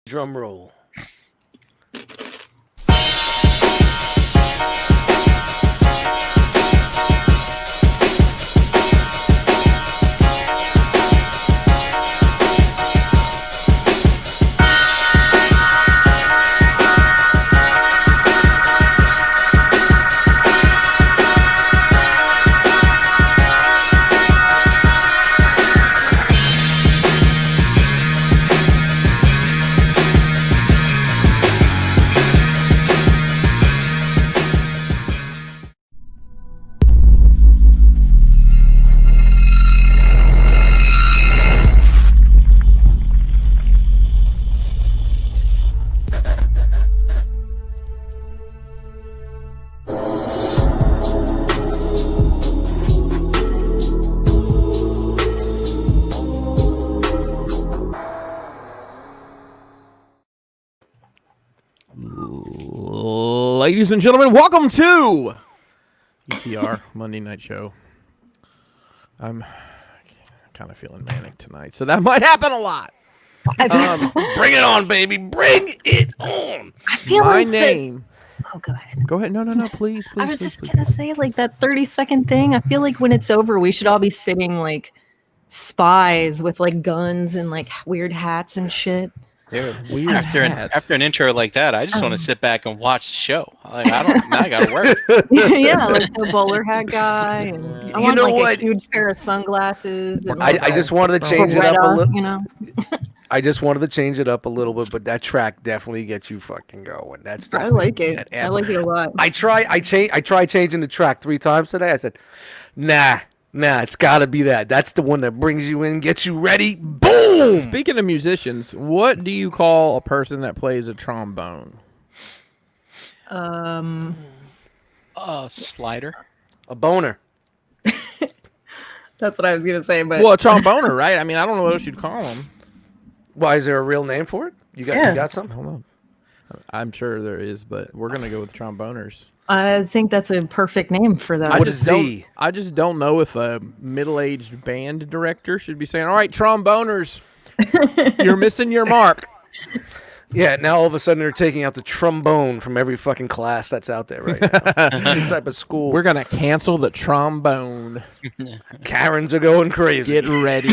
Drum roll. Ladies and gentlemen, welcome to ETR Monday Night Show. I'm kind of feeling manic tonight, so that might happen a lot. Bring it on, baby. Bring it on. I feel My like name. Oh, go ahead. Go ahead. No, please. I was just gonna say, like, that 30-second thing. I feel like when it's over, we should all be sitting like spies with like guns and like weird hats and shit. Dude, Weird hats. after an intro like that, I just want to sit back and watch the show. Like, now I gotta work. Yeah, like the bowler hat guy. And I want know like what? a huge pair of sunglasses. And, I like, just wanted to change it up a Beretta, little. you know. I just wanted to change it up a little bit, but that track definitely gets you fucking going. That's I like it. that I anthem. like it a lot. I tried changing the track 3 times today. I said, nah, it's got to be that. That's the one that brings you in, gets you ready. Boom. Speaking of musicians, what do you call a person that plays a trombone? Slider. A boner. That's what I was gonna say, but Well, a tromboner, right? I mean, I don't know what else you'd call them. Why, is there a real name for it? You got something? Hold on. I'm sure there is, but we're gonna go with tromboners. I think that's a perfect name for that. What is Z? I just don't know if a middle-aged band director should be saying, "All right, tromboners, you're missing your mark." Yeah, now all of a sudden they're taking out the trombone from every fucking class that's out there right now. Any type of school. We're gonna cancel the trombone. Karens are going crazy. Get ready.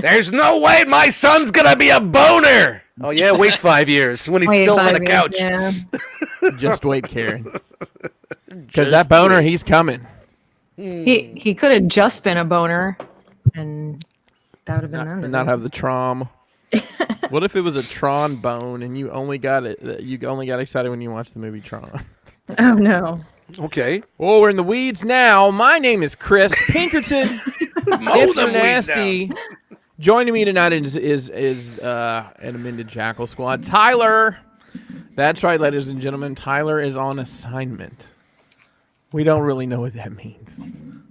There's no way my son's gonna be a boner. Oh yeah, wait 5 years when he's Wait, still on 5 the years, couch. Yeah. Just wait, Karen. Because that boner, he's coming. He could have just been a boner, and that would have been And not have the trom. What if it was a Tron bone and you only got it? You only got excited when you watched the movie Tron. Oh no! Okay. Oh, we're in the weeds now. My name is Chris Pinkerton. If you're nasty, joining me tonight is an amended Jackal Squad. Tyler. That's right, ladies and gentlemen. Tyler is on assignment. We don't really know what that means,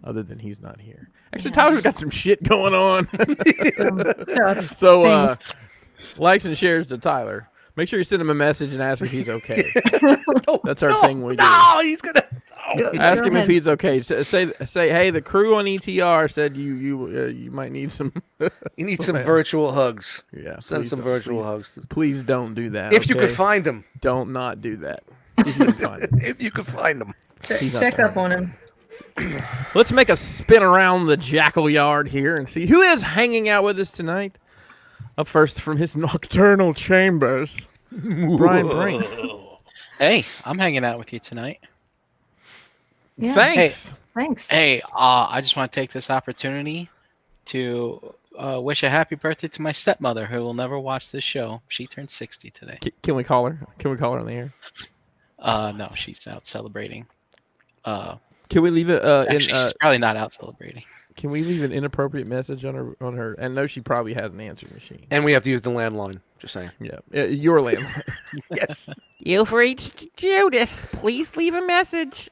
other than he's not here. Actually, Tyler's got some shit going on. Stuff. So, likes and shares to Tyler. Make sure you send him a message and ask if he's okay. That's our thing we do. No, he's gonna. Ask him if he's okay. Say, hey, the crew on ETR said you might need some. You need some virtual hugs. Yeah, Send some virtual hugs. Please don't do that. If you okay? could find him. Don't not do that. If you can find him. If you could find him. Check up on him. Let's make a spin around the Jackal Yard here and see who is hanging out with us tonight. Up first from his nocturnal chambers, Brian Brink. Hey, I'm hanging out with you tonight. Yeah. Thanks. Thanks. Hey, I just want to take this opportunity to wish a happy birthday to my stepmother, who will never watch this show. She turned 60 today. Can we call her? Can we call her on the air? No, she's out celebrating. Can we leave it? Actually, she's probably not out celebrating. Can we leave an inappropriate message on her? And no, she probably has an answering machine. And we have to use the landline. Just saying. Yeah, your landline. Yes. You've reached Judith. Please leave a message.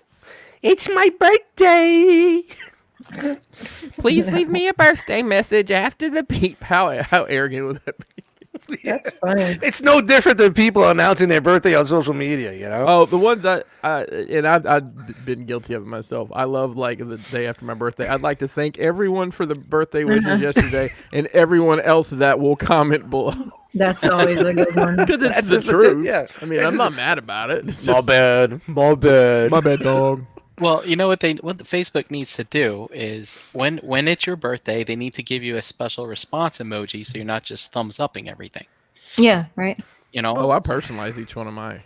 It's my birthday. Please leave me a birthday message after the beep. How arrogant would that be? That's funny. It's no different than people announcing their birthday on social media, you know? Oh, the ones and I've been guilty of it myself. I love, like, the day after my birthday. I'd like to thank everyone for the birthday wishes yesterday and everyone else that will comment below. That's always a good one. Because it's That's the just the truth. thing, yeah. I mean, I'm not mad about it. It's My just, bad. My bad. my bad, dog. Well, you know what the Facebook needs to do is when it's your birthday, they need to give you a special response emoji so you're not just thumbs upping everything. Yeah, right. You know? Oh, I personalize each one of mine.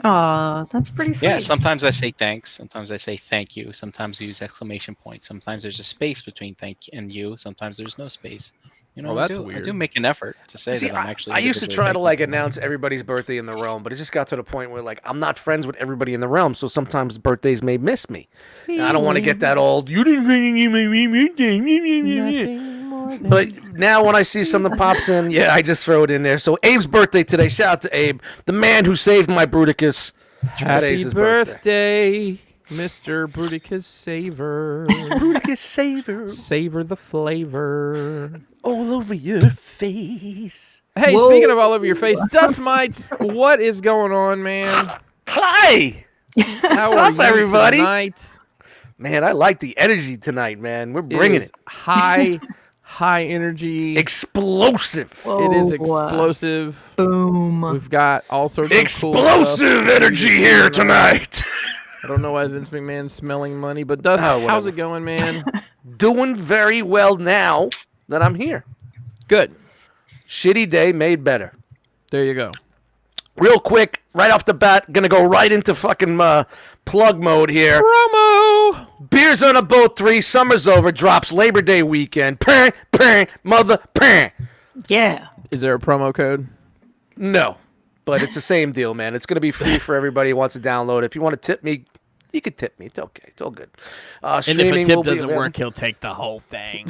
Aw, that's pretty sweet. Yeah, sometimes I say thanks, sometimes I say thank you, sometimes I use exclamation points, sometimes there's a space between thank and you, sometimes there's no space. You know, Well, that's I weird. do make an effort to say See, that I'm actually. I used to individually try to thankful. like announce everybody's birthday in the realm, but it just got to the point where like I'm not friends with everybody in the realm, so sometimes birthdays may miss me. And I don't want to get that old. You didn't ring my birthday. But now when I see something pops in, yeah, I just throw it in there. So Abe's birthday today. Shout out to Abe, the man who saved my Bruticus. Happy Today's his birthday. birthday, Mr. Bruticus Saver. Bruticus Saver Savor the flavor. all over your face. Hey, Whoa. speaking of all over your face, Dust Mites, what is going on, man? Hi, How What's are up, you everybody? tonight? man. I like the energy tonight, man. We're bringing is it. high energy. Explosive. It is Whoa. explosive. Boom. We've got all sorts of cool Explosive stuff. energy here tonight. I don't know why Vince McMahon's smelling money, but Dust, Oh, how's whatever. it going, man? Doing very well now that I'm here. Good. Shitty day made better. There you go. Real quick, right off the bat, gonna go right into fucking plug mode here. Promo. Beers on a Boat 3, summer's over, drops Labor Day weekend. Pah, pah, mother, pah. Yeah. Is there a promo code? No, but it's the same deal, man. It's gonna be free for everybody who wants to download. If you want to tip me, you can tip me. It's okay. It's all good. And if a Streaming tip will be doesn't available. work, he'll take the whole thing.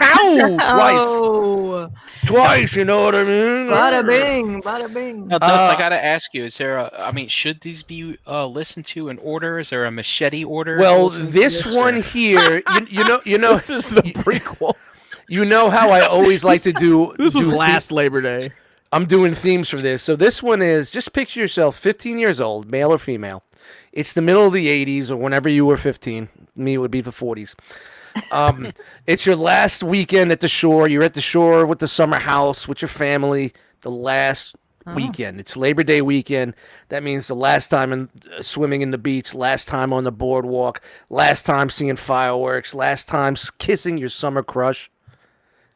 Ow! Oh. Twice, you know what I mean? Bada bing. Bada bing. Now, Dutz, I gotta ask you: is there I mean, should these be listened to in order? Is there a machete order? to Well, listen to this or- one here, you know, This is the prequel. you know how I always like to do. This was do last Labor Day. I'm doing themes for this. So this one is just picture yourself 15 years old, male or female. It's the middle of the 80s or whenever you were 15. Me, it would be the 40s. It's your last weekend at the shore. You're at the shore with the summer house with your family. The last weekend. It's Labor Day weekend. That means the last time swimming in the beach, last time on the boardwalk, last time seeing fireworks, last time kissing your summer crush.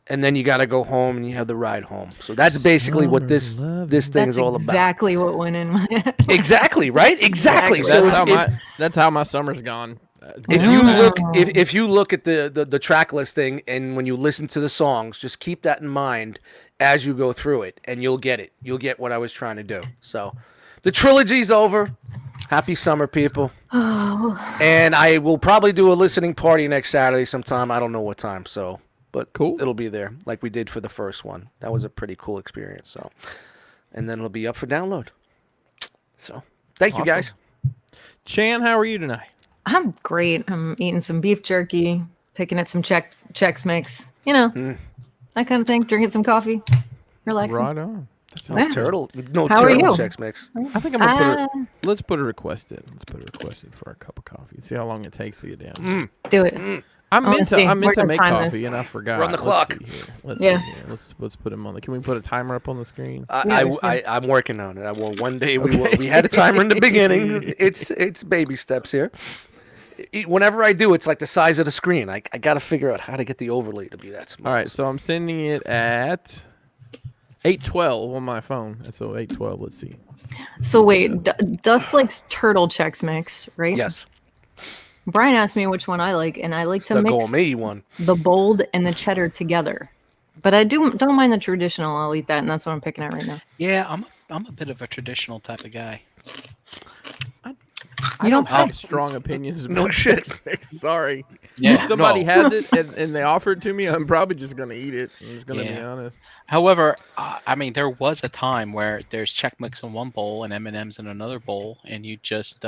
And then you got to go home and you have the ride home. So that's basically what this thing That's is all exactly what went in my head. about. Exactly, right? Exactly. So That's how my summer's gone. if you look if you look at the track listing and when you listen to the songs, just keep that in mind as you go through it, and you'll get it. You'll get what I was trying to do. So the trilogy's over. Happy summer, people. And I will probably do a listening party next Saturday sometime. I don't know what time, so but Cool. it'll be there like we did for the first one. That was a pretty cool experience. So, and then it'll be up for download. So thank you Awesome. guys. Chan, how are you tonight? I'm great. I'm eating some beef jerky, picking at some Chex Mix, that kind of thing. Drinking some coffee, relaxing. Right on. That sounds Yeah. Turtle, no How are turtle you? Chex Mix. I think I'm gonna let's put a request in. Let's put a request in for a cup of coffee. See how long it takes to get down. Do it. I wanna meant see. to We're gonna make time coffee this. and I forgot. Run the Let's clock. see here. Let's Yeah. see here. Let's put them on the. Can we put a timer up on the screen? I'm working on it. One day we had a timer in the beginning. It's baby steps here. Whenever I do, it's like the size of the screen. I got to figure out how to get the overlay to be that small. All right, so I'm sending it at 8:12 on my phone. So 8:12. Let's see. So wait, Dust likes turtle Chex Mix, right? Yes, Brian asked me which one I like, and I like to the mix gourmet one. the bold and the cheddar together. But I don't mind the traditional. I'll eat that, and that's what I'm picking at right now. Yeah, I'm a bit of a traditional type of guy. I don't say. have strong opinions. No about shit. Chex Mix. Sorry. Yeah, If somebody no. has it and they offer it to me, I'm probably just gonna eat it. I'm just gonna be Yeah. honest. However, I mean, there was a time where there's Chex Mix in one bowl and M&Ms in another bowl, and you just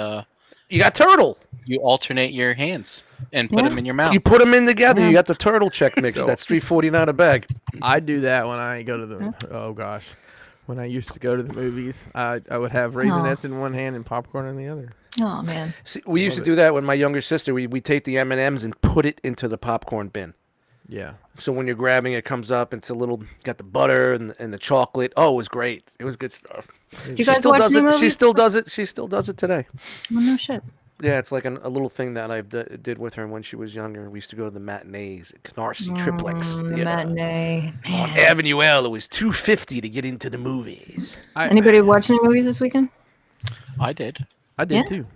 You got turtle. you alternate your hands and put Yeah. them in your mouth. You put them in together. Yeah. You got the turtle Chex Mix. So- That's $3.49 a bag. I do that when I go to the. Oh gosh, when I used to go to the movies, I would have Raisinets in one hand and popcorn in the other. Oh man. See, we used to do that with my younger sister. We take the M&Ms and put it into the popcorn bin. Yeah. So when you're grabbing it, it comes up. It's a little got the butter and the chocolate. Oh, it was great. It was good stuff. Do you guys watch does new it. movies? She still does it. She still does it today. Oh, no shit. Yeah, it's like a little thing that I did with her when she was younger. We used to go to the matinees at Canarsie Triplex The Theater. matinee. On Avenue L, it was $2.50 to get into the movies. Anybody watch any movies this weekend? I did. I did Yeah. too.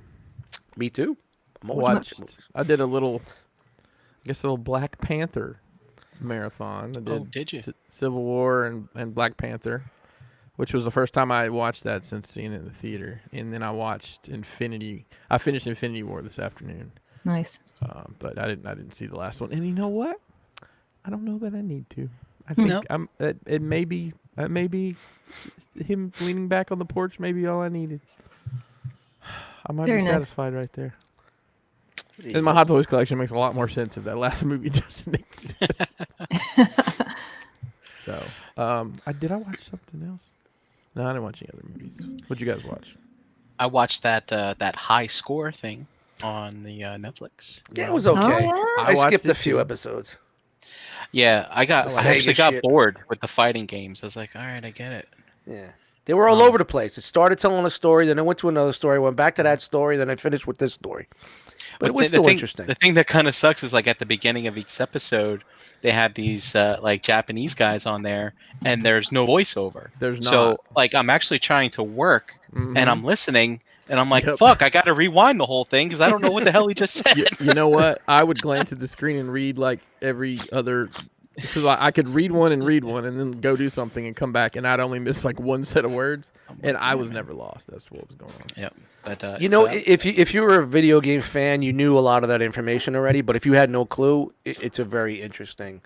Me too. I'm always Watched. watching movies. I did a little Black Panther marathon. I did. Did you? Civil War and Black Panther, which was the first time I watched that since seeing it in the theater. And then I watched Infinity. I finished Infinity War this afternoon, Nice. but I didn't see the last one. And you know what? I don't know that I need to. I think No. it may be him leaning back on the porch. Maybe all I needed. I might Very be nice. satisfied right there. And my Hot Toys collection makes a lot more sense if that last movie doesn't exist. So, did I watch something else? No, I didn't watch any other movies. What'd you guys watch? I watched that high score thing on the Netflix. Yeah, it was okay. Oh, yeah? I watched skipped a it few too. episodes. Yeah, I Sega actually got shit. bored with the fighting games. I was like, all right, I get it. Yeah. They were all over the place. It started telling a story, then it went to another story, went back to that story, then it finished with this story. But it was still interesting. The thing that kind of sucks is like at the beginning of each episode, they have these like Japanese guys on there, and there's no voiceover. There's So not. like I'm actually trying to work, and I'm listening, and I'm like, Yep. fuck, I got to rewind the whole thing because I don't know what the hell he just said. You know what? I would glance at the screen and read like every other. Because I could read one and then go do something and come back, and I'd only miss like one set of words, and I was never lost as to what was going on. Yep. But You know, so- if you were a video game fan, you knew a lot of that information already. But if you had no clue, it's a very interesting,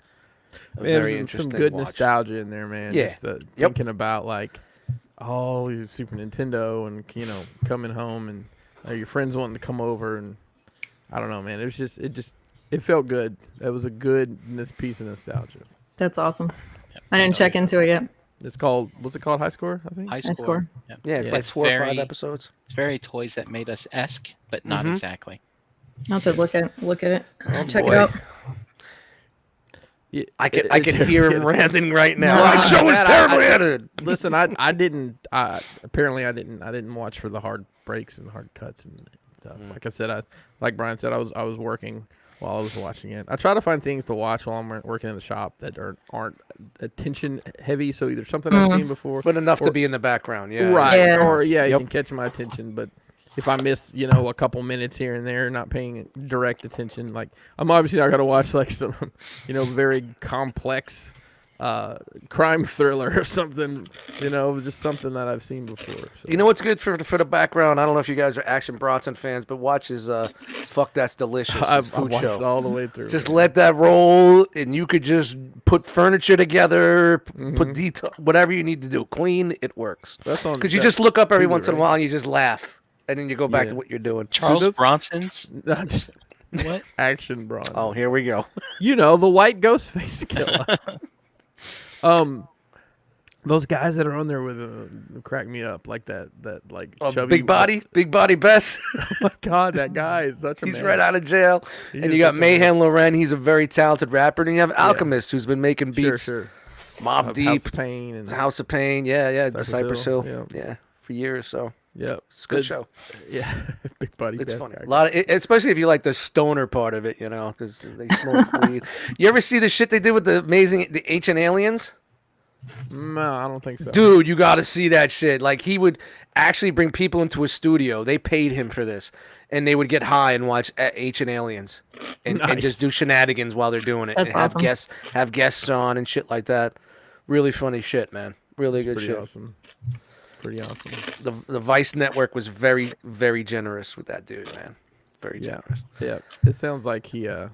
There's some good watch. nostalgia in there, man. Yeah. Just the Yep. thinking about like, oh, your Super Nintendo, and coming home and your friends wanting to come over, and I don't know, man. It felt good. It was a good piece of nostalgia. That's awesome. Yep. I didn't check into it yet. It's called, what's it called? High Score, I think. high High score. score. Yep. Yeah, it's Yeah. like It's 4 or 5 very- episodes. It's very Toys That Made Us esque, but not exactly. I'll have to look at it. Oh, Check boy. it out. Yeah, I can hear him ranting right now. No, My show is man, terribly edited. Listen, I didn't. Apparently, I didn't watch for the hard breaks and hard cuts and stuff. Like I said, like Brian said, I was working while I was watching it. I try to find things to watch while I'm working in the shop that aren't attention heavy. So either something I've seen before, But enough or- to be in the background, yeah. right? Yeah. Or you Yep. can catch my attention. But if I miss, a couple minutes here and there, not paying direct attention, like I'm obviously not gonna watch like some, very complex crime thriller or something, just something that I've seen before. So. You know what's good for the background? I don't know if you guys are Action Bronson fans, but watch his Fuck That's Delicious his I've food watched show. all the way through. Just let that roll, and you could just put furniture together, put detail, whatever you need to do. Clean, it works. That's on Because you just look up every Hulu, once in a right? while and you just laugh, and then you go back Yeah. to what you're doing. Charles does- Bronson's That's what? Action Bronson. Oh, here we go. The white ghost face killer. Those guys that are on there with crack me up like that like chubby Big body Bess. Oh my god, that guy is such a He's man. right out of jail. He And is you got such a man. Mayhem Loren. He's a very talented rapper. And you have Alchemist, who's been making beats. Sure. Mob Deep, House of Pain and House of Pain. Yeah, the Cypress Cypress Hill, Hill. Yeah, for years. So yeah, it's a good show. Yeah, big buddy. It's best funny. guy. A lot of, especially if you like the stoner part of it, because they smoke weed. You ever see the shit they did with the ancient aliens? No, I don't think so. Dude, you got to see that shit. Like, he would actually bring people into a studio. They paid him for this. And they would get high and watch Ancient Aliens. And Nice. just do shenanigans while they're doing it. That's and have awesome. have guests on and shit like that. Really funny shit, man. Really good Pretty shit. awesome. Pretty awesome. The Vice Network was very, very generous with that dude, man. Very Yeah. generous. Yeah. It sounds like he I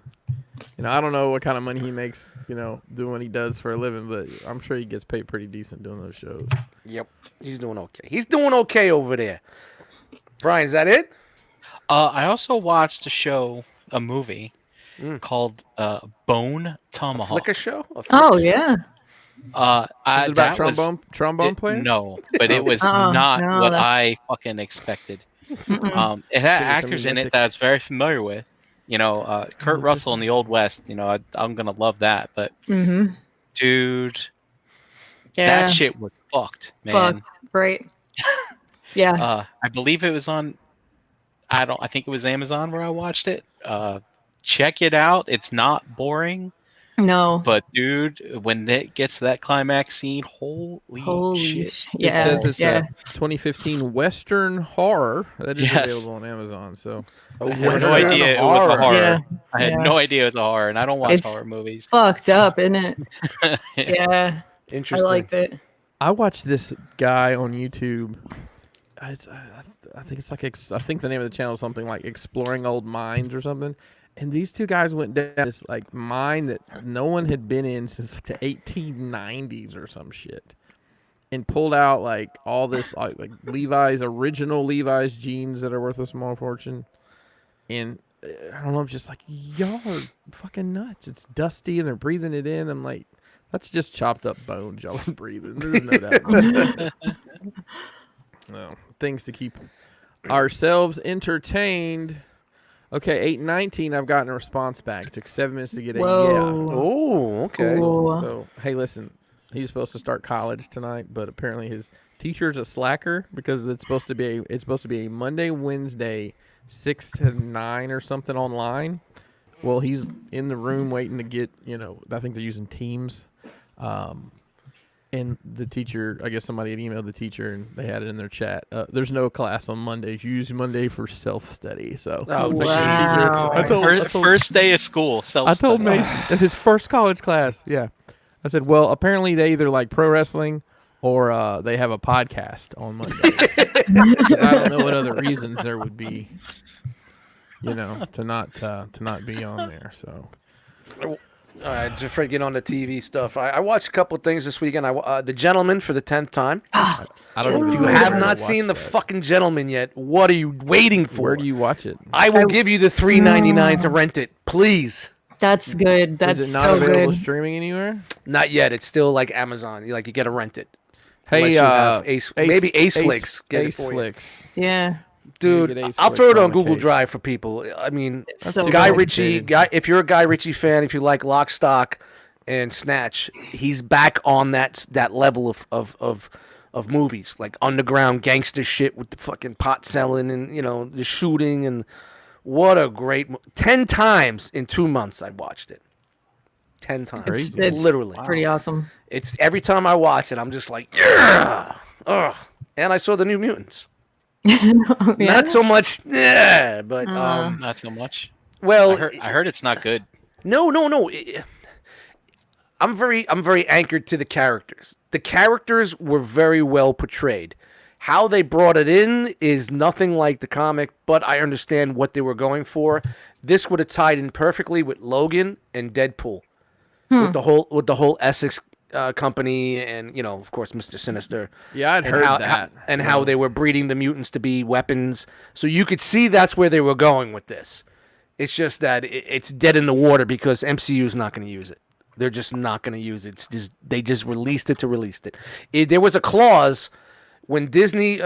don't know what kind of money he makes, doing what he does for a living, but I'm sure he gets paid pretty decent doing those shows. Yep. He's doing okay. He's doing okay over there. Brian, is that it? I also watched a movie called Bone Tomahawk. Flicker show? Oh yeah. Is it about that trombone players? No, but it was Uh-uh, not no, what that- I fucking expected. Mm-mm. It had Give us some actors in it music. that I was very familiar with, Kurt Russell in the Old West. I'm gonna love that. But dude, that shit was fucked, man. Fucked, right? Yeah. I believe it was on. I think it was Amazon where I watched it. Check it out. It's not boring. No. But dude, when it gets to that climax scene, holy shit! Yeah. It says it's a 2015 Western horror that is available on Amazon. So I had no idea it was a horror. Yeah. I had no idea it was a horror, and I don't watch horror movies. Fucked up, isn't it? Yeah. Interesting. I liked it. I watched this guy on YouTube. I think it's like I think the name of the channel is something like Exploring Old Mines or something. And these two guys went down this like mine that no one had been in since like the 1890s or some shit, and pulled out like all this like original Levi's jeans that are worth a small fortune. And I don't know, I'm just like, y'all are fucking nuts. It's dusty and they're breathing it in. I'm like, that's just chopped up bones y'all are breathing. There's no doubt. No, things to keep ourselves entertained. Okay, 8:19. I've gotten a response back. It took 7 minutes to get a yeah. Oh, okay. Cool. So hey, listen, he's supposed to start college tonight, but apparently his teacher's a slacker because it's supposed to be a Monday, Wednesday, 6 to 9 or something online. Well, he's in the room waiting to get. I think they're using Teams. And the teacher, I guess somebody had emailed the teacher and they had it in their chat. There's no class on Mondays. Use Monday for self-study. So, wow. First day of school, self-study. I told Mason in his first college class. Yeah. I said, well, apparently they either like pro wrestling or they have a podcast on Monday. I don't know what other reasons there would be, to not be on there. So. All right, just for get on the TV stuff. I watched a couple of things this weekend. The Gentleman for the 10th time. I don't even If you know have where to not watch seen The that. fucking Gentleman yet, what are you waiting for? Where do you watch it? I will give you the $3.99 to rent it, please. That's good. That's Is it not so available good. streaming anywhere? Not yet. It's still like Amazon. You got to rent it. Hey, Unless you have maybe Aceflix. Get it Ace for you. Flicks. Yeah. Dude, Get Aceflix I'll throw it on on the Google case. Drive for people. I mean, So Guy good. Ritchie. If you're a Guy Ritchie fan, if you like Lock, Stock, and Snatch, he's back on that level of movies, like underground gangster shit with the fucking pot selling and the shooting, and what a great 10 times in 2 months I watched it. 10 times. It's Literally. pretty awesome. It's every time I watch it, I'm just like, yeah. Ugh. And I saw the New Mutants. Not so much, yeah, but Not so much. well, I heard it's not good. No. I'm very anchored to the characters. The characters were very well portrayed. How they brought it in is nothing like the comic, but I understand what they were going for. This would have tied in perfectly with Logan and Deadpool, with the whole Essex company, and of course Mr. Sinister. Yeah, I'd and heard how, that. how they were breeding the mutants to be weapons. So you could see that's where they were going with this. It's just that it's dead in the water because MCU's not going to use it. They're just not going to use it. They just released it to release it. There was a clause when Disney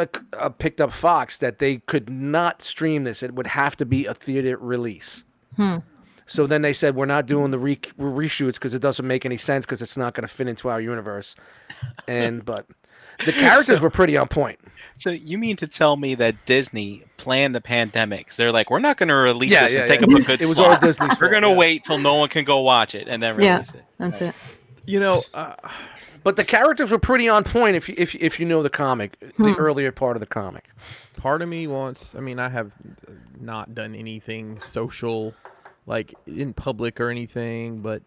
picked up Fox that they could not stream this. It would have to be a theater release. So then they said, we're not doing the reshoots because it doesn't make any sense because it's not going to fit into our universe. But the characters were pretty on point. So you mean to tell me that Disney planned the pandemic? So they're like, we're not going to release this and take up a good It was slot. all Disney's We're going to fault, wait till no one can go watch it and then release it. That's it. But the characters were pretty on point if you know the comic, the earlier part of the comic. Part of me wants. I have not done anything social, like in public or anything, but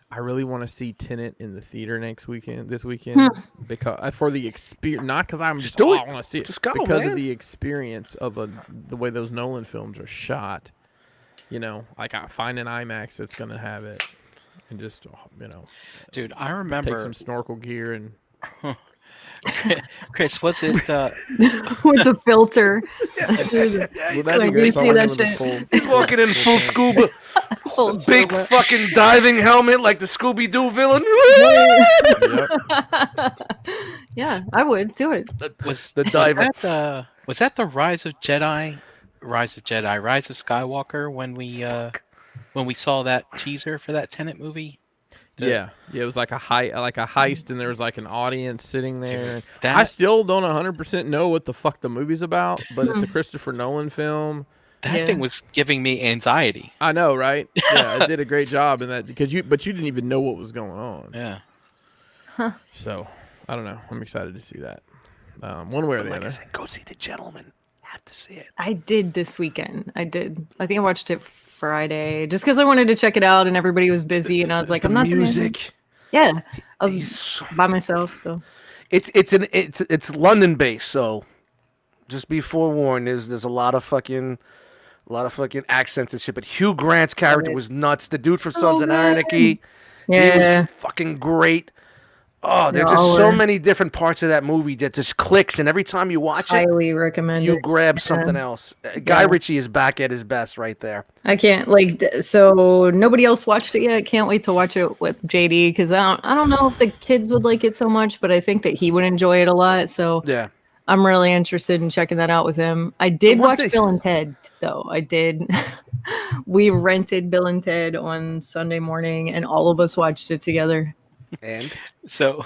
I really want to see Tenet in the theater this weekend, because for the experience, not because I'm just do it. I want to see it, Just go, because man. of the experience of the way those Nolan films are shot. Like I find an IMAX that's gonna have it, and just Dude, I remember take some snorkel gear and. Chris, was it With the filter. Well, that'd be Like, great you if I see went that in with a shit. full- He's walking in full scuba, Full big scuba. fucking diving helmet like the Scooby-Doo villain. Yep. Yeah, I would do it. was The diver. Was that the Rise of Jedi Rise of Jedi, Rise of Skywalker when we saw that teaser for that Tenet movie. Yeah, it was like a heist, and there was like an audience sitting there. Dude, I still don't 100% know what the fuck the movie's about, but it's a Christopher Nolan film. That thing was giving me anxiety. I know, right? Yeah, it did a great job in that but you didn't even know what was going on. Yeah. So I don't know. I'm excited to see that. One way or the Like I other. said, go see The Gentleman. Have to see it. I did this weekend. I did. I think I watched it Friday just because I wanted to check it out and everybody was busy and I was like, I'm not doing anything. music. Yeah, I was He's- by myself. So It's London based, so just be forewarned. There's a lot of fucking accents and shit. But Hugh Grant's character it. was nuts. The dude from So Sons of Anarchy, he yeah, was fucking great. Oh, there's They just all so were. many different parts of that movie that just clicks, and every time you watch it, highly recommend you it. grab Yeah. something else. Guy Yeah. Ritchie is back at his best right there. I can't so nobody else watched it yet. Can't wait to watch it with JD because I don't know if the kids would like it so much, but I think that he would enjoy it a lot. So Yeah. I'm really interested in checking that out with him. I did one watch thing- Bill and Ted though. I did. We rented Bill and Ted on Sunday morning, and all of us watched it together. And So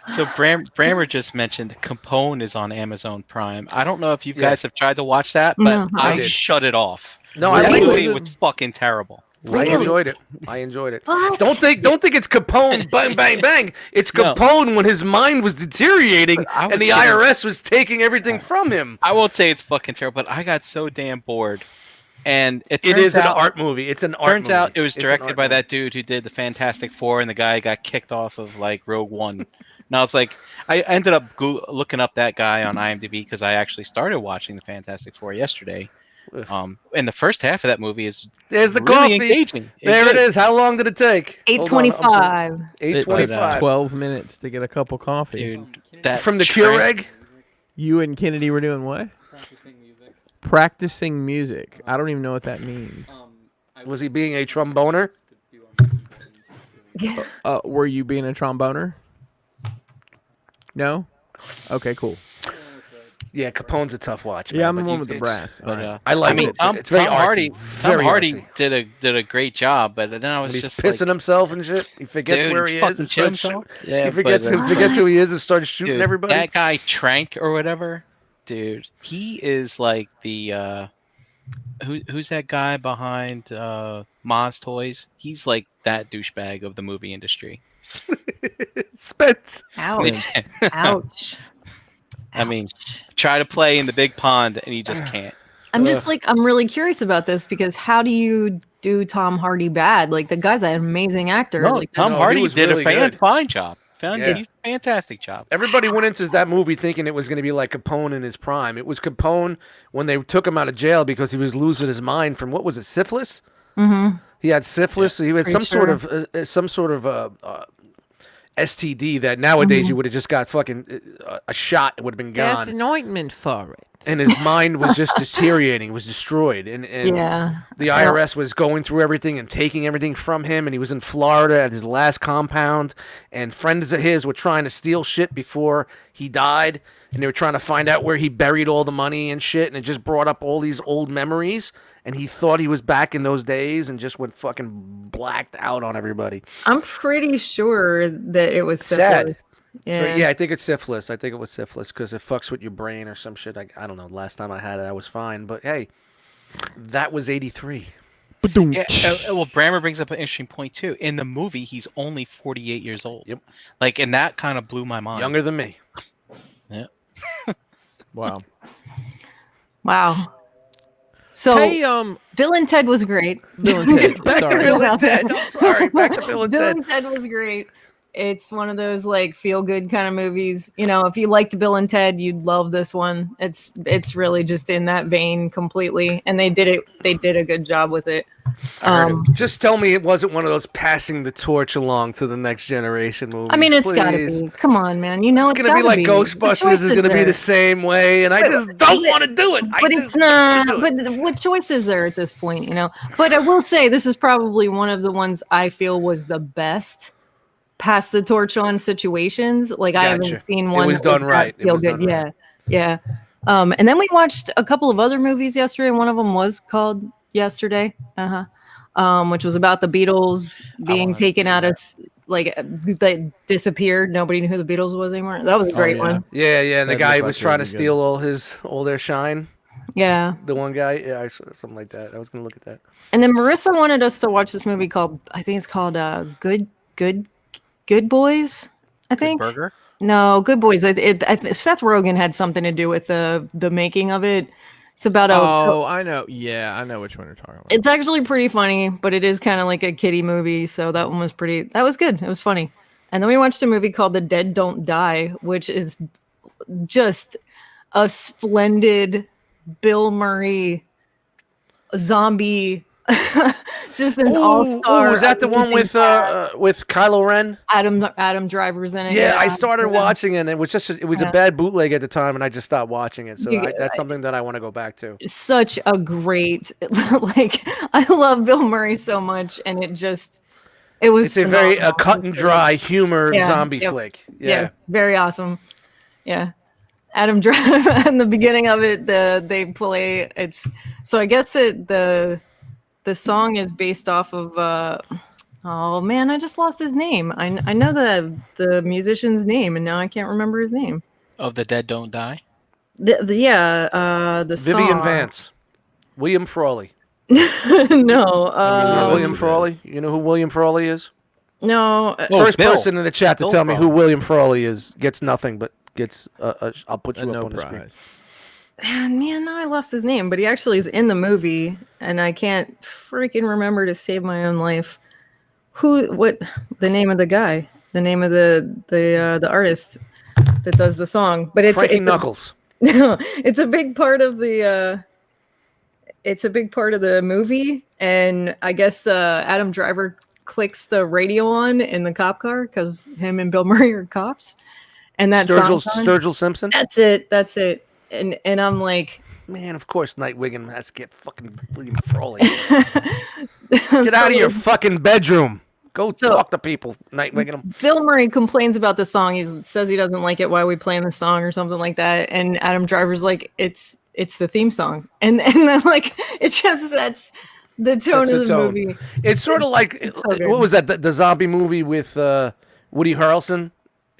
Brammer just mentioned Capone is on Amazon Prime. I don't know if you Yeah. guys have tried to watch that, but No, I I did. shut it off. no, I That liked movie it. was fucking terrible. I Really? enjoyed it. I enjoyed it. What? Don't think it's Capone. Bang, bang, bang. It's No. Capone when his mind was deteriorating But I and was the getting- IRS was taking everything from him. I won't say it's fucking terrible, but I got so damn bored. And it It turns is an out, art movie. It's an art turns movie. out it was It's an directed art by movie. that dude who did the Fantastic Four, and the guy got kicked off of like Rogue One. And I was like, I ended up looking up that guy on IMDb because I actually started watching the Fantastic Four yesterday. Ugh. And the first half of that movie is There's the really coffee. engaging. There it is. How long did it take? 8:25. It took 8:25. 12 minutes to get a cup of coffee. Dude, that From the train- Keurig? You and Kennedy were doing what? Practicing music. I don't even know what that means. Was he being a tromboner? Yeah. Were you being a tromboner? No? Okay, cool. Yeah, Capone's a tough watch. Yeah, man, I'm the but one you- with the it's- brass. But, Alright. I like I mean, it. Tom, It's very Tom Hardy, artsy, Tom very Hardy artsy. did a great job, but then I was When he's just pissing like, himself and shit. He forgets dude, where he fucking is. And shit starts himself. shoot- Yeah, he forgets who he is and starts shooting dude, everybody. That guy Trank or whatever, dude. He is like the who's that guy behind Moz Toys? He's like that douchebag of the movie industry. Spence. Ouch. Ouch. I mean, try to play in the big pond and he just can't. I'm just like, I'm really curious about this because how do you do Tom Hardy bad? Like, the guy's an amazing actor. No, Like, Tom he Hardy was did really a good. fine job. Yeah. He's a fantastic job. Everybody went into that movie thinking it was going to be like Capone in his prime. It was Capone when they took him out of jail because he was losing his mind from what was it, syphilis? mhm. He had syphilis. So he had Pretty some sort of STD that nowadays you would have just got fucking a shot. It would have been gone. an ointment for it. And his mind was just deteriorating. Was destroyed. And Yeah. the IRS was going through everything and taking everything from him, and he was in Florida at his last compound, and friends of his were trying to steal shit before he died, and they were trying to find out where he buried all the money and shit, and it just brought up all these old memories, and he thought he was back in those days and just went fucking blacked out on everybody. I'm pretty sure that it was Sad. syphilis. So, Yeah. yeah, I think it's syphilis. I think it was syphilis because it fucks with your brain or some shit. I don't know. Last time I had it, I was fine. But hey, that was 83. Yeah, well, Brammer brings up an interesting point too. In the movie, he's only 48 years old. Yep. Like, and that kind of blew my mind. Younger than me. Wow. Wow. So, Hey, Bill and Ted was great. Bill and Ted. Back to Sorry. Bill and Ted. I'm sorry. Back to Bill and Bill Ted. and Ted was great. It's one of those like feel good kind of movies. You know, if you liked Bill and Ted, you'd love this one. It's really just in that vein completely, and they did a good job with it. Just tell me it wasn't one of those passing the torch along to the next generation movies. I mean, it's gotta please. be. Come on, man. You know It's it's gonna be gotta like The Ghostbusters choice is gonna be there. the same way, and I just don't want to do it. But it's not. But what choice is there at this point? You know. But I will say this is probably one of the ones I feel was the best. Pass the torch on situations. Like I Gotcha. haven't seen It one was that done that right. It Feel was good. done Yeah. right. Yeah. And then we watched a couple of other movies yesterday. One of them was called Yesterday, which was about the Beatles being taken out of they disappeared. Nobody knew who the Beatles was anymore. That was a great one. Yeah, yeah. And the That guy looked was like trying to really good. steal all their shine. Yeah. The one guy, yeah, I saw something like that. I was gonna look at that. And then Marissa wanted us to watch this movie called, I think it's called Good Boys. I Good think. burger. No, Good Boys. Seth Rogen had something to do with the making of it. It's about Oh, I know. Yeah, I know which one you're talking about. It's actually pretty funny, but it is kind of like a kiddie movie. So that one was that was good. It was funny. And then we watched a movie called The Dead Don't Die, which is just a splendid Bill Murray zombie. Just an all-star. Was that the one with Kylo Ren? Adam Driver's in it? Yeah, I started watching it, and it was a bad bootleg at the time, and I just stopped watching it. So that's something that I want to go back to. Such a great, I love Bill Murray so much, and it was. It's a very cut and dry humor zombie flick. Yeah, very awesome. Yeah. Adam Driver in the beginning of it, they play so I guess the song is based off of oh man, I just lost his name. I know the musician's name and now I can't remember his name. Of The Dead Don't Die? The Vivian song. Vance. William Frawley. No. William Frawley? You know who William Frawley is? No. First Bill. person in the chat to Bill tell me who Frawley. William Frawley is gets nothing, but gets I'll put you up no on the screen. prize. Man, now I lost his name, but he actually is in the movie, and I can't freaking remember to save my own life. What the name of the guy? The name of the artist that does the song? But Frankie Knuckles. It's a big part of the. It's a big part of the movie, and I guess Adam Driver clicks the radio on in the cop car because him and Bill Murray are cops, and that Sturgill Simpson. That's it. And I'm like, man, of course Nightwing has to get fucking William Frawley. Get out of your fucking bedroom. Go talk to people, Nightwing. Bill Murray complains about the song. He says he doesn't like it. Why are we playing the song or something like that? And Adam Driver's like, it's the theme song. And then like it just sets the tone of the movie. It's sort of like what was that? The zombie movie with Woody Harrelson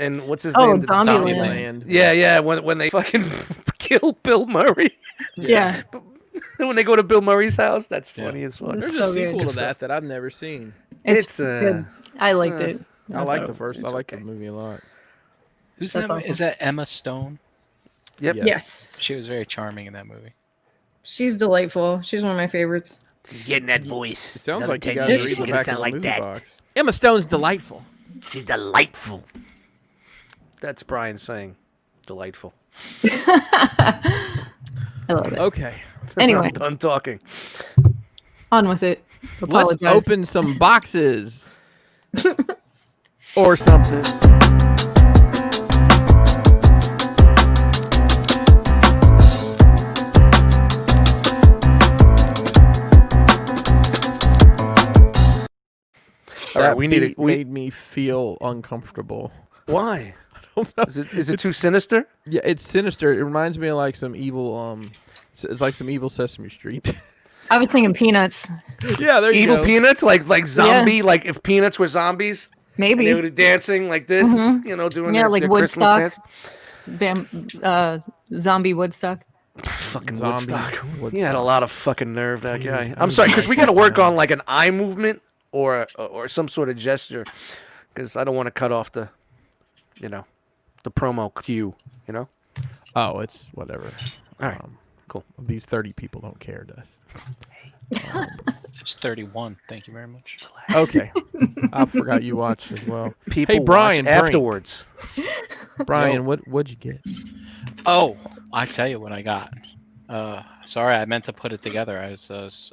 and what's his name? Zombieland. Yeah. When they fucking kill Bill Murray. Yeah. When they go to Bill Murray's house, that's funny as fuck. There's so a sequel good. to that I've never seen. It's good. I liked it. I like the first. I like the movie a lot. Who's That's that? awesome. Is that Emma Stone? Yep. Yes. She was very charming in that movie. She's delightful. She's one of my favorites. She's getting that voice. It sounds Another like you 10 guys years, are she's reading the gonna back of sound the like movie that. box. Emma Stone's delightful. She's delightful. That's Brian saying delightful. I love it. Okay. Anyway, I'm done talking. on with it. Let's Apologize. open some boxes. Or something. All right, That we need beat made me feel uncomfortable. Why? I don't know. Is it too sinister? Yeah, it's sinister. It reminds me of like some evil it's like some evil Sesame Street. I was thinking Peanuts. Yeah, there you Evil go. Peanuts, like zombie, like if Peanuts were zombies, Maybe. and they would be dancing like this, Mhm. you know, doing Yeah, their, like their Christmas Woodstock. dance. Zombie Woodstock. Fucking Zombie Woodstock. He Woodstock. had a lot of fucking nerve, that guy. I'm sorry, because we got to work on like an eye movement or some sort of gesture, because I don't want to cut off the promo cue, you know. Oh, it's whatever. All right, cool. These 30 people don't care, Death. It's 31. Thank you very much. Okay. I forgot you watched as well. People Hey, Brian, watch afterwards. Brian, what'd you get? Oh, I tell you what I got. Sorry, I meant to put it together. I was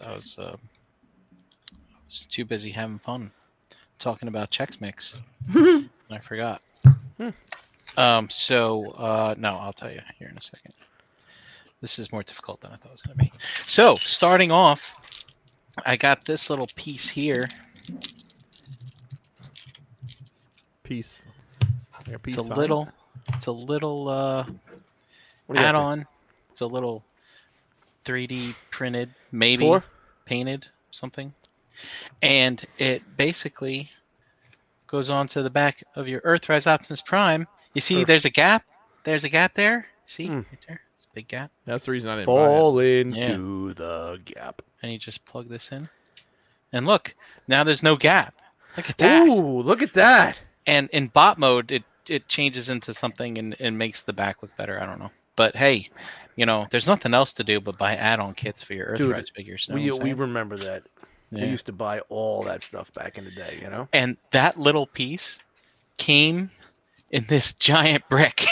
too busy having fun talking about Chex Mix. I forgot. No, I'll tell you here in a second. This is more difficult than I thought it was going to be. So, starting off, I got this little piece here. Peace. It's a little What do you got add-on It's a little 3D printed, maybe 4? painted something, and it basically goes on to the back of your Earthrise Optimus Prime. You see, Perfect. there's a gap. There's a gap there. See, Hmm. right there. It's a big gap. That's the reason I didn't Fall buy it. into the gap. And you just plug this in, and look, now there's no gap. Look at that. Ooh, look at that. And in bot mode, it changes into something and makes the back look better. I don't know, but hey, there's nothing else to do but buy add-on kits for your Dude, Earthrise figures. Know We what I'm saying? remember that. We Yeah. used to buy all that stuff back in the day, And that little piece came in this giant brick.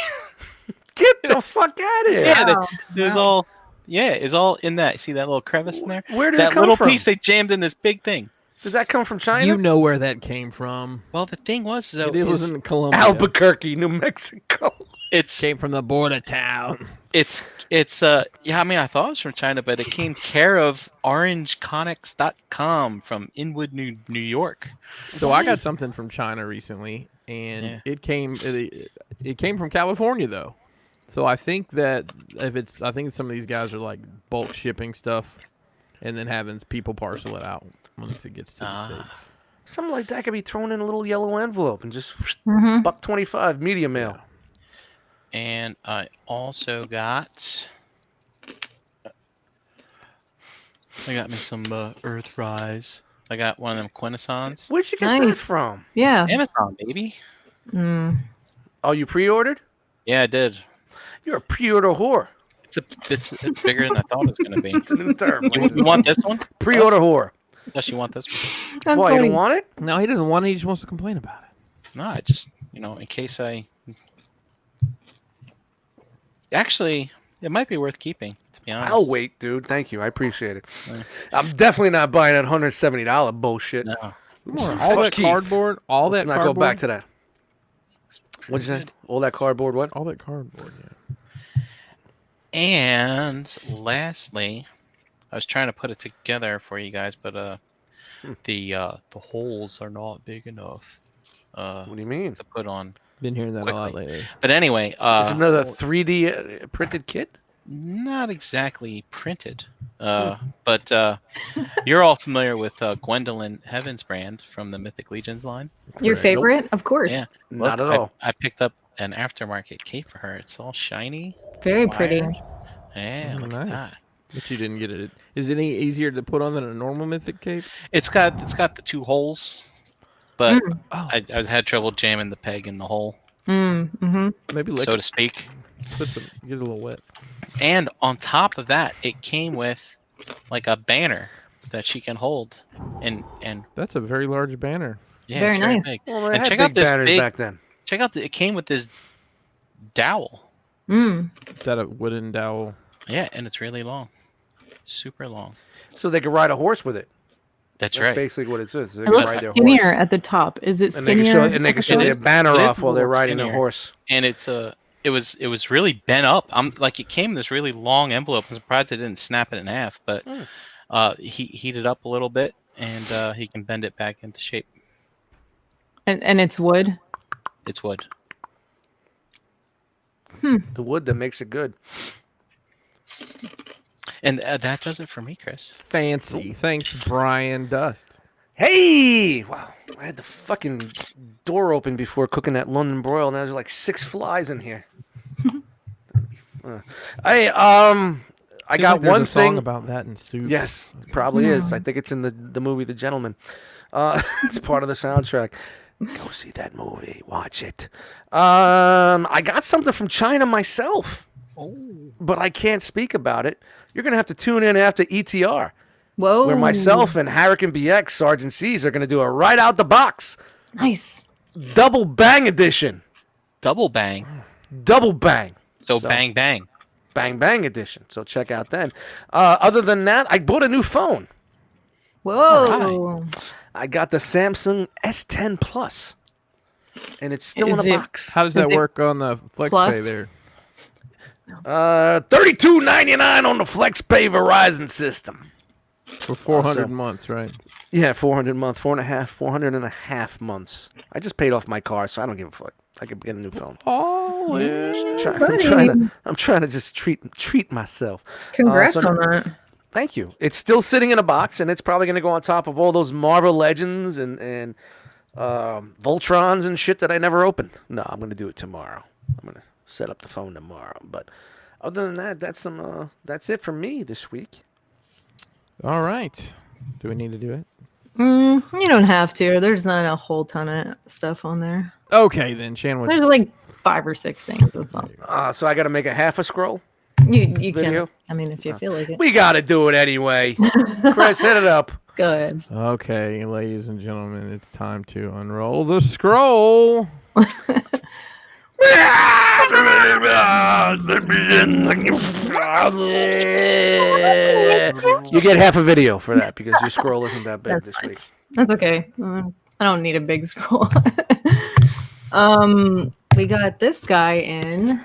Get the fuck out of here. Yeah, Wow. it was all. Yeah, it's all in that. See that little crevice in there? Where did That it come little from? piece they jammed in this big thing. Did that come from China? You know where that came from. Well, the thing was, though, It was is in Colombia. Albuquerque, New Mexico. it's Came from the border town. it's yeah. I mean, I thought it was from China, but it came care of OrangeConics.com from Inwood, New York. So I got something from China recently, and Yeah. it came from California though. So I think that I think some of these guys are like bulk shipping stuff, and then having people parcel it out once it gets to the States. Something like that could be thrown in a little yellow envelope and just Mhm. $1.25 media mail. And I also got. I got me some Earthrise. I got one of them Quintessons. Where'd you get that Nice. from? Yeah. Amazon, baby. Mm. Oh, you pre-ordered? Yeah, I did. You're a pre-order whore. It's bigger than I thought it was gonna be. It's a new term. You want this one? Pre-order whore. Yes, you want this one? That's Why, you funny. don't want it? No, he doesn't want it. He just wants to complain about it. No, I just in case I. Actually, it might be worth keeping. To be honest. I'll wait, dude. Thank you. I appreciate it. Yeah. I'm definitely not buying that $170 bullshit. No. All that Keith. cardboard. All Let's that not cardboard. go back to that. What'd you say? All that cardboard, what? All that cardboard. Yeah. And lastly, I was trying to put it together for you guys, but the holes are not big enough What do you mean? to put on. Been hearing that a lot Quickly. lately. But anyway, Is another 3D printed kit? not exactly printed, but you're all familiar with Gwendolyn Heaven's brand from the Mythic Legions line. Your Correct. favorite? Of course. Yeah. Not Look, at all. I picked up an aftermarket cape for her. It's all shiny. Very pretty. wired. Yeah, Oh, look nice. at that. But you didn't get it. Is it any easier to put on than a normal Mythic cape? It's got the 2 holes, but Oh, I had trouble jamming the peg in the hole, Mm-hmm. maybe lick so it. to speak. Put some, get it a little wet. And on top of that, it came with like a banner that she can hold, and That's a very large banner. yeah, Very it's very nice. big. Well, they And had check big out this banners big. back then. Check out it came with this dowel. Mm. Is that a wooden dowel? Yeah, and it's really long, super long. So they could ride a horse with it. That's That's right. basically what it is. They It can looks ride their skinnier horse. at the top. Is it And they can skinnier? show, at the their top? banner it is off a while they're little riding their skinnier. horse. And it was really bent up. I'm like, it came in this really long envelope. I'm surprised they didn't snap it in half, but he heated up a little bit, and he can bend it back into shape. And it's wood. It's wood. The wood that makes it good. And that does it for me, Chris. Fancy. Thanks, Brian Dust. Hey! Wow. I had the fucking door open before cooking that London broil. Now there's like 6 flies in here. Hey, I Seems got like there's one a song thing. about that in Soup. Yes, probably is. I think it's in the movie The Gentleman. It's part of the soundtrack. Go see that movie. Watch it. I got something from China myself, but I can't speak about it. You're gonna have to tune in after ETR, Whoa. where myself and Harrican BX Sergeant C's are gonna do a right out the box Nice. double bang edition. Double bang. Double bang. So bang bang. Bang bang edition. So check out that. Other than that, I bought a new phone. Whoa. I got the Samsung S10 Plus, and it's still in Is a it- box. How does Is that it work on the FlexPay Plus? there? $32.99 on the FlexPay Verizon system. For 400 Awesome. months, right? Yeah, 400 a month, 400 and a half months. I just paid off my car, so I don't give a fuck. I could get a new phone. All in. I'm trying to just treat myself. Congrats so- on that. Thank you. It's still sitting in a box, and it's probably going to go on top of all those Marvel Legends and Voltrons and shit that I never opened. No, I'm going to do it tomorrow. I'm going to set up the phone tomorrow. But other than that, that's it for me this week. All right. Do we need to do it? You don't have to. There's not a whole ton of stuff on there. Okay, then, Shannon. There's like 5 or 6 things. That's all. So I got to make a half a scroll? You Video? can. I mean, if you feel like it. We got to do it anyway. Chris, hit it up. Go ahead. Okay, ladies and gentlemen, it's time to unroll the scroll. You get half a video for that because your scroll isn't that big That's this fine. week. That's okay. I don't need a big scroll. We got this guy in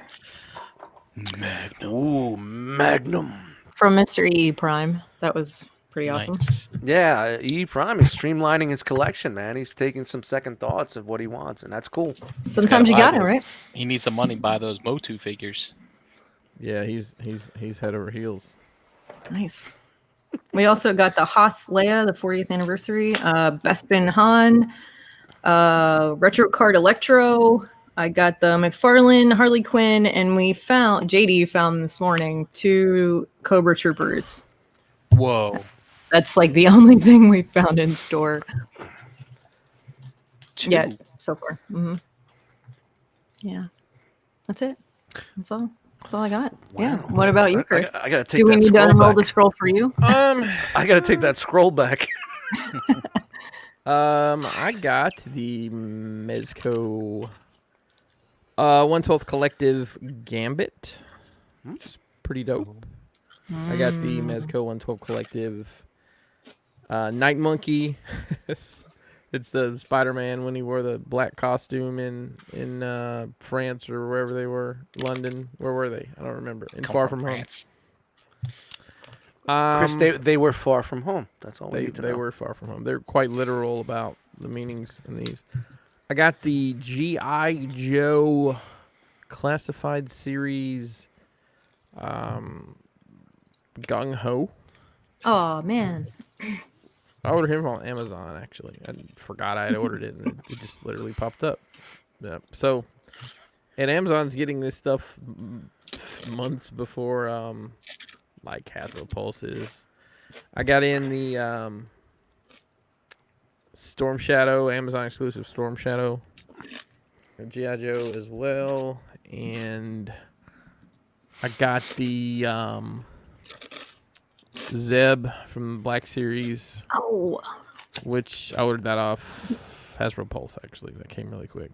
Ooh, Magnum. from Mr. E Prime. That was pretty awesome. Nice. Yeah, E Prime is streamlining his collection, man. He's taking some second thoughts of what he wants, and that's cool. Sometimes you got it, right? He needs some money to buy those Motu figures. Yeah, he's head over heels. Nice. We also got the Hoth Leia, the 40th anniversary, Bespin Han, Retro Card Electro. I got the McFarlane Harley Quinn, and JD found this morning 2 Cobra Troopers. Whoa. That's like the only thing we found in store. 2. Yeah, so far. Yeah, that's it. That's all. That's all I got. Wow. Yeah. What about you, Chris? I gotta take Do we that need to scroll unroll back. the scroll for you? I gotta take that scroll back. I got the Mezco 1/12 Collective Gambit, which is pretty dope. I got the Mezco 1/12 Collective Night Monkey. It's the Spider-Man when he wore the black costume in France or wherever they were. London. Where were they? I don't remember. In Far From France. Home. Chris, they were far from home. That's all we need to They know. were far from home. They're quite literal about the meanings in these. I got the G.I. Joe Classified Series Gung Ho. Oh man. I ordered him on Amazon, actually. I forgot I had ordered it, and it just literally popped up. Yeah. So, and Amazon's getting this stuff months before, like, Hasbro Pulse is. I got in the Storm Shadow, Amazon exclusive Storm Shadow, G.I. Joe as well, and I got the Zeb from the Black Series, Oh. which I ordered that off Hasbro Pulse, actually. That came really quick.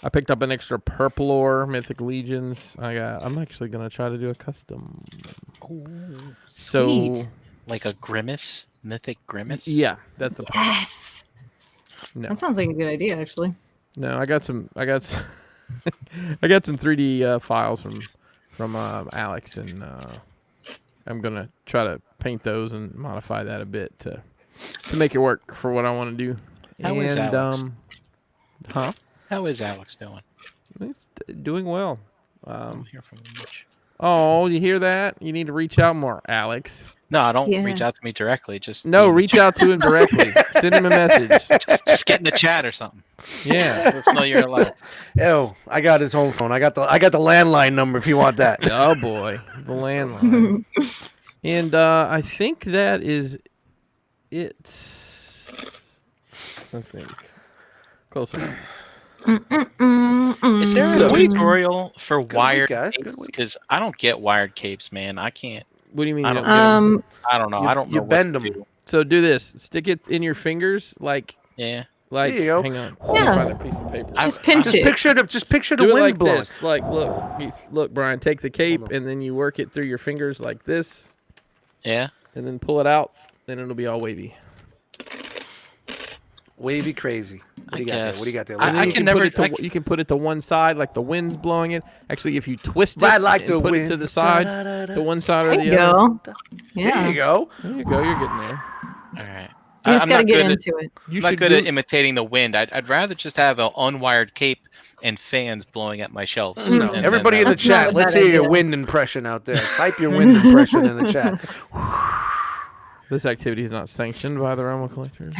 I picked up an extra Purple Mythic Legions. I'm actually going to try to do a custom. So, Sweet. Like a Grimace? Mythic Grimace? yeah, that's the plan. Yes. No. That sounds like a good idea, actually. No, I got some I got some 3D files from Alex, and I'm going to try to paint those and modify that a bit to make it work for what I want to do. How is Alex? Huh? How is Alex doing? He's doing well. I don't hear from him much. Oh, you hear that? You need to reach out more, Alex. No, I don't Yeah. reach out to me directly. Just No, reach out to him directly. Send him a message. just get in the chat or something. Yeah. Let's know you're alive. Oh, I got his home phone. I got the landline number if you want that. Oh boy, the landline. And I think that is it. I think. Close enough. Is there So- a tutorial for week, wired guys. Good capes? week. Because I don't get wired capes, man. I can't. What do you mean? I You don't don't get 'em? I don't know. You- I don't know. you what bend to 'em. do. So do this. Stick it in your fingers, like Yeah. There you go. Hang on. Yeah. Let me find a piece of paper. Just pinch Just it. picture the Do it wind like blowing. this. Like, look, Brian. Take the cape Hold on. and then you work it through your fingers like this, Yeah. and then pull it out, and it'll be all wavy. Wavy crazy. What do you got there? guess. What do you got there? I And then you can put never- it to, I can- you can put it to one side, like the wind's blowing it. Actually, if you twist it Ride like and the put wind. it to the side, Da-da-da-da. to one side or There the you other. go. Yeah. There you go. There you go. You're getting there. All right. You just I'm got to not get good into it. You I'm not should good do at imitating the wind. I'd rather just have an unwired cape and fans blowing at my shelves. No, And everybody in the That's not chat, a let's bad hear your idea. wind impression out there. Type your wind impression in the chat. This activity is not sanctioned by the Realm of Collectors.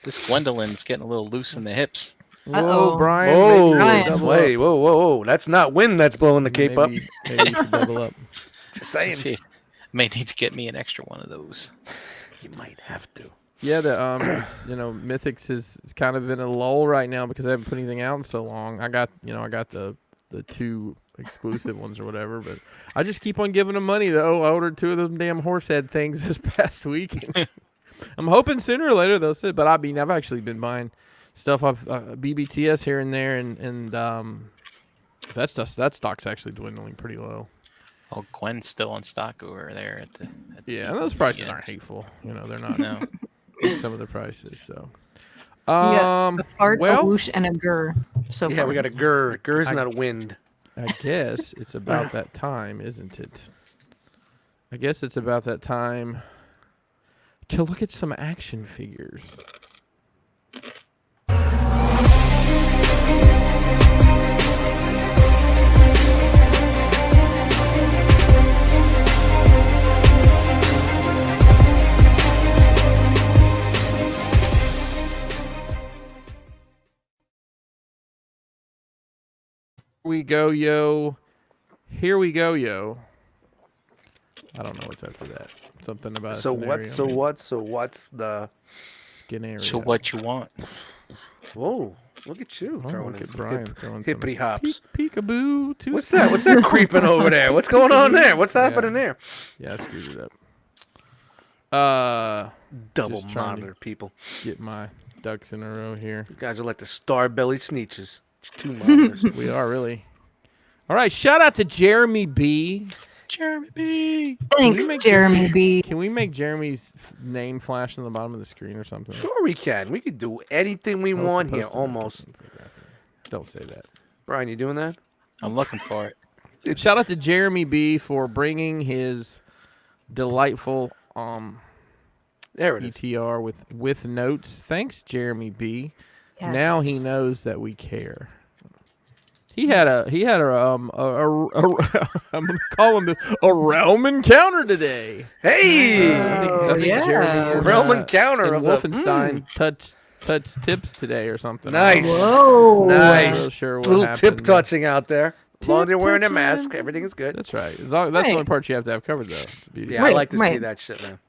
This Gwendolyn's getting a little loose in the hips. Whoa, Uh-oh. Brian. Whoa, Brian. Maybe double wait, up. whoa. That's not wind that's blowing the cape up. Maybe you should double up. Just saying. See, may need to get me an extra one of those. You might have to. Yeah, the Mythics is kind of in a lull right now because I haven't put anything out in so long. I got the 2 exclusive ones or whatever, but I just keep on giving them money though. I ordered 2 of those damn horse head things this past week. I'm hoping sooner or later they'll sit, but I've actually been buying stuff off BBTS here and there, and that stock's actually dwindling pretty low. Oh, Gwen's still in stock over there at the Yeah, and those prices yes. aren't hateful. They're not No. some of the prices. So, You got a fart, a well, whoosh, and a grr. So Yeah, far. we got a grr. Grr's not wind. I guess it's about that time, isn't it? I guess it's about that time to look at some action figures. We go, yo. Here we go, yo. I don't know what's after that. Something about So scenario. what's the... Scenario. So what you want? Whoa, look at you Oh, throwing look in at some Brian throwing some hippity hops. Peekaboo. Too What's that? What's that creeping over there? What's going on there? What's happening there? Yeah, I screwed it up. Double Just trying to- monitor people. Get my ducks in a row here. You guys are like the star-bellied sneeches. 2 monitors. We are really. All right, shout out to Jeremy B. Jeremy B. Thanks, make Jeremy B. Can we make Jeremy's name flash on the bottom of the screen or something? Sure we can. We can do anything we want here, almost. Don't say that. Brian, you doing that? I'm looking for it. Shout out to Jeremy B for bringing his delightful There it is. ETR with notes. Thanks, Jeremy B. Yes. Now he knows that we care. He had a I'm gonna call him a realm encounter today. Hey! I think yeah. Jeremy and, Realm encounter and of the- Wolfenstein touch tips today or something. Nice. Whoa. Nice. Not real sure what Little happened tip there. touching out there. As long as Tip you're wearing a touching. mask, everything is good. That's right. That's the Right. only part you have to have covered, though. It's a beauty. Yeah, I Right, like to see right. that shit, man.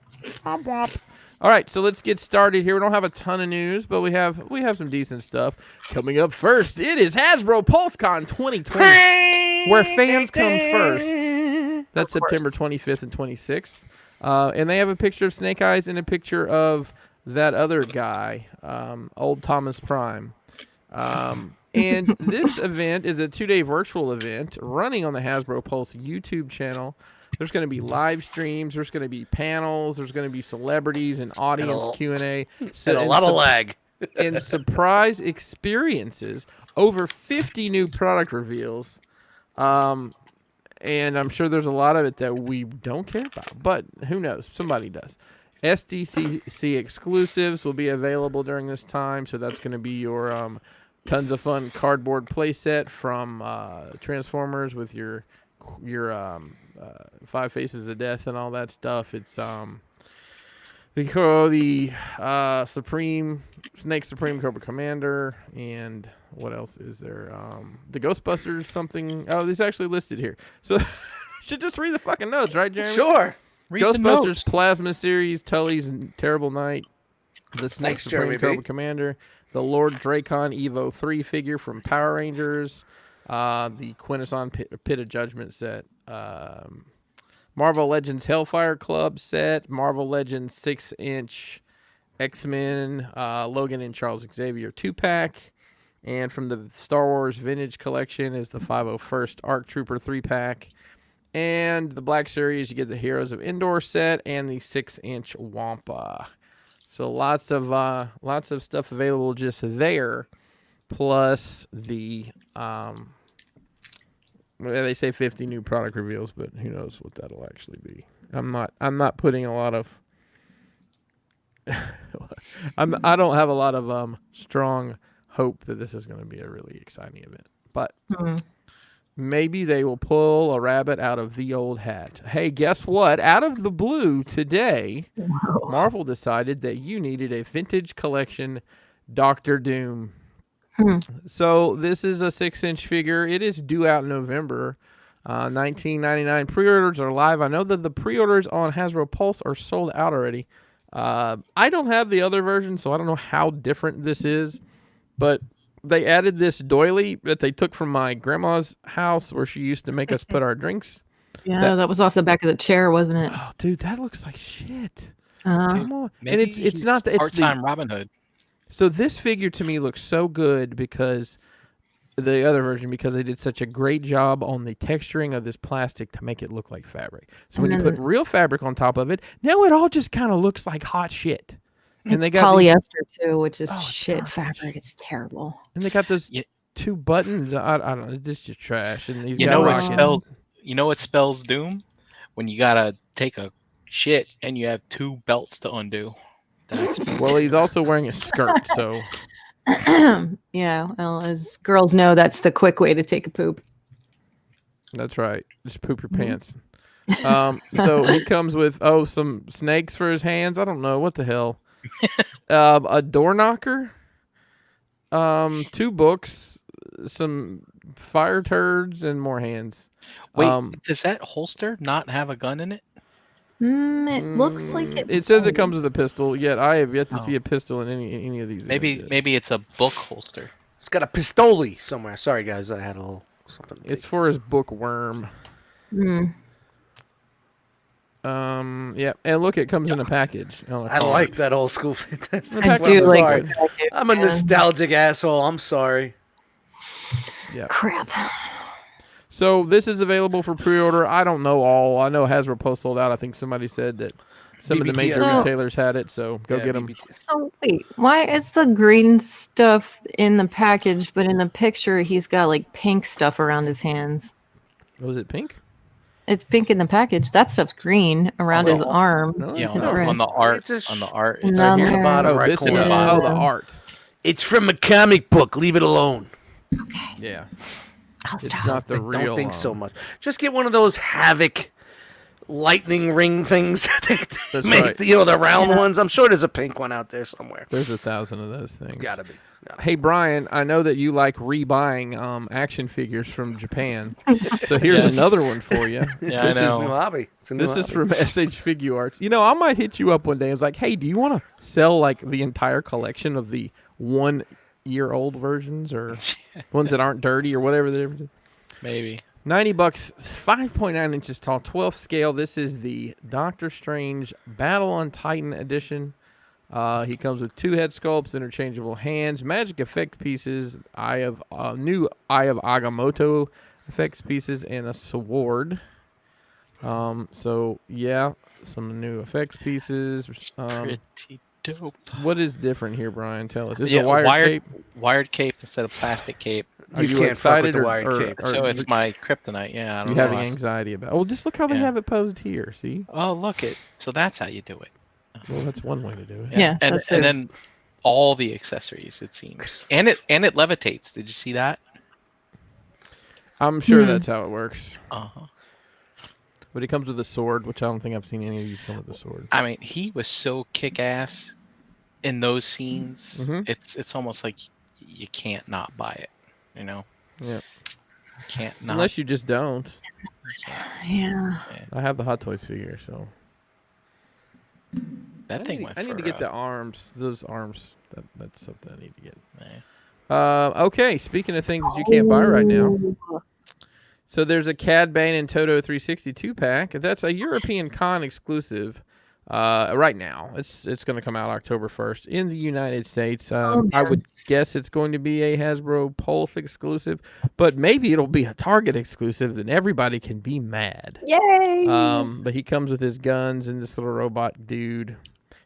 All right, so let's get started here. We don't have a ton of news, but we have some decent stuff coming up. First, it is Hasbro PulseCon 2020, where fans come first. That's September 25th and 26th, and they have a picture of Snake Eyes and a picture of that other guy, old Thomas Prime. And this event is a 2-day virtual event running on the Hasbro Pulse YouTube channel. There's going to be live streams. There's going to be panels. There's going to be celebrities and audience Q&A. And a lot of lag. And surprise experiences. Over 50 new product reveals. And I'm sure there's a lot of it that we don't care about. But who knows? Somebody does. SDCC exclusives will be available during this time. So that's going to be your tons of fun cardboard playset from Transformers with your 5 Faces of Death and all that stuff. It's the Supreme Snake Supreme Cobra Commander, and what else is there? The Ghostbusters something. Oh, this is actually listed here. So should just read the fucking notes, right, Jeremy? Sure. Read the Ghostbusters notes. Plasma Series, Tully's and Terrible Night, the Snake Thanks, Supreme Jeremy B. Cobra Commander, the Lord Dracon Evo 3 figure from Power Rangers, the Quintesson Pit of Judgment set, Marvel Legends Hellfire Club set, Marvel Legends 6-inch X-Men, Logan and Charles Xavier 2-pack, and from the Star Wars Vintage Collection is the 501st ARC Trooper 3-pack, and the Black Series, you get the Heroes of Endor set and the 6-inch Wampa. So lots of stuff available just there, plus the they say 50 new product reveals, but who knows what that'll actually be. I'm not putting a lot of I don't have a lot of strong hope that this is going to be a really exciting event. But Hmm. maybe they will pull a rabbit out of the old hat. Hey, guess what? Out of the blue today, Marvel decided that you needed a vintage collection Doctor Doom. So this is a 6-inch figure. It is due out in November. $19.99. Pre-orders are live. I know that the pre-orders on Hasbro Pulse are sold out already. I don't have the other version, so I don't know how different this is. But they added this doily that they took from my grandma's house where she used to make us put our drinks. Yeah, that was off the back of the chair, wasn't it? Oh, dude, that looks like shit. Uh, Come on. Maybe And it's not the part-time Robin Hood. So this figure to me looks so good because the other version, because they did such a great job on the texturing of this plastic to make it look like fabric. So when you put real fabric on top of it, now it all just kind of looks like hot shit. And they got polyester too, which is Oh, shit garbage. fabric. It's terrible. and they got those Yeah. 2 buttons. I don't know. It's just trash. And these You guys know what rocking- spells? You know what spells doom? When you gotta take a shit and you have 2 belts to undo. That's Well, he's also wearing a skirt, so Yeah, well, as girls know, that's the quick way to take a poop. that's right. Just poop your Mhm. pants. So he comes with some snakes for his hands. I don't know what the hell. A door knocker. 2 books, some fire turds, and more hands. Wait, does that holster not have a gun in it? It looks like it. It says it comes with a pistol. Yet I have yet to Oh. see a pistol in any of these. images. Maybe it's a book holster. It's got a pistoli somewhere. Sorry, guys. I had a little something. to It's take. for his bookworm. Mm. Yeah, and look, it comes in a package. on a I card. like that old school Fantastic. I Well, do I'm like sorry. the package, I'm a yeah. nostalgic asshole. I'm sorry. Crap. So this is available for pre-order. I don't know all. I know Hasbro Post sold out. I think somebody said that some of the BBT major So- retailers had it. So go Yeah, get them. BBT. So wait, why is the green stuff in the package, but in the picture he's got like pink stuff around his hands? Was it pink? It's pink in the package. That stuff's green around his arms. No, Yeah, his no. wrist. on the art. It's just- On the art. And It's down Here in the there. bottom Oh, right this is corner. Yeah. oh the art. It's from a comic book. Leave it alone. Yeah, I'll it's stop. not the Like, real. don't think so much. Just get one of those Havoc lightning ring things. That's Make right. the round ones. I'm sure there's a pink one out there somewhere. There's 1,000 of those things. Gotta be. Hey Brian, I know that you like rebuying action figures from Japan. So here's Yes. another one for you. Yeah, This I is a new know. hobby. It's a new This is hobby. from SH Figure Arts. You know, I might hit you up one day. I was like, hey, do you want to sell like the entire collection of the 1-year-old versions or ones that aren't dirty or whatever? Maybe. $90, 5.9 inches tall, 12th scale. This is the Doctor Strange Battle on Titan edition. He comes with 2 head sculpts, interchangeable hands, magic effect pieces, new Eye of Agamotto effects pieces, and a sword. So yeah, some new effects pieces. It's pretty dope. What is different here, Brian? Tell us. Is Yeah, it a wired cape? Wired cape instead of plastic cape. Are You you can't fuck with excited the or, wired or, cape. or So it's you, my kryptonite. Yeah, I you don't know. having anxiety about? Oh, just look how they Yeah. have it posed here. See, Oh, look it. So that's how you do it. well, that's one way to do it. Yeah, and that's and it. then all the accessories, it seems, and it levitates. Did you see that? I'm sure Hmm. that's how it works. Uh-huh. But it comes with a sword, which I don't think I've seen any of these come with a sword. I mean, he was so kick-ass in those scenes. Mhm. It's almost like you can't not buy it. You know? Yeah. You can't not. Unless you just don't. Yeah. I have the Hot Toys figure, so That thing went I need for, to get the arms. Those arms. That's something I need to get. eh. Okay, speaking of things that you can't buy right now. So there's a Cad Bane and Toto 362 pack. That's a European Con exclusive. Right now, it's going to come out October 1st in the United States. I would guess it's going to be a Hasbro Pulse exclusive, but maybe it'll be a Target exclusive. Then everybody can be mad. Yay! But he comes with his guns and this little robot dude.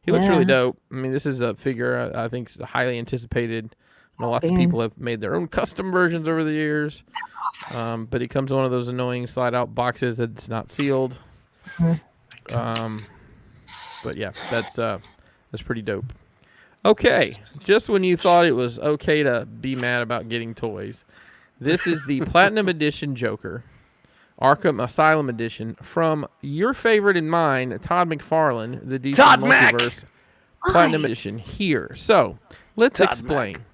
He looks really Yeah. dope. I mean, this is a figure I think is highly anticipated. I know lots of Bane. people have made their own custom versions over the years. That's awesome. But he comes in one of those annoying slide-out boxes that's not sealed. Mhm. But yeah, that's pretty dope. Okay, just when you thought it was okay to be mad about getting toys, this is the Platinum Edition Joker, Arkham Asylum Edition, from your favorite and mine, Todd McFarlane, the DC Todd Mac! Multiverse Platinum Edition here. So, let's Todd explain.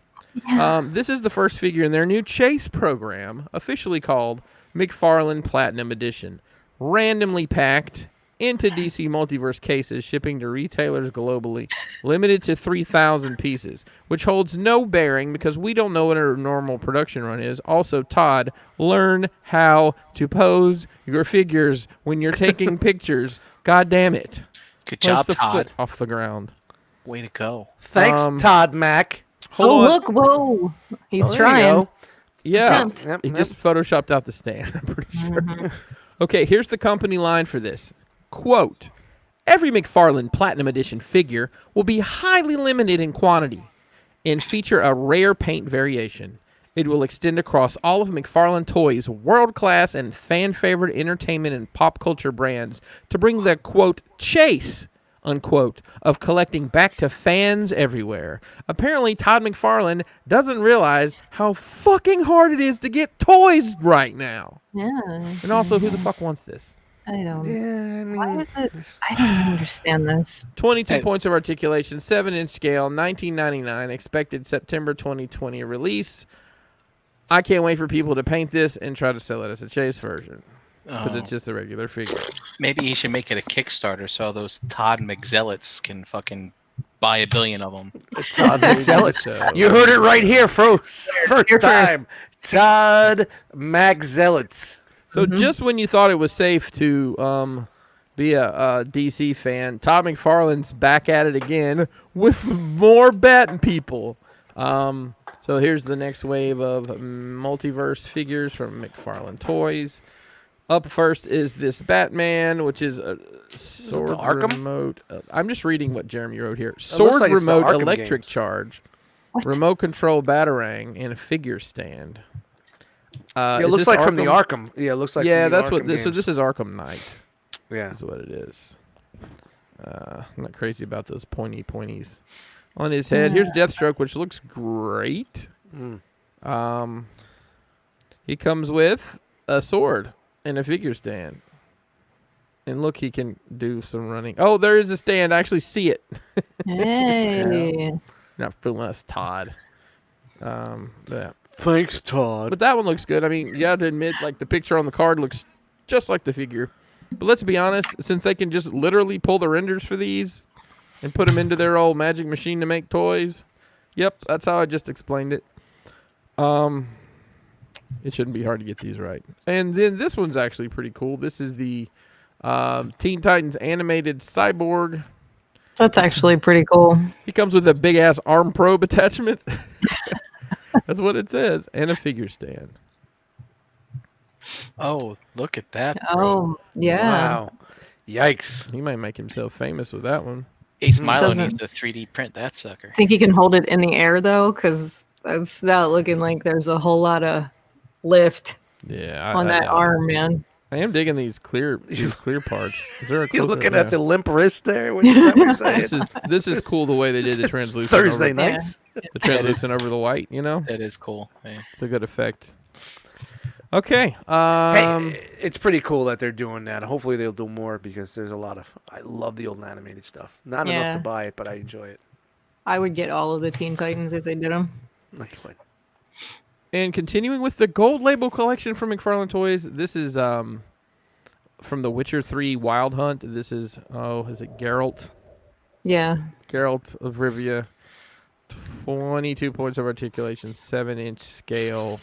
This is the first figure in their new Chase program, officially called McFarlane Platinum Edition, randomly packed into DC Multiverse cases, shipping to retailers globally, limited to 3,000 pieces, which holds no bearing because we don't know what a normal production run is. Also, Todd, learn how to pose your figures when you're taking pictures. God damn it. Good Where's job, the Todd. foot off the ground? Way to go. Thanks, Todd Mac. Hold on. Look, whoa. He's There you trying. go. Yeah, Attempt. Yep, he yep. just photoshopped out the stand, I'm pretty sure. Okay, here's the company line for this. Quote, every McFarlane Platinum Edition figure will be highly limited in quantity and feature a rare paint variation. It will extend across all of McFarlane Toys' world-class and fan-favorite entertainment and pop culture brands to bring the, quote, chase, unquote, of collecting back to fans everywhere. Apparently, Todd McFarlane doesn't realize how fucking hard it is to get toys right now. Yeah. And also, who the fuck wants this? I don't. Yeah, I mean, Why is it? I don't understand this. 22 Hey. points of articulation, 7-inch scale, $19.99, expected September 2020 release. I can't wait for people to paint this and try to sell it as a chase version because Oh, it's just a regular figure. maybe he should make it a Kickstarter so all those Todd McZealots can fucking buy a billion of them. Todd McZealots. So- You heard it right here, first Here first. time. Todd McZealots. So just when you thought it was safe to be a DC fan, Todd McFarlane's back at it again with more batting people. So here's the next wave of multiverse figures from McFarlane Toys. Up first is this Batman, which is a sword Arkham? remote. I'm just reading what Jeremy wrote here. looks Sword like it's the remote Arkham electric games. charge, remote control batarang, and a figure stand. It is looks this like from the Arkham? Arkham. Yeah, it looks like. Yeah, from the that's what Arkham this. So games. this is Arkham Knight. Yeah. Is what it is. I'm not crazy about those pointies on his head. Here's Deathstroke, which looks great. He comes with a sword and a figure stand. And look, he can do some running. Oh, there is a stand. I actually see it. Hey. Not fooling us, Todd. Yeah. Thanks, Todd. But that one looks good. I mean, you have to admit, like, the picture on the card looks just like the figure. But let's be honest, since they can just literally pull the renders for these and put them into their old magic machine to make toys. Yep, that's how I just explained it. It shouldn't be hard to get these right. And then this one's actually pretty cool. This is the Teen Titans animated cyborg. That's actually pretty cool. He comes with a big-ass arm probe attachment. That's what it says. And a figure stand. Oh, look at that. bro. Oh, yeah. Wow. Yikes. He might make himself famous with that one. Ace Milo Doesn't- needs to 3D print that sucker. Think he can hold it in the air though, because that's not looking like there's a whole lot of lift Yeah. on that arm, man. I am digging these clear parts. Is there a You're close-up? looking Yeah. at the limp wrist there. What you're saying? This is cool the way they did the translucent Thursday over, nights. the translucent over the white, you know? That is cool. Yeah. It's a good effect. Okay. Hey, it's pretty cool that they're doing that. Hopefully they'll do more because there's a lot of. I love the old animated stuff. Not enough Yeah. to buy it, but I enjoy it. I would get all of the Teen Titans if they did them. And continuing with the gold label collection from McFarlane Toys, this is from The Witcher 3 Wild Hunt. This is, is it Geralt? Yeah. Geralt of Rivia. 22 points of articulation, 7-inch scale.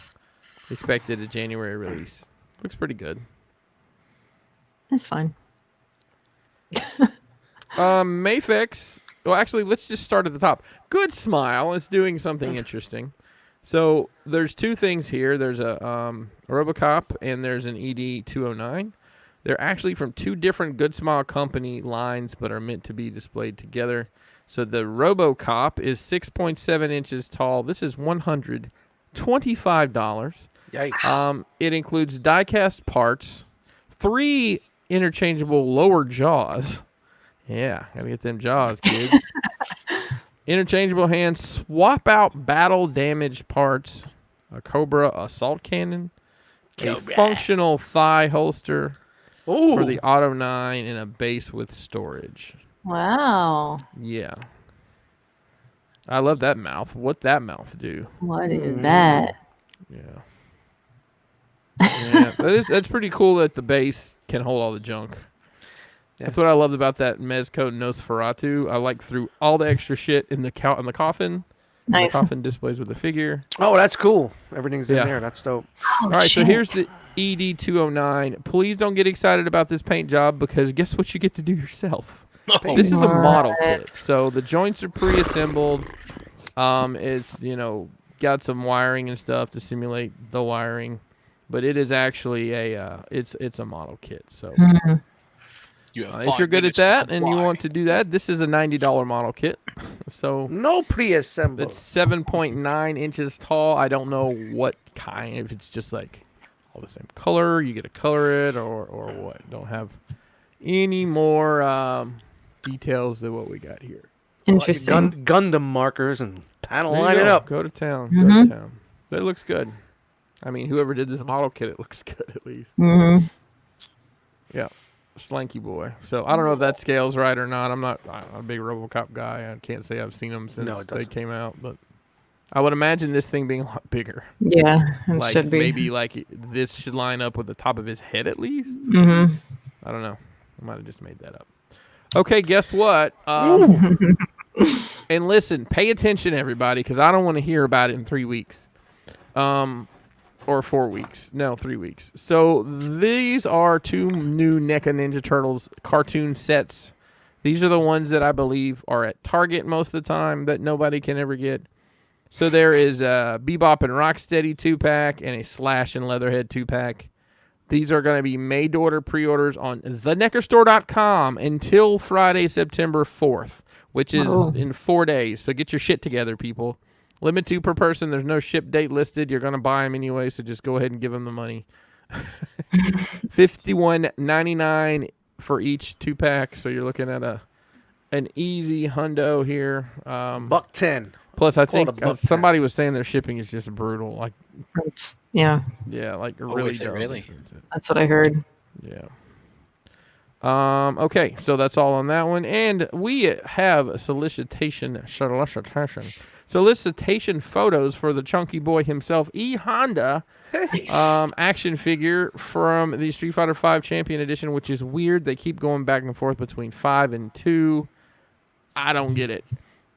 Expected a January release. Looks pretty good. That's fine. Mafex. Well, actually, let's just start at the top. Good Smile is doing something interesting. So there's two things here. There's a Robocop and there's an ED.262. They're actually from two different Good Smile company lines, but are meant to be displayed together. So the Robocop is 6.7 inches tall. This is $125. Yikes. It includes die-cast parts, 3 interchangeable lower jaws. Yeah, gotta get them jaws, kids. Interchangeable hands. Swap out battle damage parts. A Cobra assault cannon. A functional thigh holster for the Auto 9 and a base with storage. Wow. Yeah. I love that mouth. What that mouth do? What is that? Yeah. Yeah, that's pretty cool that the base can hold all the junk. That's what I loved about that Mezco Nosferatu. I threw all the extra shit in the coffin. Nice. The coffin displays with the figure. Oh, that's cool. Everything's in there. That's dope. All right, so here's the ED209. Please don't get excited about this paint job because guess what you get to do yourself? This is a model kit. So the joints are pre-assembled. It's, got some wiring and stuff to simulate the wiring, but it is actually it's a model kit. So if you're good at that and you want to do that, this is a $90 model kit. So no pre-assembled. It's 7.9 inches tall. I don't know what kind. If it's just like all the same color, you get to color it or what. Don't have any more details than what we got here. Interesting. Gundam markers and panel line it up. Go to town. Go to town. But it looks good. I mean, whoever did this model kit, it looks good at least. Mm-hmm. Yeah. Slanky boy. So I don't know if that scales right or not. I'm not a big Robocop guy. I can't say I've seen them since they came out, but I would imagine this thing being a lot bigger. Yeah, it should be. Maybe this should line up with the top of his head at least. Mm-hmm. I don't know. I might have just made that up. Okay, guess what? And listen, pay attention, everybody, because I don't want to hear about it in 3 weeks. Or 4 weeks. No, 3 weeks. So these are 2 new NECA Ninja Turtles cartoon sets. These are the ones that I believe are at Target most of the time that nobody can ever get. So there is a Bebop and Rocksteady 2-pack and a Slash and Leatherhead 2-pack. These are going to be made-to-order pre-orders on theneckerstore.com until Friday, September 4th, which is in 4 days. So get your shit together, people. Limit 2 per person. There's no ship date listed. You're going to buy them anyway, so just go ahead and give them the money. $51.99 for each 2-pack. So you're looking at an easy hundo here. $110. Plus, I think somebody was saying their shipping is just brutal. Yeah, really dumb. Really? That's what I heard. Yeah. Okay, so that's all on that one, and we have a solicitation photos for the chunky boy himself, E Honda, action figure from the Street Fighter V Champion Edition, which is weird. They keep going back and forth between 5 and 2. I don't get it.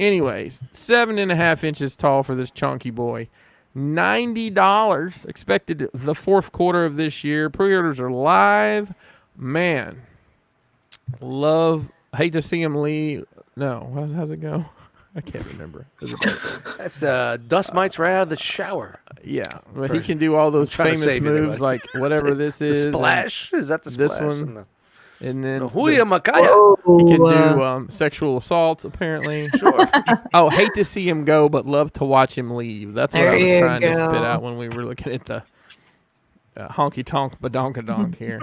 Anyways, 7.5 inches tall for this chunky boy. $90 expected the 4th quarter of this year. Pre-orders are live. Man, hate to see him leave. No, how's it go? I can't remember. That's dust mites right out of the shower. Yeah, but he can do all those famous moves like whatever this is. Splash? Is that the splash? This one. And then Huya Makaya. He can do sexual assault, apparently. Sure. Hate to see him go, but love to watch him leave. That's what I was trying to spit out when we were looking at the honky tonk badonkadonk here.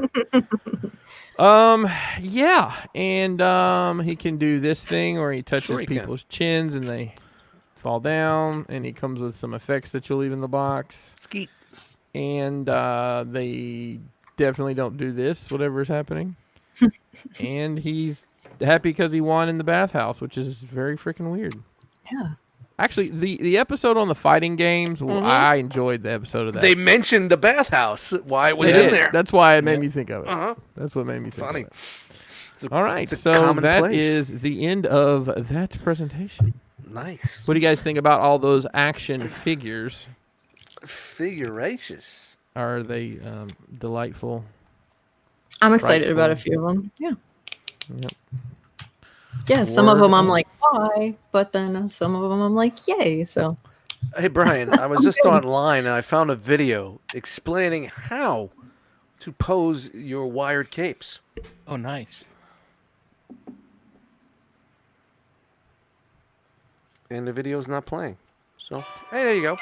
Yeah, and he can do this thing where he touches people's chins and they fall down, and he comes with some effects that you'll leave in the box. Skeet. And they definitely don't do this, whatever is happening. And he's happy because he won in the bathhouse, which is very freaking weird. Yeah. Actually, the episode on the fighting games, I enjoyed the episode of that. They mentioned the bathhouse, why it was in there. That's why it made me think of it. That's what made me think of it. All right, so that is the end of that presentation. Nice. What do you guys think about all those action figures? Figuracious. Are they delightful? I'm excited about a few of them. Yeah. Yep. Yeah, some of them I'm like, why? But then some of them I'm like, yay. So. Hey, Brian, I was just online and I found a video explaining how to pose your wired capes. Oh, nice. And the video's not playing. So, hey, there you go.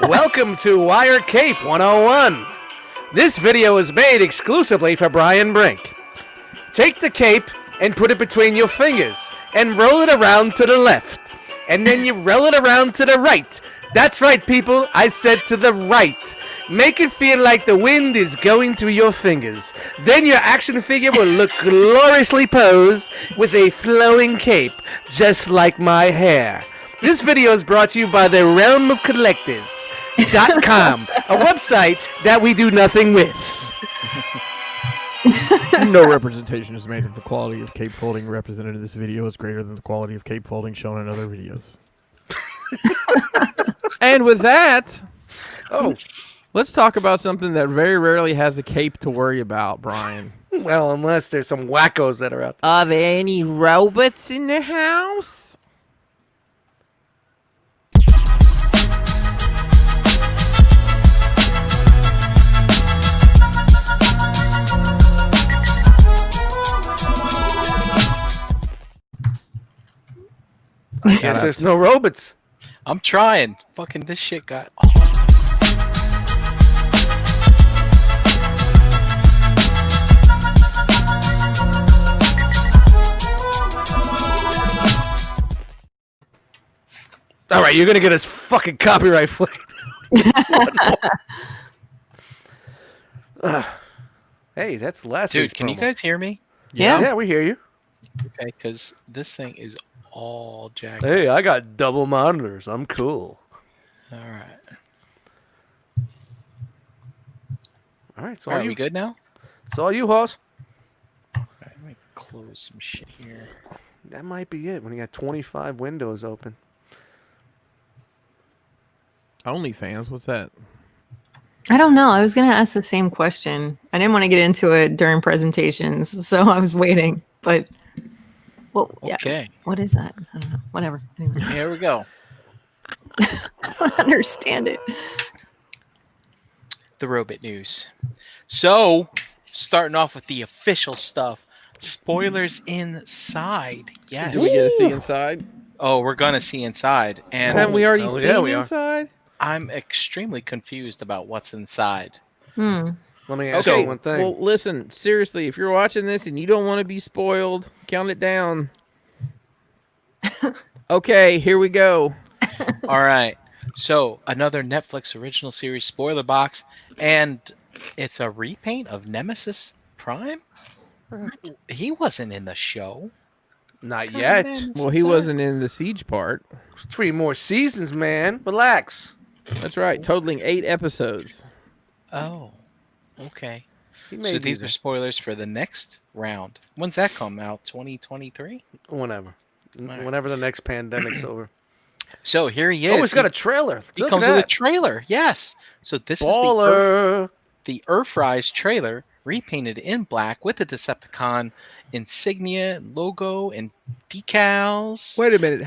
Welcome to Wired Cape 101. This video is made exclusively for Brian Brink. Take the cape and put it between your fingers and roll it around to the left. And then you roll it around to the right. That's right, people. I said to the right. Make it feel like the wind is going through your fingers. Then your action figure will look gloriously posed with a flowing cape, just like my hair. This video is brought to you by the Realm of Collectors.com, a website that we do nothing with. No representation is made of the quality of cape folding represented in this video is greater than the quality of cape folding shown in other videos. And with that, let's talk about something that very rarely has a cape to worry about, Brian. Well, unless there's some wackos that are out there. Are there any robots in the house? I guess there's no robots. I'm trying. Fucking this shit got. All right, you're gonna get us fucking copyright flagged. Hey, that's the last. Dude, can you guys hear me? Yeah. Yeah, we hear you. Okay, because this thing is all jacked. Hey, I got double monitors. I'm cool. All right. All right, so All right, we good now? It's all you, Hoss. All right, let me close some shit here. That might be it when you got 25 windows open. OnlyFans, what's that? I don't know. I was going to ask the same question. I didn't want to get into it during presentations, so I was waiting. But, well, yeah. Okay. What is that? I don't know. Whatever. Anyway. Here we go. I don't understand it. The robot news. So, starting off with the official stuff. Spoilers inside. Yes. Did we get to see inside? Oh, we're gonna see inside, and Haven't we already seen we are. inside? I'm extremely confused about what's inside. Hmm. Let me ask Okay, you one thing. Well, listen, seriously, if you're watching this and you don't want to be spoiled, count it down. Okay, here we go. All right. So, another Netflix original series spoiler box, and it's a repaint of Nemesis Prime? He wasn't in the show. Not yet. Well, he wasn't in the Siege part. 3 more seasons, man. Relax. That's right, totaling 8 episodes. Oh, okay. He So made these are spoilers for the next round. When's that come out? 2023? whenever. right. Whenever the next pandemic's over. So here he is. Oh, he's got a trailer. He Look comes at with a that. trailer. Yes. So this is Baller. the Earthrise trailer, repainted in black with the Decepticon insignia, logo, and decals. Wait a minute,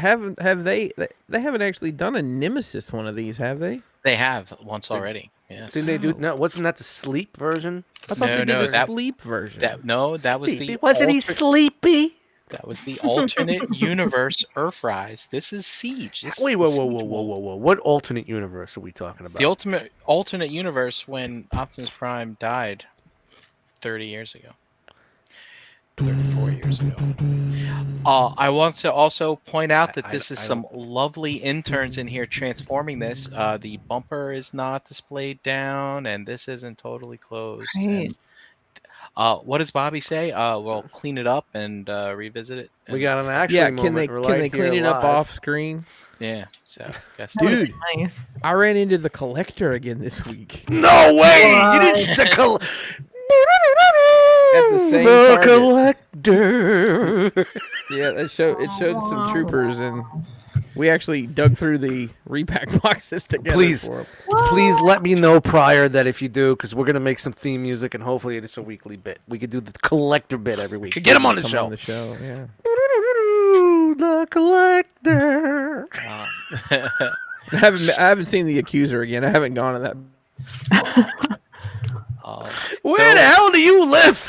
they haven't actually done a Nemesis one of these, have they? They have once already. Yes. Didn't they do? No, wasn't that the sleep version? I thought No, they did no, the that- sleep version. That was Sleepy. the Wasn't he sleepy? that was the alternate universe Earthrise. This is Siege. This Wait, is whoa, the whoa, Siege whoa, whoa, world. whoa, whoa! What alternate universe are we talking about? The alternate universe when Optimus Prime died 30 years ago. 34 years ago. I want to also point out that this is some lovely interns in here transforming this. The bumper is not displayed down, and this isn't totally closed. Right. And, what does Bobby say? We'll clean it up and revisit it. We got an action yeah, moment. can they clean it up off screen? Yeah, so guess That would've Dude. been nice. I ran into the collector again this week. No way! What? You didn't stick a. At the same The target. collector. Yeah, it showed some troopers, and we actually dug through the repack boxes together. Please. for 'em. Please let me know prior that if you do, because we're gonna make some theme music, and hopefully it's a weekly bit. We could do the collector bit every week. Get him on the Come show. On the show, yeah. The collector. I haven't seen the accuser again. I haven't gone to that. Where the hell do you live?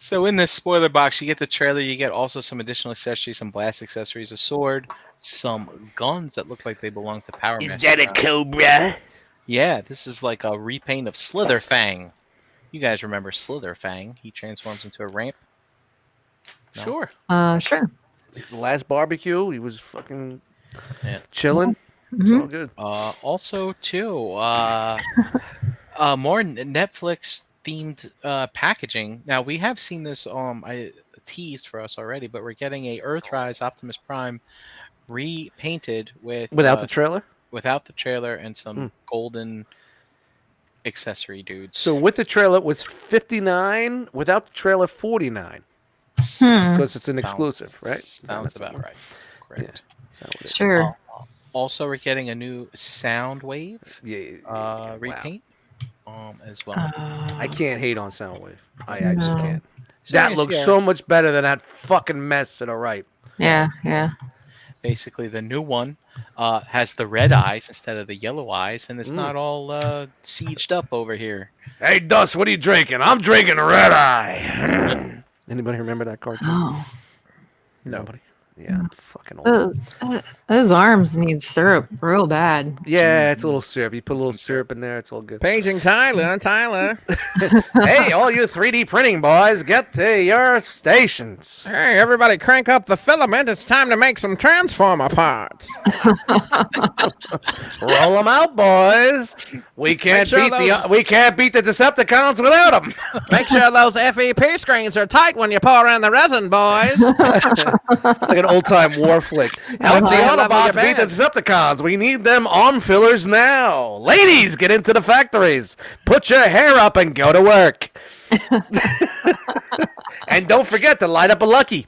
So in this spoiler box, you get the trailer, you get also some additional accessories, some blast accessories, a sword, some guns that look like they belong to Power Is Master that a Brown. cobra? Yeah, this is like a repaint of Slitherfang. You guys remember Slitherfang. He transforms into a ramp. No? Sure. Sure. The last barbecue, he was fucking Yeah. chilling. It's all good. Also, too, more Netflix themed packaging. Now we have seen this teased for us already, but we're getting a Earthrise Optimus Prime repainted with Without the trailer? without the trailer and some golden accessory dudes. So with the trailer it was 59, without the trailer 49. Hmm. Because it's an exclusive, right? Sounds about right. Correct. Sure. Also, we're getting a new Soundwave Yeah. repaint as well. I can't hate on Soundwave. I just No. can't. So That you looks see so much better than that fucking mess to the right. Yeah. Yeah. basically the new one has the red eyes instead of the yellow eyes, and it's not all sieged up over here. Hey, Dust, what are you drinking? I'm drinking a red eye. Anybody remember that cartoon? Oh. Nobody. Yeah, I'm fucking old. Those arms need syrup real bad. Yeah, it's a little syrup. You put a little syrup in there, it's all good. Paging Tyler. Hey, all you 3D printing boys, get to your stations. Hey, everybody crank up the filament. It's time to make some transformer parts. Roll them out, boys. We can't sure we can't beat the Decepticons without them. Make sure those FEP screens are tight when you pour in the resin, boys. It's like an old-time war flick. Help the Autobots beat the Decepticons. We need them arm fillers now. Ladies, get into the factories. Put your hair up and go to work. And don't forget to light up a Lucky.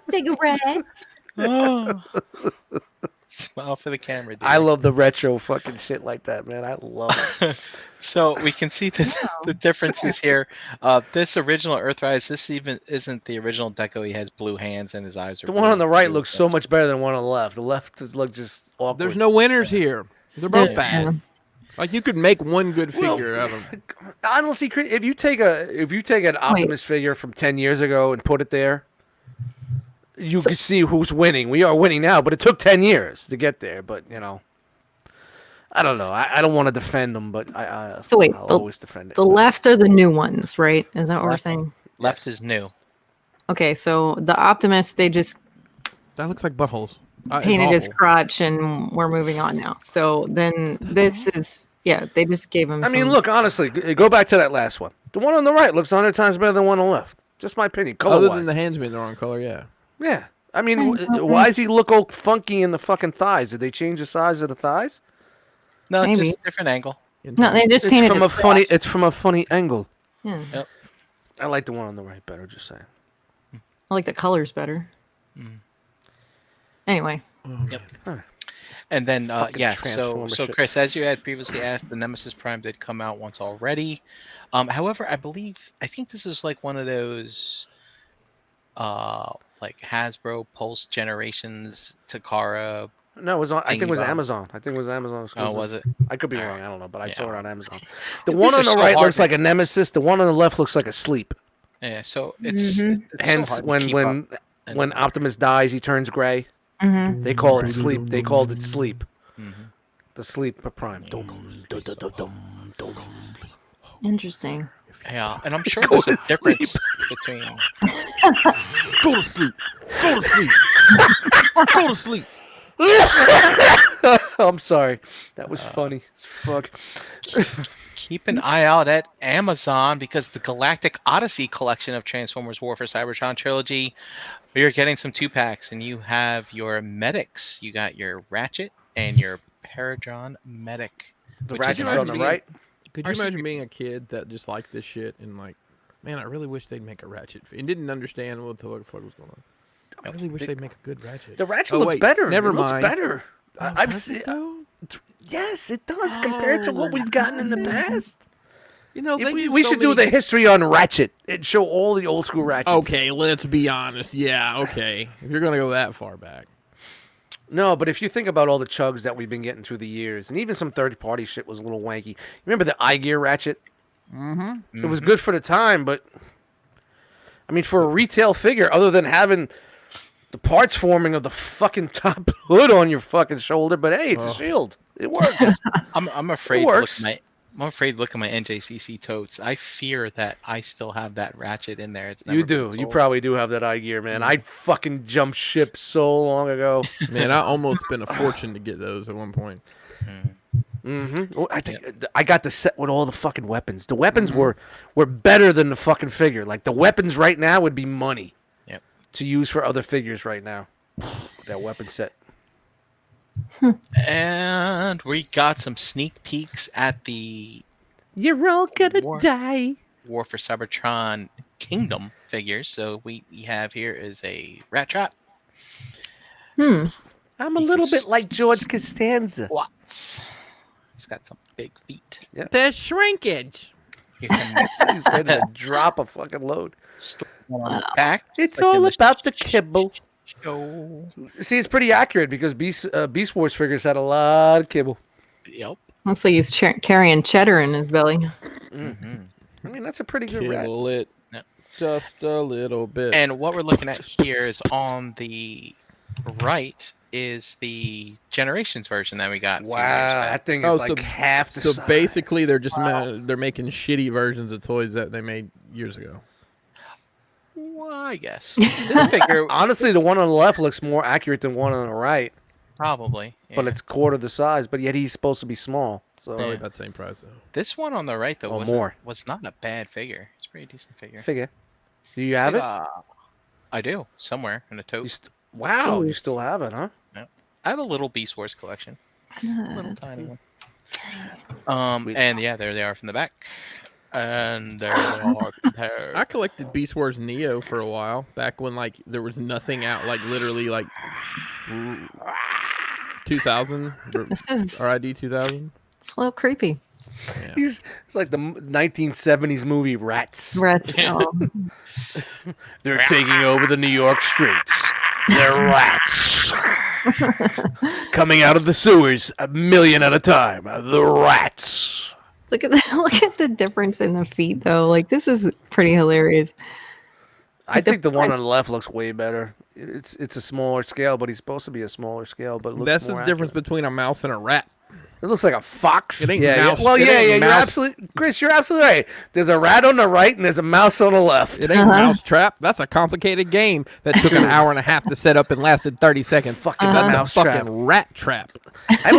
Cigarettes. Oh. Smile for the camera, dude. I love the retro fucking shit like that, man. I love it. So we can see the differences here. This original Earthrise, this even isn't the original Deco. He has blue hands and his eyes are The one on the right looks so much better than the one on the left. The left look just awkward. There's no winners here. They're both bad. Yeah. Like you could make one good figure out of. Honestly, if you take an Optimus figure from 10 years ago and put it there, you could see who's winning. We are winning now, but it took 10 years to get there. But I don't know. I don't want to defend them, but So wait, I'll always defend it. The left are the new ones, right? Is that what we're saying? Left is new. Okay, so the Optimus, they just That looks like buttholes. painted his crotch, and we're moving on now. So then this is, they just gave him. I mean, look, honestly, go back to that last one. The one on the right looks 100 times better than the one on the left. Just my opinion. Other Color-wise. than the hands being the wrong color, yeah. Yeah. I mean, why does he look all funky in the fucking thighs? Did they change the size of the thighs? No, it's Maybe. just a different angle. No, they just It's painted from his a funny. crotch. It's from a funny angle. Yeah. Yep. I like the one on the right better. Just saying. I like the colors better. Anyway. Yep. All right. And then, Fucking so Transformer shit. Chris, as you had previously asked, the Nemesis Prime did come out once already. However, I think this is like one of those, like Hasbro Pulse Generations Takara. No, it was on. I think it was Thingy-bom. Amazon. I think it was Amazon. Oh, exclusive. was it? I could be wrong. I don't know, but I Yeah. saw it on Amazon. The These one are on the so right hard looks to- like a Nemesis. The one on the left looks like a Sleep. Yeah, so it's, Mhm. it's so Hence, hard to when keep when up. And- when Optimus dies, he turns gray. Mm-hmm. They call it Sleep. They called it Sleep. Mhm. The Sleep Prime. Don't go to sleep. Don't go to sleep. Interesting. Yeah, and I'm sure Go there's a to difference between. Go to sleep. Go to sleep. Go to sleep. I'm sorry. That was funny as fuck. Keep an eye out at Amazon because the Galactic Odyssey collection of Transformers War for Cybertron trilogy, you're getting some 2-packs, and you have your medics. You got your Ratchet and your Paradron medic. The which is Ratchet's on the RC. right. Could you RC imagine being a kid that just liked this shit and like, man, I really wish they'd make a Ratchet and didn't understand what the fuck was going on. I really wish they'd make a good Ratchet. The Ratchet Oh, looks wait, better. never It looks mind. better. Oh, I've does seen. it, though? Yes, it does compared to what we've gotten in the past. You know, they We should do the history on Ratchet and show all the old school Ratchets. Okay, let's be honest. Yeah, okay. If you're gonna go that far back, No, but if you think about all the chugs that we've been getting through the years, and even some third-party shit was a little wanky. Remember the iGear Ratchet? mm-hmm. It was good for the time, but I mean, for a retail figure, other than having the parts forming of the fucking top hood on your fucking shoulder, but hey, it's a shield. It works. I'm afraid to works. look I'm afraid to look at my NJCC totes. I fear that I still have that ratchet in there. It's never You been do. You sold. probably do have that eye gear, man. I fucking jumped ship so long ago. Man, I almost spent a fortune to get those at one point. Mm-hmm. I think I got the set with all the fucking weapons. The weapons were better than the fucking figure. Like the weapons right now would be money. Yep. To use for other figures right now. That weapon set. And we got some sneak peeks at the You're all gonna War. die. War for Cybertron Kingdom figures. So we have here is a rat trap. I'm a little bit like George Costanza. What? He's got some big feet. There's shrinkage. You can He's ready to drop a fucking load. store them on the back. It's like in all the about the kibble. show. See, it's pretty accurate because Beast Wars figures had a lot of kibble. Yep. Looks like he's carrying cheddar in his belly. Mm-hmm. I mean, that's a pretty good rat. Kill it. Yep. Just a little bit. And what we're looking at here is on the right is the Generations version that we got. a few Wow, years back. that thing is like half the so size. basically, they're just they're making shitty versions of toys that they made years ago. Well, I guess this figure Honestly, the one on the left looks more accurate than one on the right, probably, but yeah. it's quarter the size. But yet he's supposed to be small. So Probably Yeah. about the same price though. This one on the right though Or more. was not a bad figure. It's a pretty decent figure. figure. Do you have it? I do somewhere in a tote. Wow, you Jeez. still have it, huh? I have a little Beast Wars collection, little That's tiny good. one. Sweet. And yeah, there they are from the back, and there they are compared. I collected Beast Wars Neo for a while, back when like there was nothing out, like literally like 2000 This is RID 2000. it's a little creepy. Yeah. It's like the 1970s movie Rats. Rats. Oh. They're taking over the New York streets. They're rats. Coming out of the sewers, 1,000,000 at a time. The rats. Look at look at the difference in the feet, though. Like this is pretty hilarious. I think the one on the left looks way better. It's a smaller scale, but he's supposed to be a smaller scale. But it looks That's the more difference accurate. between a mouse and a rat. It looks like a fox. It ain't yeah, mouse- yeah. Well, it yeah, ain't yeah. You're mouse. absolutely, Chris. You're absolutely right. There's a rat on the right and there's a mouse on the left. It ain't mouse trap. That's a complicated game that took an hour and a half to set up and lasted 30 seconds. Fucking That's mouse a trap. fucking rat trap. I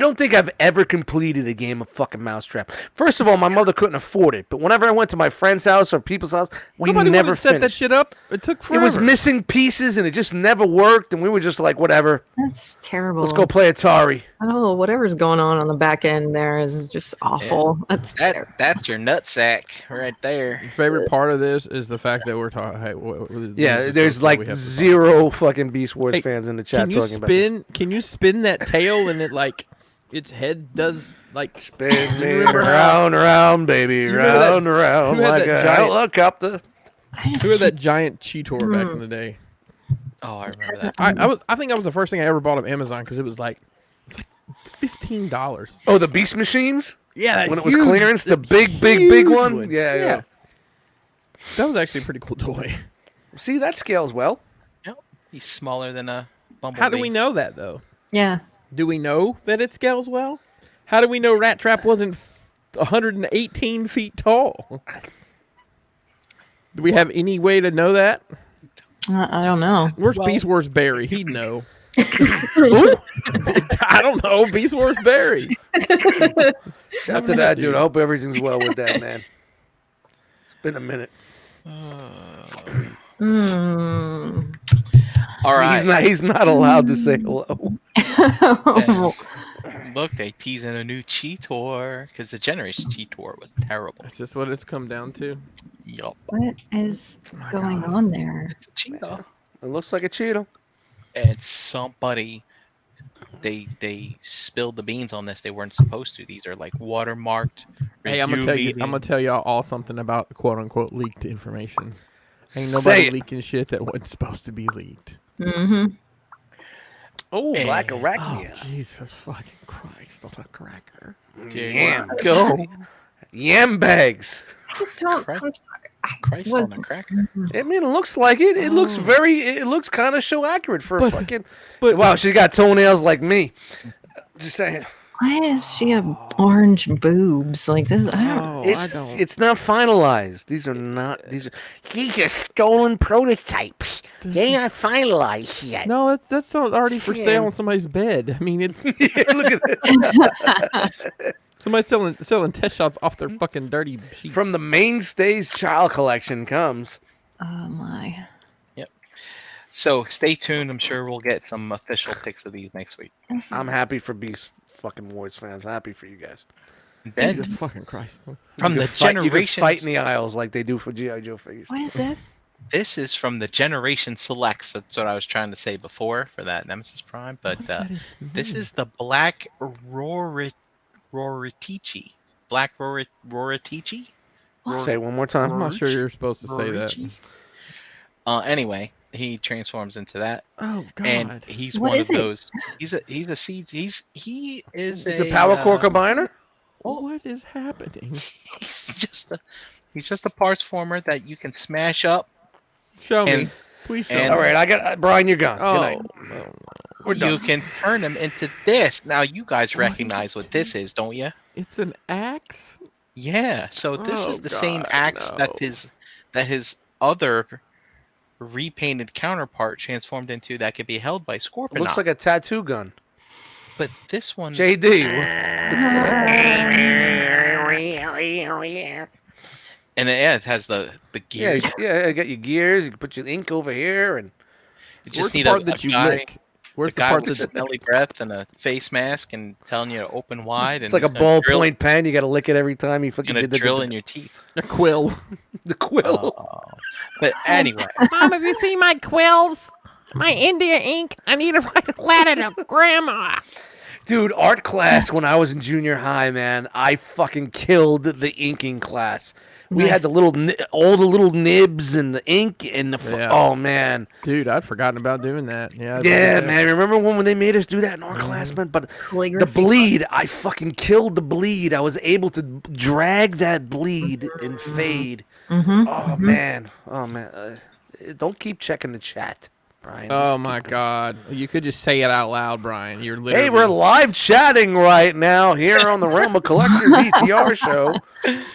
don't think I've ever completed a game of fucking Mousetrap. First of all, my mother couldn't afford it. But whenever I went to my friend's house or people's house, we Nobody never wanted to set that finished. shit up. It took It forever. was missing pieces and it just never worked. And we were just like, whatever. That's terrible. Let's go play Atari. Oh, whatever's going on the back end there is just awful. That's That's your nutsack right there. My favorite part of this is the fact that we're talking. Yeah, there's like zero fucking Beast Wars Hey, fans in the chat Can you talking about this. spin? Can you spin that tail and it like its head does like Spin me Remember how- round, round, baby, You remember that- round, round, who had like that a giant- helicopter. I just who had that keep- giant Cheetor back in the day? Oh, I remember that. I think that was the first thing I ever bought on Amazon because it was like $15. Oh, the Beast Machines? Yeah, that When it was huge- clearance, the that big huge one? Yeah, yeah. That was actually a pretty cool toy. See, that scales well. Yep. He's smaller than a bumblebee. How do we know that though? Yeah. Do we know that it scales well? How do we know Rat Trap wasn't 118 feet tall? Do we have any way to know that? I don't know. Where's Beast Wars Barry? He'd know. I don't know. Beast Wars Barry. Shout out to that dude. I hope everything's well with that, man. It's been a minute. Hmm. All right. He's not allowed to say hello. Look, they teasing a new Cheetor because the Generation Cheetor was terrible. Is this what it's come down to? Yup. What is going on there? It's a cheetah. It looks like a Cheeto. And somebody, they spilled the beans on this. They weren't supposed to. These are like watermarked. Hey, I'm gonna tell y'all all something about quote unquote leaked information. Ain't Say nobody it. leaking shit that wasn't supposed to be leaked. Mm-hmm. Oh, black Oh, arachnia. Jesus fucking Christ on a cracker. Yam. Go. Yam bags. I just don't. Crap. I'm sorry. Christ What- on a cracker. I mean, it looks like it. It looks it looks kind of show accurate for a But- fucking. but- Wow, she got toenails like me. Just saying. Why does she have orange boobs? Like this, I don't. Oh, It's not finalized. These are stolen prototypes. They aren't finalized yet. No, that's already for sale on somebody's bed. I mean, it's Yeah, look at this. somebody's selling test shots off their fucking dirty sheets. From the Mainstays Child Collection comes. Oh my. So stay tuned. I'm sure we'll get some official pics of these next week. I'm happy for Beast fucking Wars fans. I'm happy for you guys. Then Jesus fucking Christ! from You the can fight- you can generation, fight in the aisles like they do for G.I. Joe figures. What is this? this is from the Generation Selects. That's what I was trying to say before for that Nemesis Prime. But this is the Black Roritici. Black Roritici. Say it one more time. I'm not sure you're supposed to say that. Anyway, he transforms into that, Oh God! and he's What one is of it? those. He's Is a power core combiner? What is happening? He's just a parts former that you can smash up. Show me, And- please show and- me. All right, I got Brian. You're gone. Good Oh, night. We're done. You can turn him into this. Now you guys recognize what this is, don't you? it's an axe. Yeah. So this Oh, is the same God, axe no. that his other repainted counterpart transformed into that could be held by Scorpion. Looks like a tattoo gun. But this one, JD. and it has the Yeah, gears. yeah. I got your gears. You can put your ink over here, and You Where's just the need part a that you guy, lick? Where's a the guy part with that smelly breath and a face mask and telling you to open wide. it's and like a he's gonna ballpoint pen. You got to lick it every time you fucking Gonna did the drill in your teeth. a quill? the quill. But anyway, Mom, have you seen my quills? My India ink. I need to write a letter to Grandma. Dude, art class when I was in junior high, man, I fucking killed the inking class. We Nice. had the all the little nibs and the ink and the Yeah. oh man, Dude, I'd forgotten about doing that. Yeah. yeah, man. Remember when they made us do that in art class, man? But the Calligraphy. bleed, I fucking killed the bleed. I was able to drag that bleed and fade. Oh man, don't keep checking the chat, Brian. Oh Just my keep- God! You could just say it out loud, Brian. You're literally. Hey, we're live chatting right now here on the Realm of Collectors ETR show.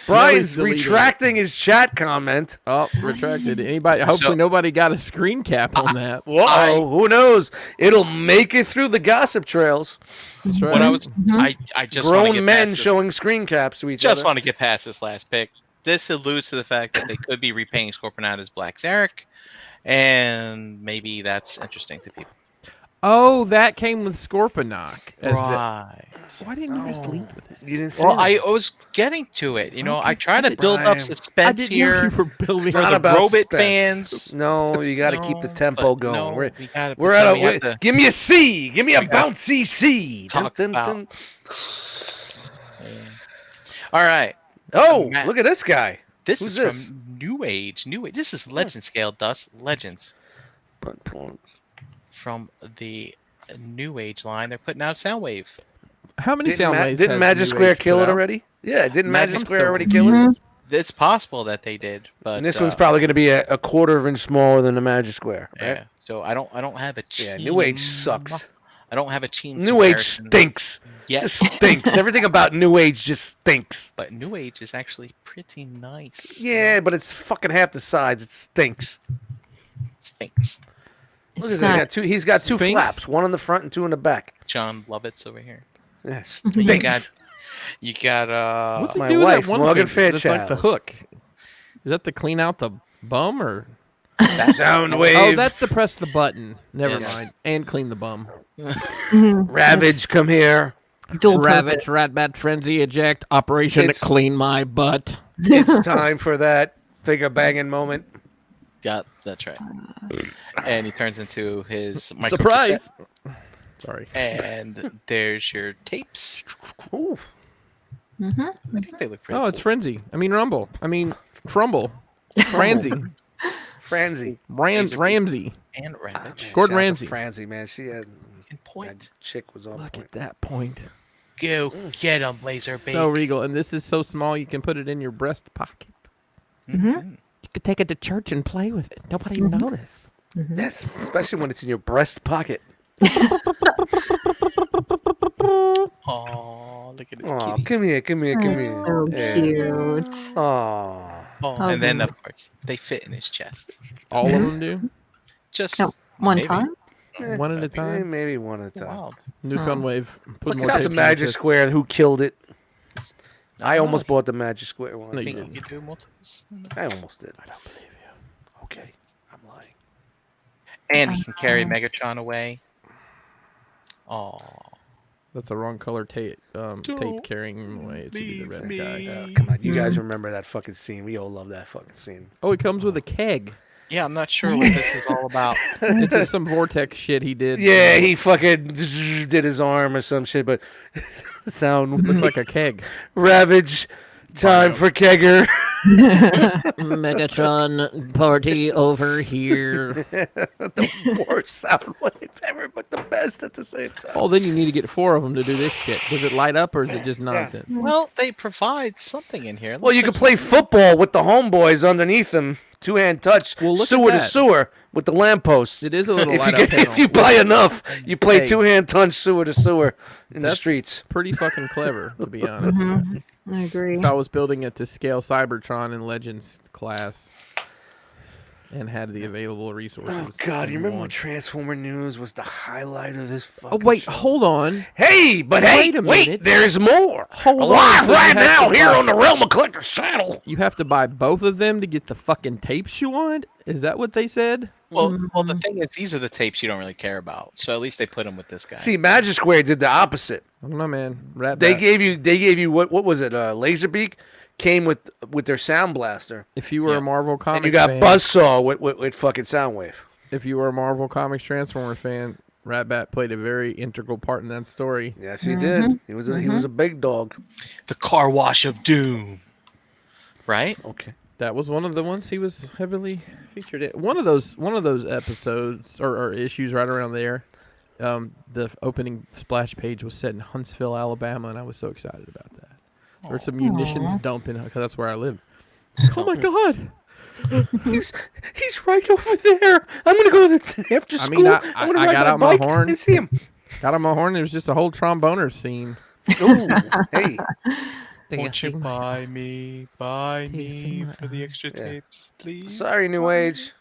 Brian's deleting it. retracting his chat comment. Oh, retracted. Anybody? Hopefully, nobody got a screen cap on that. Whoa, who knows? It'll make it through the gossip trails. That's right. when I was, I just want to Grown get men past this. showing screen caps to each Just other. want to get past this last pick. This alludes to the fact that they could be repainting Scorpion out as Black Zarek, and maybe that's interesting to people. Oh, that came with Scorponok. as the- Right. Why didn't you just lead with it? You didn't see Well, that. I was getting to it. You know, I Okay. try to build Brian. up suspense I didn't know here you were building. for not the about Robot suspense. fans. No, you got to keep the No, tempo but going. no, we're we gotta we're at pretend we a. have to Give me a C. Give me a We got- bouncy C. talk Dun, dun, about- dun. All right. Oh, Matt. look at this guy. This Who's is this? from New Age. This is Legend Scale Dust Legends from the New Age line. They're putting out Soundwave. How many sound waves Didn't has Magic New Square Age kill put it out? already? Yeah, didn't Magic I'm Square so already kill it? It's possible that they did, but And this one's probably going to be a quarter of an inch smaller than the Magic Square. Right? yeah. So I don't have a Yeah, team. New Age sucks. I don't have a team. New Age comparison stinks. yet, Just stinks. Everything about New Age just stinks. but New Age is actually pretty nice. Yeah, but it's fucking half the size. It stinks. Thanks, Look It's at that. not- He's got two Sphinx? flaps, one on the front and two in the back. John Lovitz over here. Yeah, You stinks. got What's it my do with wife, that one Morgan finger? That's like the Fairchild. hook. Is that to clean out the bum or? Soundwave. Oh, that's to press the button. Never Yes. mind. And clean the bum. Ravage. Come here. Dual Ravage, rat, bat, frenzy, eject, operation It's- to clean my butt. It's time for that figure banging moment. Got that's right. And he turns into his Surprise! Sorry. And there's your tapes. Ooh. I think they look pretty. Oh, it's Frenzy. I mean Rumble. I mean Trumble. Franzi. Franzi. Ramsey. and Ravage. Gordon Shout out to Ramsay. Franzi, man. She had And point. that chick was on Look point. at that point. Go get him, laser bait. So regal. And this is so small you can put it in your breast pocket. Mhm. You could take it to church and play with it. Nobody notice. Yes, especially when it's in your breast pocket. Oh, look at his Oh, kitty. come here, come here, come here. So Yeah. cute. Aw. Oh, Hug and then him. of course they fit in his chest. All of them do. Just No, one maybe. time? One at a time. Maybe one at a time. Wild. New Soundwave. Put Look more Got tapes the in Magic chest. Square. Who killed it? I Not almost enough. bought the Magic Square one. No, I you think didn't. you could do multiples. I almost did. I don't believe you. Okay, I'm lying. And he can carry Megatron away. Oh, That's the wrong color tape. Tape Don't carrying him away. It should be the red leave guy. me. Come on, you guys remember that fucking scene? We all love that fucking scene. Oh, he comes with a keg. Yeah, I'm not sure what this is all about. It's just some vortex shit he did. Yeah, he fucking did his arm or some shit, but sound looks like a keg. Ravage. Time for Kegger. Megatron party over here. The worst sound wave ever, but the best at the same time. Oh, then you need to get 4 of them to do this shit. Does it light up or is it just nonsense? Well, they provide something in here. Well, you Looks can play football with the homeboys underneath them. Two-hand touch, Well, look at sewer to that. sewer with the lampposts. It is a little If light you, up get, panel. if you buy enough, you play Hey. two-hand touch, sewer to sewer in the That's streets. pretty fucking clever, to be honest. I agree. If I was building it to scale Cybertron in Legends class and had the available resources. Oh God! in You remember one. when Transformer News was the highlight of this Oh, fucking wait, show? hold on. Hey, but hey, Wait a wait, minute. there's more. Hold on, Live so you right have now to here buy- on the Realm of Collectors channel. You have to buy both of them to get the fucking tapes you want? Is that what they said? well, Mm-hmm. the thing is, these are the tapes you don't really care about. So at least they put them with this guy. See, Magic Square did the opposite. I don't know, man. Rat They Bat. gave you what was it? Laserbeak came with their Sound Blaster, If you were Yeah. a Marvel Comics and you got fan, Buzzsaw with fucking Soundwave. if you were a Marvel Comics Transformer fan, Rat Bat played a very integral part in that story. Yes, he did. He was a big dog. The car wash of doom. Right? Okay. That was one of the ones he was heavily featured in. One of those episodes or issues right around there. The opening splash page was set in Huntsville, Alabama, and I was so excited about that. There's some munitions dumping because that's where I live. Oh my god! He's right over there. I'm gonna go after I school. mean, I'm gonna I ride got my out my bike horn. and see him. Got on my horn. It was just a whole tromboner scene. Ooh, hey. Won't you buy me for the extra tapes, please? Sorry, New Age.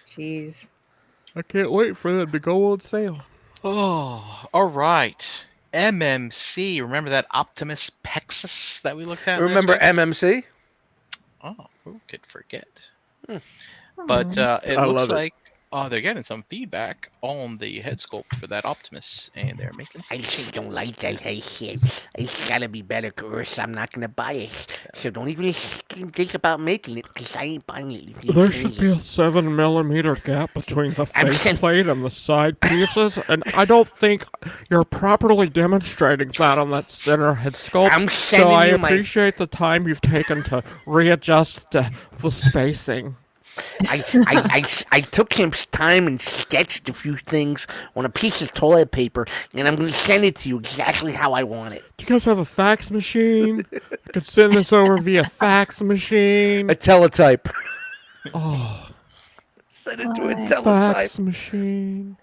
Jeez. I can't wait for them to go on sale. Oh, all right. MMC. Remember that Optimus Pexus that we looked at? last Remember week? MMC? Oh, who could forget? But it I looks love it. like they're getting some feedback on the head sculpt for that Optimus, and they're making some I just changes. don't like that head It's gotta be better, or else I'm not gonna buy it. So don't even think about making it, because I ain't buying it. There should be a 7mm gap between the I'm saying- faceplate and the side pieces, and I don't think you're properly demonstrating that on that center head sculpt. I'm So sending I you my- appreciate the time you've taken to readjust the spacing. I took him time and sketched a few things on a piece of toilet paper, and I'm gonna send it to you exactly how I want it. Do you guys have a fax machine? I could send this over via fax machine. A teletype. Oh, Send it to a teletype. fax machine.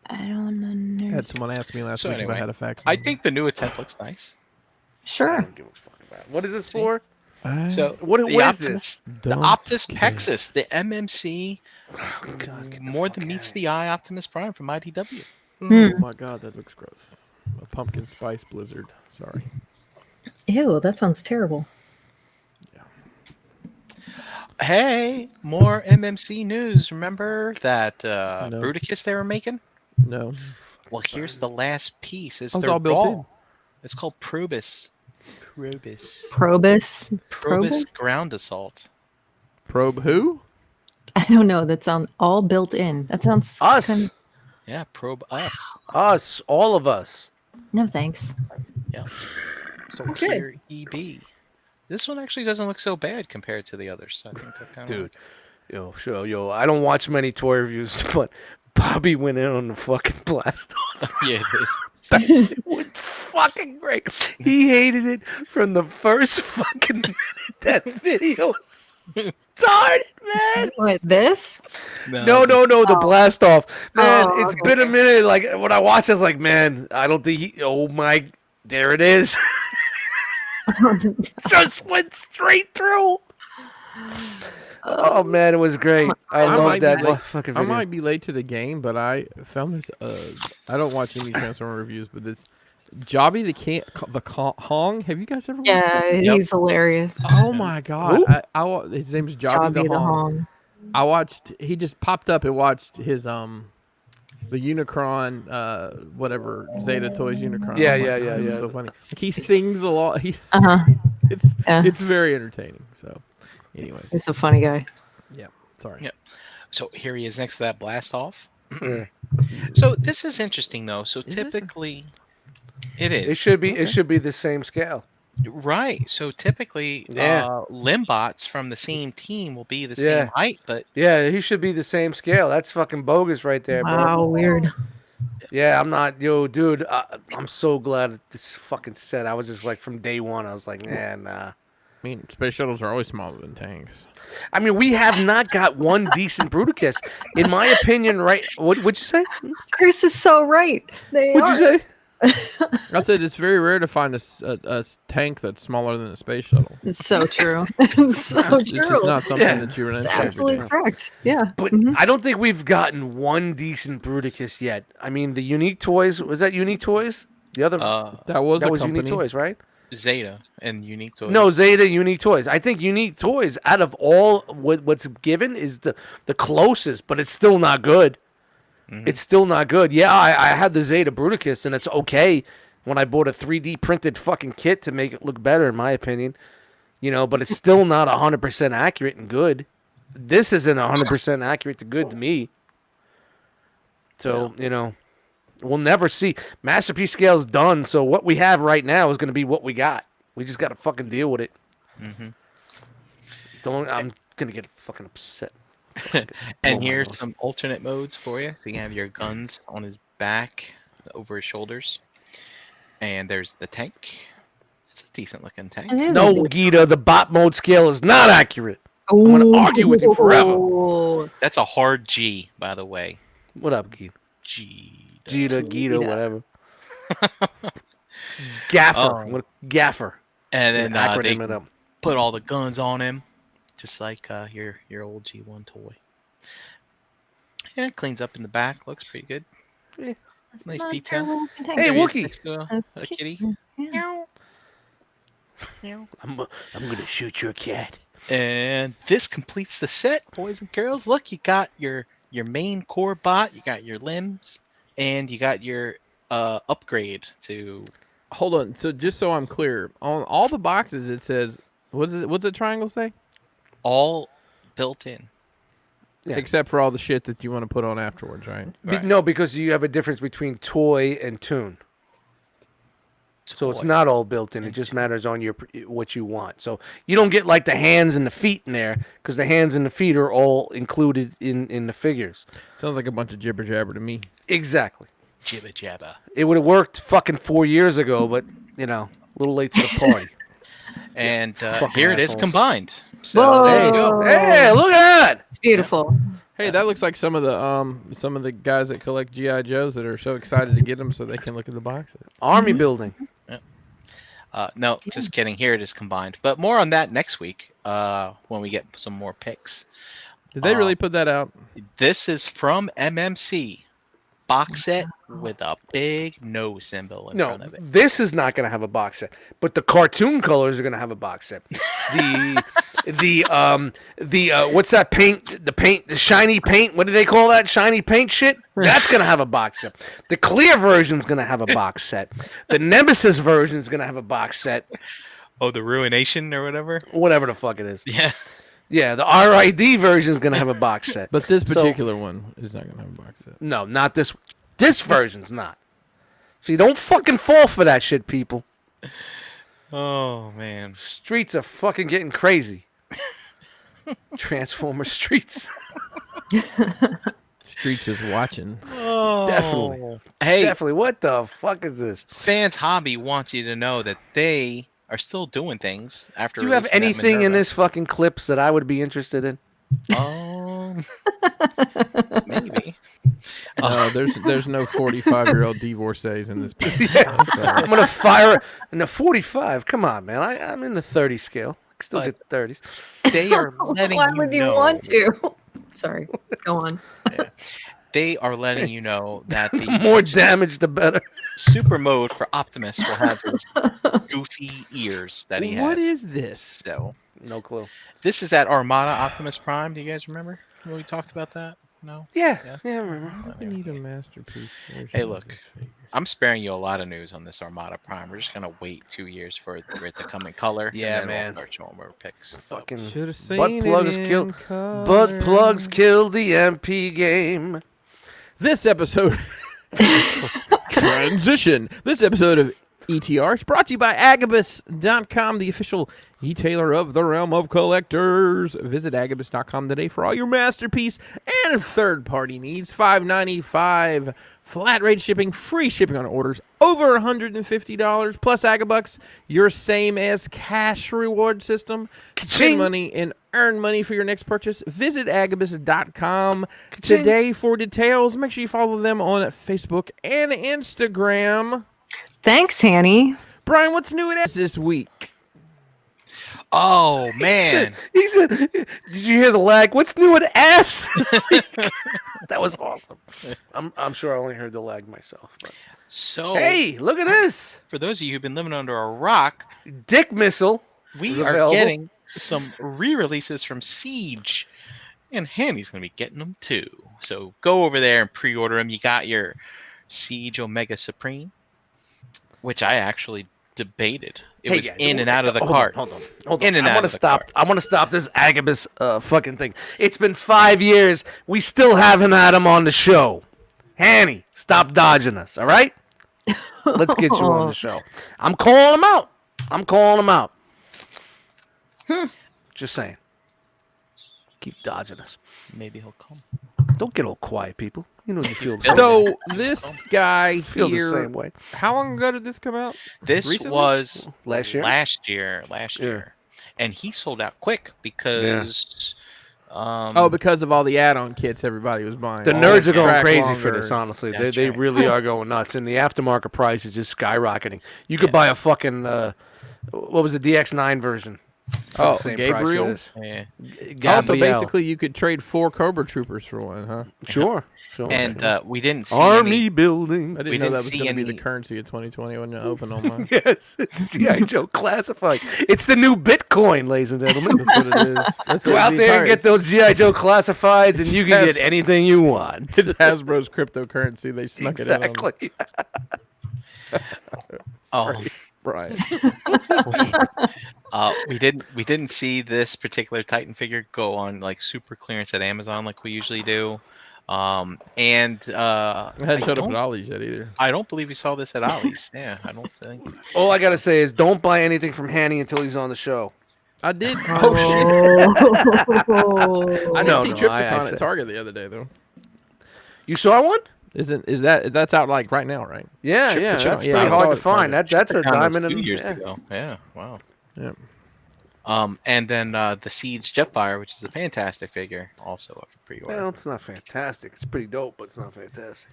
I don't know. Had someone ask me last So week if anyway, I had a fax. I number. think the new attempt looks nice. I Sure. don't give a fuck about it. What is this for? So What the is Optimus, this? the Don't Optus care. Pexus, the MMC, more than meets the eye Optimus Prime from IDW. Oh my god, that looks gross. A pumpkin spice blizzard. Sorry. Ew, that sounds terrible. Hey, more MMC news. Remember that No. Bruticus they were making? No. Well, here's the last piece. It's Oh, it's their all built ball. It's called Probus. Probus. Probus. Probus Probus? ground assault. Probe who? I don't know. That sounds all built in. That sounds Us. Yeah, probe us. Us. All of us. No thanks. Yeah. So Okay. here, EB. This one actually doesn't look so bad compared to the others. So I think I kind of Dude. Yo, I don't watch many toy reviews, but Bobby went in on the fucking blast off. yeah, it is. It was fucking great. He hated it from the first fucking minute that video started, man. What, this? No, the blast off. Man, Oh, it's okay, been a okay. minute. Like when I watched, I was like, man, I don't think he. Oh my, there it is. Just went straight through. Oh man, it was great. I might love be that late. fucking I video. might be late to the game, but I found this. I don't watch any Transformer reviews, but this Jobby the Hong. Have you guys ever watched that? Yeah, he's hilarious. Oh my god! Who? His name's Jobby Jobby the Hong. I watched. He just popped up and watched his the Unicron whatever Zeta Toys Unicron. Yeah, Oh my yeah, God, yeah, it was yeah. so funny. He sings a lot. Yeah. It's very entertaining. So, anyways, He's a funny guy. yeah. Sorry. Yeah. So here he is next to that blast off. So this is interesting though. So Is this a- typically, it is. It should be. Okay. It should be the same scale. Right. So typically, Yeah. Limbots from the same team will be the Yeah. same height, but Yeah, he should be the same scale. That's fucking bogus right there, bro. Wow, weird. Yeah, I'm not. Yo, dude, I'm so glad that this fucking set. I was just like from day one. I was like, nah. I mean, space shuttles are always smaller than tanks. I mean, we have not got one decent Bruticus, in my opinion. Right? What'd you say? Chris is so right. They What'd you are. say? I said it's very rare to find a tank that's smaller than a space shuttle. It's so true. It's so It's true. just not something Yeah. that you run It's into every absolutely day. correct. Yeah. But Mhm. I don't think we've gotten one decent Bruticus yet. I mean, the Unique Toys, was that Unique Toys? The other That was that a was company. Unique Toys, right? Zeta and Unique Toys. No, Zeta Unique Toys. I think Unique Toys, out of all what's given, is the closest, but it's still not good. Mhm. It's still not good. Yeah, I had the Zeta Bruticus, and it's okay when I bought a 3D printed fucking kit to make it look better, in my opinion. You know, but it's still not 100% accurate and good. This isn't 100% accurate to good to me. So, you know, we'll never see. Masterpiece scale's done, so what we have right now is going to be what we got. We just got to fucking deal with it. hmm I'm going to get fucking upset. And blow my here's nose. some alternate modes for you. So you have your guns on his back, over his shoulders, and there's the tank. It's a decent looking tank. It is No, a Gita, the bot mode scale is not accurate. I'm gonna argue with you forever. Ooh. That's a hard G, by the way. What up, Gita? G. Gita, Gita. whatever. Gaffer. Oh. I'm gonna Gaffer. And An then they acronym it up. put all the guns on him, just like your old G1 toy. Yeah, it cleans up in the back. Looks pretty good. That's Nice not detail. terrible looking tank. Hey, There he is Wookie. next to a kitty. Yeah. I'm gonna shoot your cat. And this completes the set, boys and girls. Look, you got your main core bot, you got your limbs, and you got your upgrade to Hold on. So just so I'm clear, on all the boxes it says, what's the triangle say? all built in. Yeah. Except for all the shit that you want to put on afterwards, right? Right. No, because you have a difference between toy and tune. So it's Toy. not all built in. It just matters on your what you want. So you don't get like the hands and the feet in there because the hands and the feet are all included in the figures. Sounds like a bunch of jibber jabber to me. Exactly. Jibba jabba. It would have worked fucking 4 years ago, but you know, a little late to the party. And Fucking here it is assholes. combined. So there you go. Whoa. Hey, look at that! It's beautiful. Hey, that looks like some of the guys that collect GI Joes that are so excited to get them so they can look at the boxes. Army building. No, just kidding. Here it is combined. But more on that next week when we get some more picks. Did they really put that out? This is from MMC. Box set with a big no symbol in No, front of it. this is not going to have a box set, but the cartoon colors are going to have a box set. The what's that paint? The shiny paint. What do they call that? Shiny paint shit. That's going to have a box set. The clear version's going to have a box set. The Nemesis version's going to have a box set. Oh, the Ruination or whatever? Whatever the fuck it is. Yeah. Yeah, the RID version's going to have a box set. But this So- particular one is not going to have a box set. No, not this. This version's not. See, don't fucking fall for that shit, people. Oh, man. Streets are fucking getting crazy. Transformer streets. Streets is watching. Oh. Definitely. Hey, Definitely. What the fuck is this? Fans Hobby wants you to know that they are still doing things after. Do you have releasing that anything in Minerva. this fucking clips that I would be interested in? Maybe. There's no 45-year-old divorcees in this picture. Yes. So- I'm gonna fire in the 45. Come on, man. I'm in the 30 scale. I can still But- get 30s. They are letting Why you would you know. want to? Sorry, go on. They are letting you know that The the more damage, the better. super mode for Optimus will have his goofy ears that he has. What is this? So No clue. this is that Armada Optimus Prime. Do you guys remember when we talked about that? No. Yeah. Yeah. Yeah, I remember. I need a masterpiece. version Hey, of look. this figure. I'm sparing you a lot of news on this Armada Prime. We're just gonna wait 2 years for it to come in color. Yeah, and then man. We'll start showing more pics. Fucking Should have seen butt it plugs in kill. color. Butt plugs kill the MP game. This episode transition. This episode of ETR is brought to you by Agabucks.com, the official e-tailer of the realm of collectors. Visit Agabucks.com today for all your masterpiece and third-party needs. $5.95 flat rate shipping, free shipping on orders over $150. Plus Agabucks, your same as cash reward system. Ka-ching. Spend money and earn money for your next purchase. Visit Agabucks.com Ka-ching. today for details. Make sure you follow them on Facebook and Instagram. Thanks, Hanny. Brian, what's new at S this week? Oh man, He said, "Did you hear the lag? What's new at ass this week?" That was awesome. I'm sure I only heard the lag myself. But. so Hey, look at this for those of you who've been living under a rock, dick missile. we is are available. getting some re-releases from Siege, and Handy's gonna be getting them too. So go over there and pre-order them. You got your Siege Omega Supreme, which I actually debated. It Hey, was guys, in and out of the hold on, cart. Hold on. In and I out want of to the stop. cart. I want to stop this Agabus fucking thing. It's been 5 years. We still haven't had him on the show. Hanny, stop dodging us. All right. Let's get you on the show. I'm calling him out. Just saying. Keep dodging us. Maybe he'll come. Don't get all quiet, people. You know you feel the So this guy feel the here, same way. how long ago did this come out? This Recently? was Last year? Last year, and he sold out quick because. Because of all the add-on kits everybody was buying. The All nerds the are going track crazy longer. for this, honestly. That's They right. really are going nuts. And the aftermarket price is just skyrocketing. You could buy a fucking, what was the DX9 version? for the Oh, same price Gabriel? it is. Yeah. Also, Gabrielle. basically, you could trade 4 Cobra Troopers for one, huh? Sure. And we didn't see Army any. building. I didn't We know didn't that was see going to be the any- currency of 2020 when it opened on mine. Yes, it's G.I. Joe classified. It's the new Bitcoin, ladies and gentlemen. That's what it is. That's Go out there and get those G.I. Joe classifieds, and you can Yes. get anything you want. It's Hasbro's cryptocurrency. They snuck it in on Exactly. Oh, Brian. we didn't see this particular Titan figure go on like super clearance at Amazon like we usually do. I hadn't showed up at don't- Ollie's yet either. I don't believe we saw this at Ollie's. Yeah, I don't think. All I gotta say is, don't buy anything from Hanny until he's on the show. I did. Oh, shit. I did No, see no, Triptychon I at said- Target the other day, though. You saw one? That's out like right now, right? Yeah, Chip- yeah. Chip- That's yeah, pretty I saw hard it to at find. Target. That's a Chip- diamond. 2 And years yeah. ago. Yeah, wow. Yeah. And then the Siege Jetfire, which is a fantastic figure, also up for pre-order. Well, it's not fantastic. It's pretty dope, but it's not fantastic.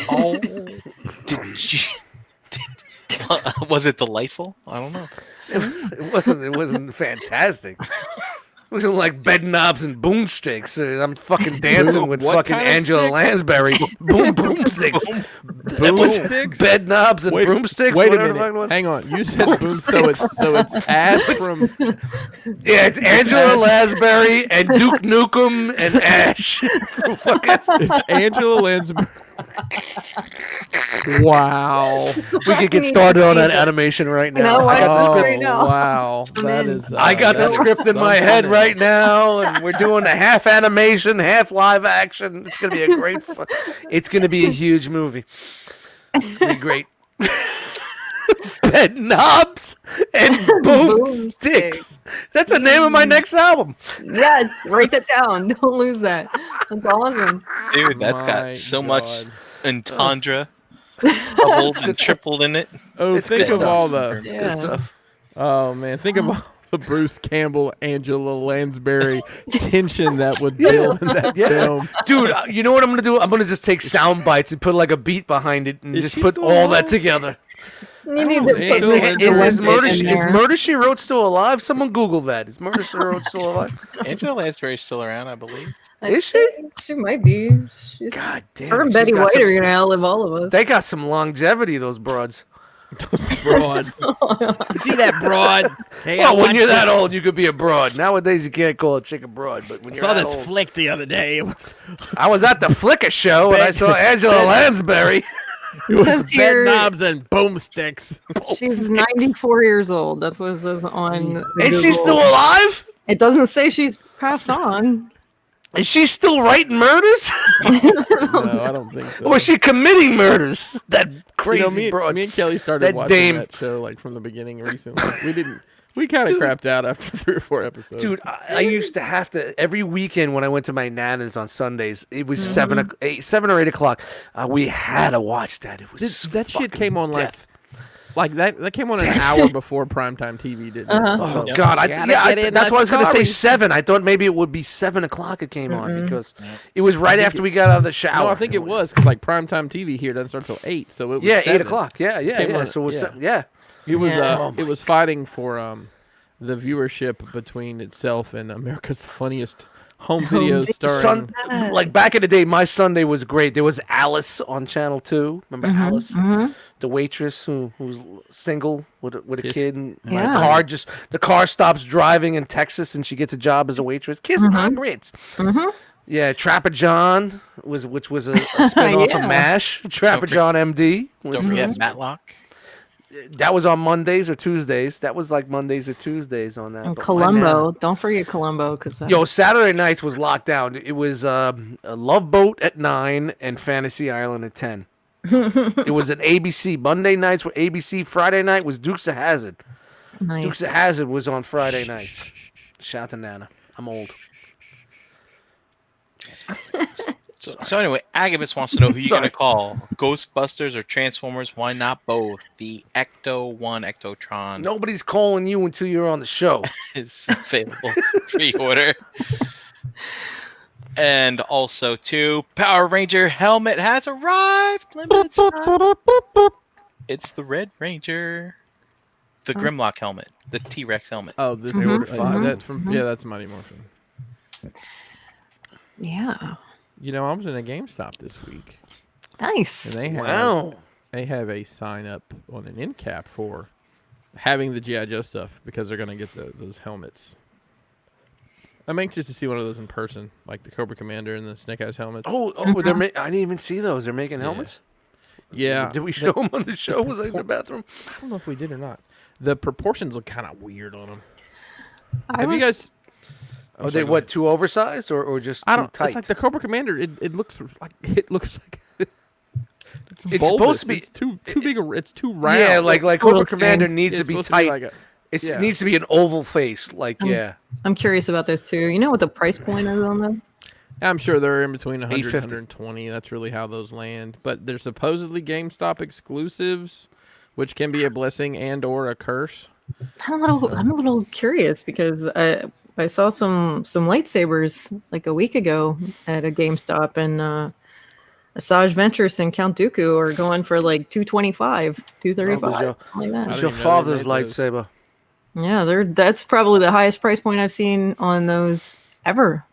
Oh, was it delightful? I don't know. It wasn't fantastic. It wasn't like bed knobs and boomsticks. I'm fucking dancing with What fucking kind of Angela sticks? Lansbury. Broomsticks. Boomsticks? Bed knobs and broomsticks. Wait a whatever the fuck it minute. was. Hang on. You said boom, so it's Ash from. Yeah, it's Angela Lansbury and Duke Nukem and Ash. From fucking... It's Angela Lansbury. Wow. We could get started on that animation right now. know I what? got the Oh, script. right now. Wow. I'm That in. is. I got the that is script in my something head else. right now, and we're doing a half animation, half live action. It's gonna be a great. It's gonna be a huge movie. It's gonna be great. Bed knobs and boomsticks. That's the name of my next album. Yes, write that down. Don't lose that. That's awesome. Dude, that's My got so much God. entendre doubled and tripled in it. Oh, It's think good of all stuff. the. Yeah. Good stuff. Oh man, think about the Bruce Campbell, Angela Lansbury tension that would build in that film. Dude, you know what I'm gonna do? I'm gonna just take sound bites and put like a beat behind it and Is just she put still all alive? that together. You need to know. put Is- Mr. is Olympic in there. Murder She Wrote still alive? Someone Google that. Is Murder She Wrote still alive? Angela Lansbury's still around, I believe. Is she? She might be. She's, God damn. her and she's Betty got White some- are gonna outlive all of us. They got some longevity, those broads. Broad. You see that broad? Hey, Well, when watched you're that this- old, you could be a broad. Nowadays, you can't call a chick a broad. But when I you're saw that this old, flick the other day. It was, I was at the Flickr show and I saw Angela Lansbury. It says bed here knobs and boomsticks. she's 94 years old. That's what it says on. the Is she Google. still alive? It doesn't say she's passed on. Is she still writing murders? No, I don't think so. Or is she committing murders? That crazy You know, broad. me and Kelly started That watching dame. that show like from the beginning recently. We kind of crapped out after 3 or 4 episodes. Dude, I used to have to every weekend when I went to my nana's on Sundays. It was 7 or 8 o'clock. We had to watch that. It was that shit fucking came on death. like that came on an hour before primetime TV, didn't it? Oh Yep. God! Gotta get in That's the why I was going to say stories. 7. I thought maybe it would be 7 o'clock. It came on because it was right after we got out of the shower. No, I think it was because like primetime TV here doesn't start till 8, so it was 8 7. o'clock. Yeah. Came on- So it was yeah. 7. Yeah. It was Yeah. Oh it was fighting for the viewership between itself and America's Funniest Home Videos starring. Like back in the day, my Sunday was great. There was Alice on Channel 2. Remember Alice, the waitress who's single with a Kiss kid, and Yeah. the car stops driving in Texas, and she gets a job as a waitress. Kiss my grits. Yeah, Trapper John which was a spinoff Yeah. of MASH. Trapper John MD. Don't forget Matlock. That was on Mondays or Tuesdays. That was like Mondays or Tuesdays on that. And But my nana- Columbo. Don't forget Columbo, because Yo, Saturday nights was locked down. It was a Love Boat at 9 and Fantasy Island at 10. It was an ABC. Monday nights were ABC. Friday night was Dukes of Hazzard. nice. Dukes of Hazzard was on Friday nights. Shout to Nana. I'm old. So anyway, Agabus wants to know who you're going to call. Ghostbusters or Transformers? Why not both? The Ecto-1 Ectotron Nobody's calling you until you're on the show. is available pre-order. And also, too, Power Ranger helmet has arrived. Limited stock. It's the Red Ranger. The Grimlock helmet. The T-Rex helmet. Oh, this They ordered is 5. that's from that's Mighty Morphin. Yeah. You know, I was in a GameStop this week, and Nice. they have a sign up on an end cap for having the G.I. Joe stuff because they're going to get those helmets. I'm anxious to see one of those in person, like the Cobra Commander and the Snake Eyes helmets. I didn't even see those. They're making helmets? Yeah. Did we show them on the show? Was I in the bathroom? I don't know if we did or not. The proportions look kind of weird on them. I Have was, you guys? Are they what, too oversized or just I too don't. tight? It's like the Cobra Commander. It looks like it's It's bulbous. supposed to be- It's too big. It's too round. Yeah, like Little Cobra thing. Commander needs It's to be supposed tight. like a- It yeah. needs to be an oval face. Like, yeah. I'm curious about this too. You know what the price point is on them? I'm sure they're in between 100 and 850. 120. That's really how those land. But they're supposedly GameStop exclusives, which can be a blessing and or a curse. I'm a little curious because I saw some lightsabers like a week ago at a GameStop, and Asajj Ventress and Count Dooku are going for like $225, $235, Oh, like I that. It's didn't your even know they father's made those. lightsaber. Yeah, that's probably the highest price point I've seen on those ever,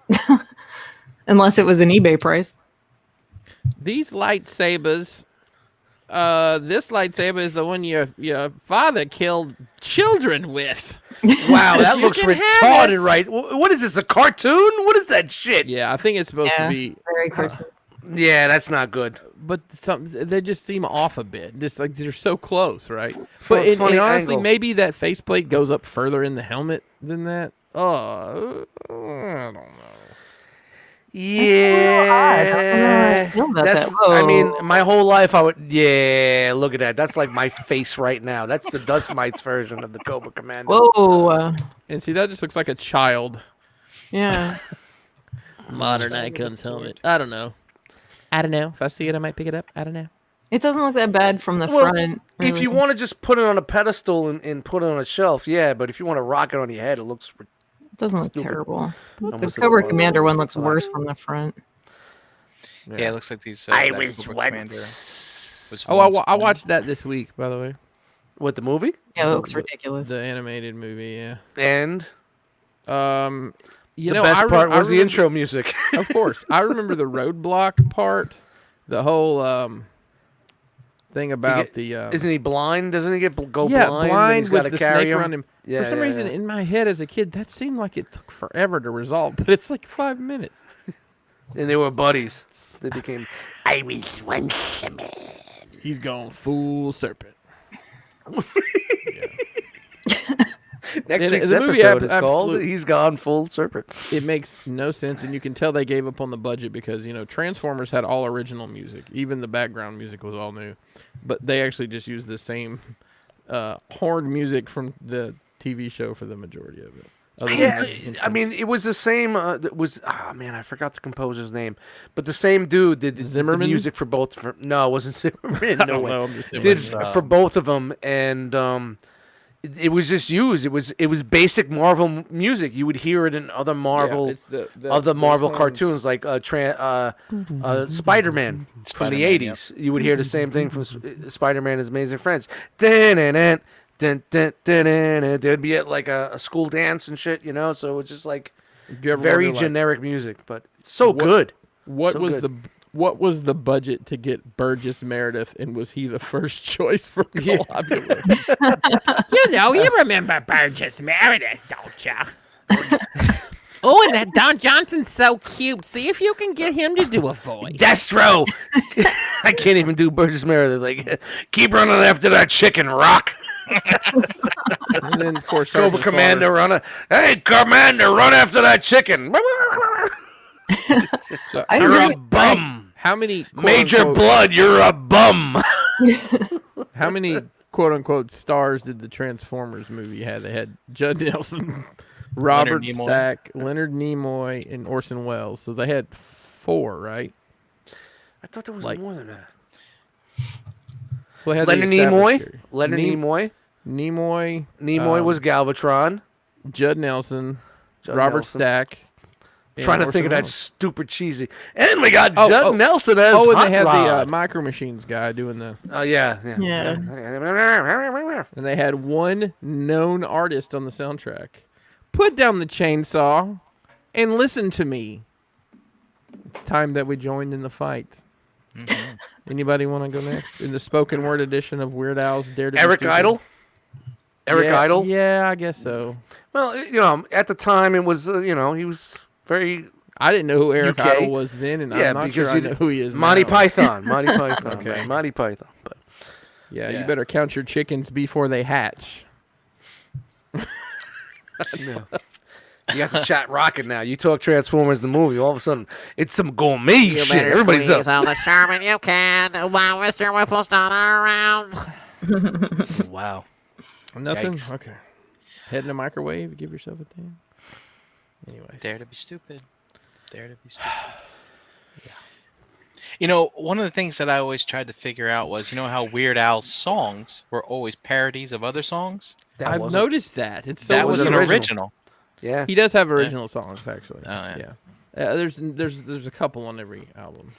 unless it was an eBay price. These lightsabers. This lightsaber is the one your father killed children with. Wow, that You looks can have retarded, it. right? What is this, a cartoon? What is that shit? Yeah, I think it's supposed to be, Very cartoon. Yeah, that's not good. but they just seem off a bit. Just like they're so close, right? Well, But it's funny and honestly, angle. maybe that faceplate goes up further in the helmet than that. Oh, I don't know. Yeah, I don't know how I feel about that's. that. I mean, Whoa. my whole life I would. Yeah, look at that. That's like my face right now. That's the Dust Mites version of the Cobra Commander. Whoa. And see, that just looks like a child. Yeah. Modern Icon's helmet. I don't know. If I see it, I might pick it up. I don't know. It doesn't look that bad from the Well, front. if really. you want to just put it on a pedestal and put it on a shelf, yeah. But if you want to rock it on your head, it looks. It doesn't look stupid. terrible. The Almost Cobra like- Commander one looks worse from the front. Yeah, it looks like these. I that was Cobra Commander once. was Oh, once I fun. watched that this week, by the way. What, the movie? Yeah, it looks ridiculous. The animated movie, yeah. And You the know, best part was the remember- intro music. Of course, I remember the roadblock part. The whole thing about Isn't he blind? Doesn't he go yeah, blind? and blind he's with gotta the carry snake him? around him. Yeah, For some yeah, reason, yeah. in my head as a kid, that seemed like it took forever to resolve, but it's like 5 minutes. And they were buddies. They became. I was once a man. He's gone full serpent. Next And week's the movie episode is called absolute- "He's Gone Full Serpent." It makes no sense, and you can tell they gave up on the budget because Transformers had all original music. Even the background music was all new, but they actually just used the same horn music from the TV show for the majority of it. Other than Yeah, the I entrance. mean, it was the same. It was man, I forgot the composer's name, but the same dude did the Zimmerman? music for both. No, it wasn't Zimmerman. I No don't way. know. I'm just It Did was, for both of them, and it was just used. It was basic Marvel music. You would hear it in other Marvel. it's the Other Marvel horns. cartoons like Spider-Man from the Spider-Man, yep. 80s. You would hear the same thing from Spider-Man and His Amazing Friends. Dun-dun-dun, dun-dun-dun-dun-dun. There'd be at like a school dance and shit, so it's just like Did you ever very wonder, like, generic music, but it's so What- good. What So was good. what was the budget to get Burgess Meredith, and was he the first choice for Globulus? You remember Burgess Meredith, don't you? Oh, and that Don Johnson's so cute. See if you can get him to do a voice. Destro! I can't even do Burgess Meredith. Like, keep running after that chicken, Rock. And then, of course, Cobra Sergeant Commander, hey, Commander, run after that chicken. So, I You're really- a bum. how many Major quote-unquote- Blood, you're a bum. How many quote unquote stars did the Transformers movie have? They had Judd Nelson, Robert Nimoy. Stack, Leonard Nimoy, and Orson Welles. So they had 4, right? I thought there was Like- more than that. Well, they had the Leonard established Nimoy? character. Leonard Nimoy? Nimoy. Nimoy was Galvatron. Judd Nelson, Judd Robert Nelson. Stack. and Trying to Orson think of that Welles. stupid cheesy. And we got Oh, Judd oh. Nelson as Oh, and Hot they had Rod. the Micro Machines guy doing the. Oh, yeah. Yeah. And they had one known artist on the soundtrack. Put down the chainsaw and listen to me. It's time that we joined in the fight. Mm-hmm. Anybody want to go next? In the spoken word edition of Weird Al's Dare to Be Eric Stupid? Idle? Eric Yeah, Idle? Yeah, I guess so. Well, at the time, it was, he was very... I didn't know who Eric UK. Idle was then, and Yeah, I'm not because sure I know who he is Monty now. Python. Monty Python. Okay. Man, Monty Python. But Yeah, Yeah. you better count your chickens before they hatch. You got the chat rocking now. You talk Transformers the movie, all of a sudden it's some gourmet You shit. better Everybody's squeeze up. all the Sherman you can while Mr. Whiffle's not around. Wow. Nothing? Yikes. Okay. Head in the microwave, give yourself a thing. Anyways. Dare to be stupid. Dare to be stupid. One of the things that I always tried to figure out was, how Weird Al's songs were always parodies of other songs? I've wasn't- noticed that. It's so That was an an original. original. Yeah. He does have original songs, actually. Oh, yeah. Yeah. There's a couple on every album.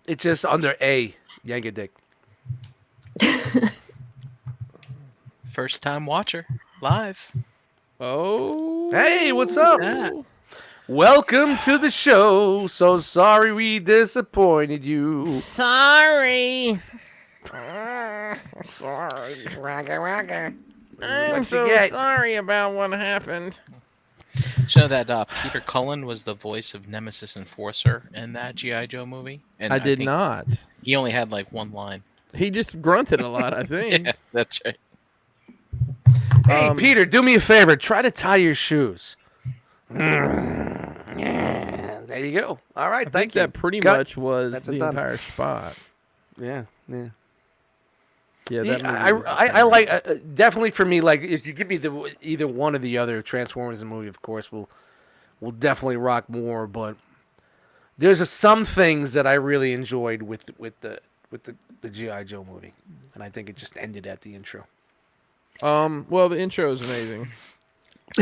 It's just under A. Yank a dick. First time watcher. Live. Oh. Hey, what's up? Yeah. Welcome to the show. So sorry we disappointed you. Sorry. Sorry. Ragga, ragga. I'm What's so he get? sorry about what happened. Did you know that Peter Cullen was the voice of Nemesis Enforcer in that G.I. Joe movie? And I did think not. He only had like one line. He just grunted a lot, I think. Yeah, that's right. Hey, Peter, do me a favor. Try to tie your shoes. Yeah, there you go. All right, I think thank you. that pretty Cut. much was That's the done. entire spot. Yeah, yeah. Yeah, that movie I, was I like definitely for me, like if you give me either one or the other, Transformers the movie, of course, will definitely rock more. But there's some things that I really enjoyed with with the G.I. Joe movie, and I think it just ended at the intro. Well, the intro is amazing.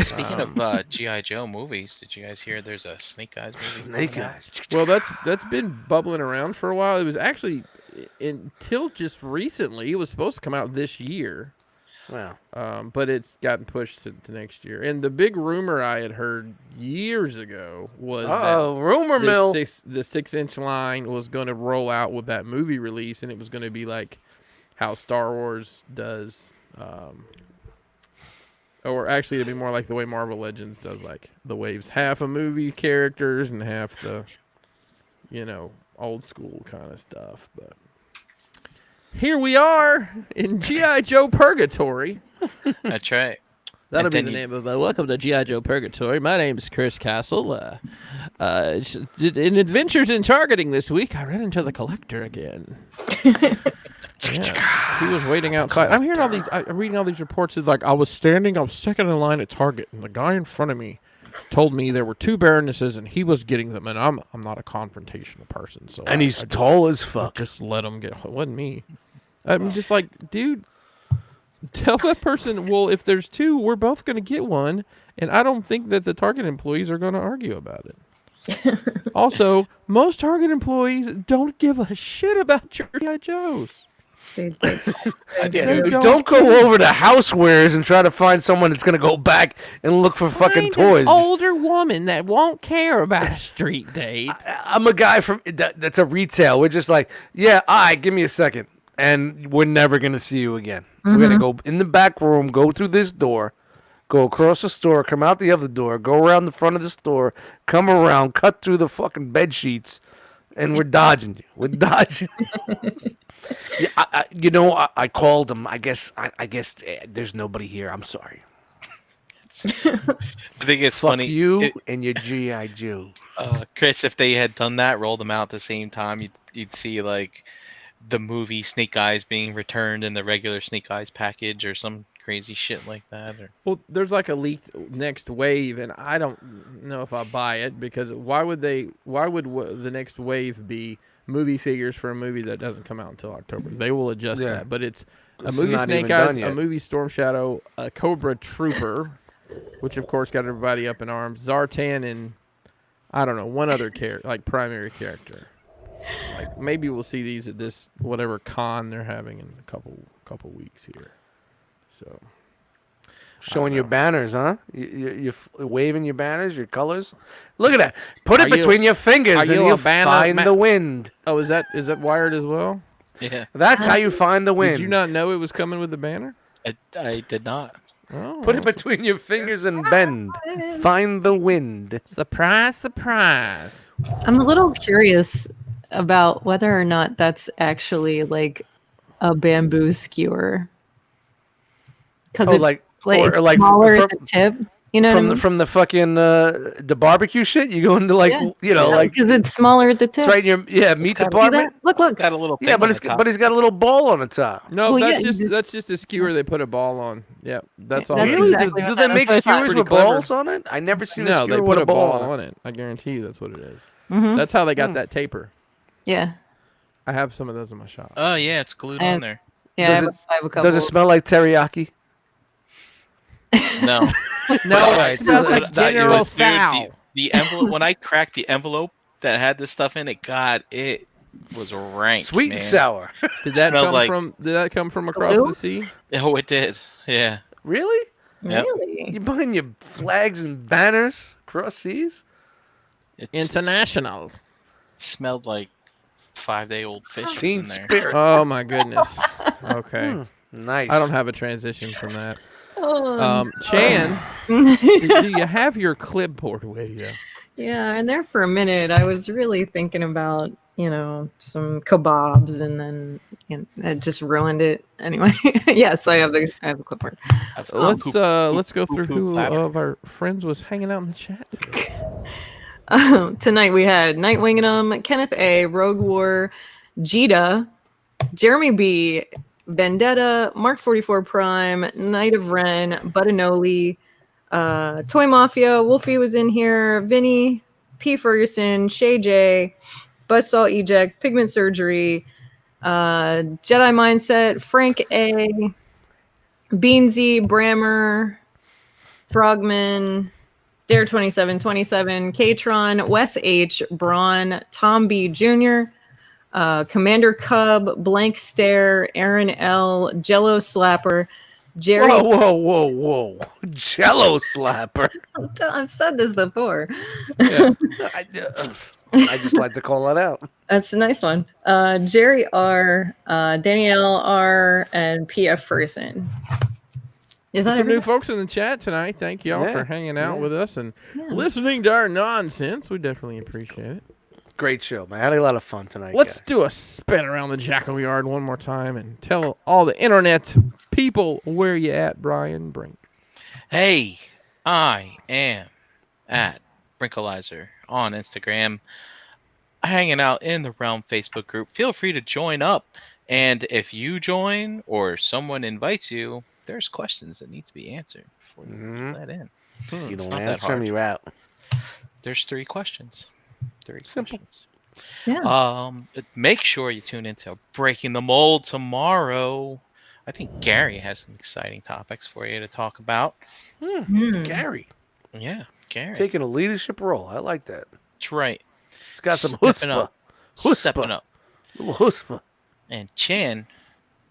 Speaking of G.I. Joe movies, did you guys hear there's a Snake Eyes movie? Snake coming out? Eyes. Well, that's been bubbling around for a while. It was actually until just recently. It was supposed to come out this year. Wow. But it's gotten pushed to next year. And the big rumor I had heard years ago was rumor mill. the 6-inch line was going to roll out with that movie release, and it was going to be like how Star Wars does, or actually it'd be more like the way Marvel Legends does, like the waves half a movie characters and half the, old school kind of stuff. But here we are in G.I. Joe Purgatory. That's right. That'll And be then the you- name of it. Welcome to G.I. Joe Purgatory. My name is Chris Castle. In Adventures in Targeting this week, I ran into the Collector again. Yes. He was waiting outside. I'm hearing I'm reading all these reports. It's like I was second in line at Target, and the guy in front of me told me there were 2 Baronesses, and he was getting them. And I'm not a confrontational person, so And he's tall as fuck. Just let him get. It wasn't me. I'm just like, dude, tell that person. Well, if there's 2, we're both going to get one, and I don't think that the Target employees are going to argue about it. Also, most Target employees don't give a shit about your G.I. Joes. Don't go over to Housewares and try to find someone that's gonna go back and look for fucking Find toys. an older woman that won't care about a street date. I'm a guy from that's a retail. We're just like, yeah, all right, give me a second, and we're never gonna see you again. We're gonna go in the back room, go through this door, go across the store, come out the other door, go around the front of the store, come around, cut through the fucking bed sheets, and we're dodging you. We're dodging. Yeah, I called him. I guess there's nobody here. I'm sorry. I think it's Fuck funny. you and your G.I. Joe. Chris, if they had done that, rolled them out at the same time, you'd see like the movie Snake Eyes being returned in the regular Snake Eyes package or some crazy shit like that. Or Well, there's like a leaked next wave, and I don't know if I buy it, because why would the next wave be movie figures for a movie that doesn't come out until October? They will adjust Yeah. that, but it's a It's movie not Snake even Eyes, done a yet. movie Storm Shadow, a Cobra Trooper, which of course got everybody up in arms, Zartan, and I don't know, one other primary character. Like maybe we'll see these at this whatever con they're having in a couple weeks here. So Showing your banners, huh? You're waving your banners, your colors. Look at that. Put it Are you- between your fingers are and you a you'll banner find ma- the wind. oh, is that wired as well? yeah, That's how you find the wind. Did you not know it was coming with the banner? I did not. Oh, Put it between your fingers and bend. Find the wind. Surprise, surprise. I'm a little curious about whether or not that's actually like a bamboo skewer. Because Oh, it's like like, or like smaller from- at the tip. You know, from the fucking the barbecue shit. You go into like like because it's smaller at the tip. it's right in your meat got- See department. that? Look. Got a little thing Yeah, but on the top. he's got a little ball on the top. no, Well, that's yeah, that's just a skewer they put a ball on. Yeah, that's all. That's it is. Really? exactly do what they that- make that's what I thought. skewers Pretty with clever. balls on it? I never seen a No, skewer they with put a ball on it. on it. I guarantee you that's what it is. Mhm. That's how they got that taper. Yeah. I have some of those in my shop. Oh yeah, it's glued And- on there. Yeah, Does I have a couple. Does it smell like teriyaki? No, No, Alright, it smells so like that's not General yours. Dude, Tso. the envelope. When I cracked the envelope that had this stuff in it, God, it was rank. Sweet man. and sour. Did that smelled come like- from? Did that come from across Glue? the sea? Oh, it did. Yeah. Really? Yep. Really? You buying your flags and banners across seas? It International. smelled like 5-day-old fish was Teen in there. spirit. Oh my goodness. Okay, Nice. I don't have a transition from that. Oh, Chan, do you have your clipboard with you? yeah, and there for a minute, I was really thinking about, some kebabs, and then it just ruined it. Anyway, yes, I have the clipboard. Let's go through poop who platter. of our friends was hanging out in the chat today. Tonight we had Nightwing and Kenneth A, Rogue War, Jita, Jeremy B, Vendetta, Mark 44 Prime, Knight of Ren, Budanoli, Toy Mafia, Wolfie was in here, Vinny, P Ferguson, Shay J, Buzzsaw Eject, Pigment Surgery, Jedi Mindset, Frank A, Beansy, Brammer, Frogman, Dare 2727, Katron, Wes H, Braun, Tom B Jr., Commander Cub, Blank Stare, Aaron L, Jello Slapper, Jerry. Whoa. Jello slapper. I've said this before. I just like to call that out. That's a nice one. Jerry R, Danielle R, and PF Ferguson. Is that Some new everything? folks in the chat tonight. Thank y'all Yeah, for hanging out yeah. with us and Yeah. listening to our nonsense. We definitely appreciate it. Great show, man. I had a lot of fun tonight. Let's guys. do a spin around the jackal yard one more time and tell all the internet people where you at, Brian Brink. Hey, I am at Brinkalizer on Instagram, hanging out in the Realm Facebook group. Feel free to join up. And if you join or someone invites you, there's questions that need to be answered before you Mhm. let in. You It's don't not that answer them, hard. you out. There's 3 questions. 3 Simple. questions. Yeah. Make sure you tune into Breaking the Mold tomorrow. I think Gary has some exciting topics for you to talk about. Gary Yeah, Gary. taking a leadership role. I like that. That's right. He's got some Stepping chutzpah. up. Chutzpah. Stepping up. Little chutzpah. And Chan,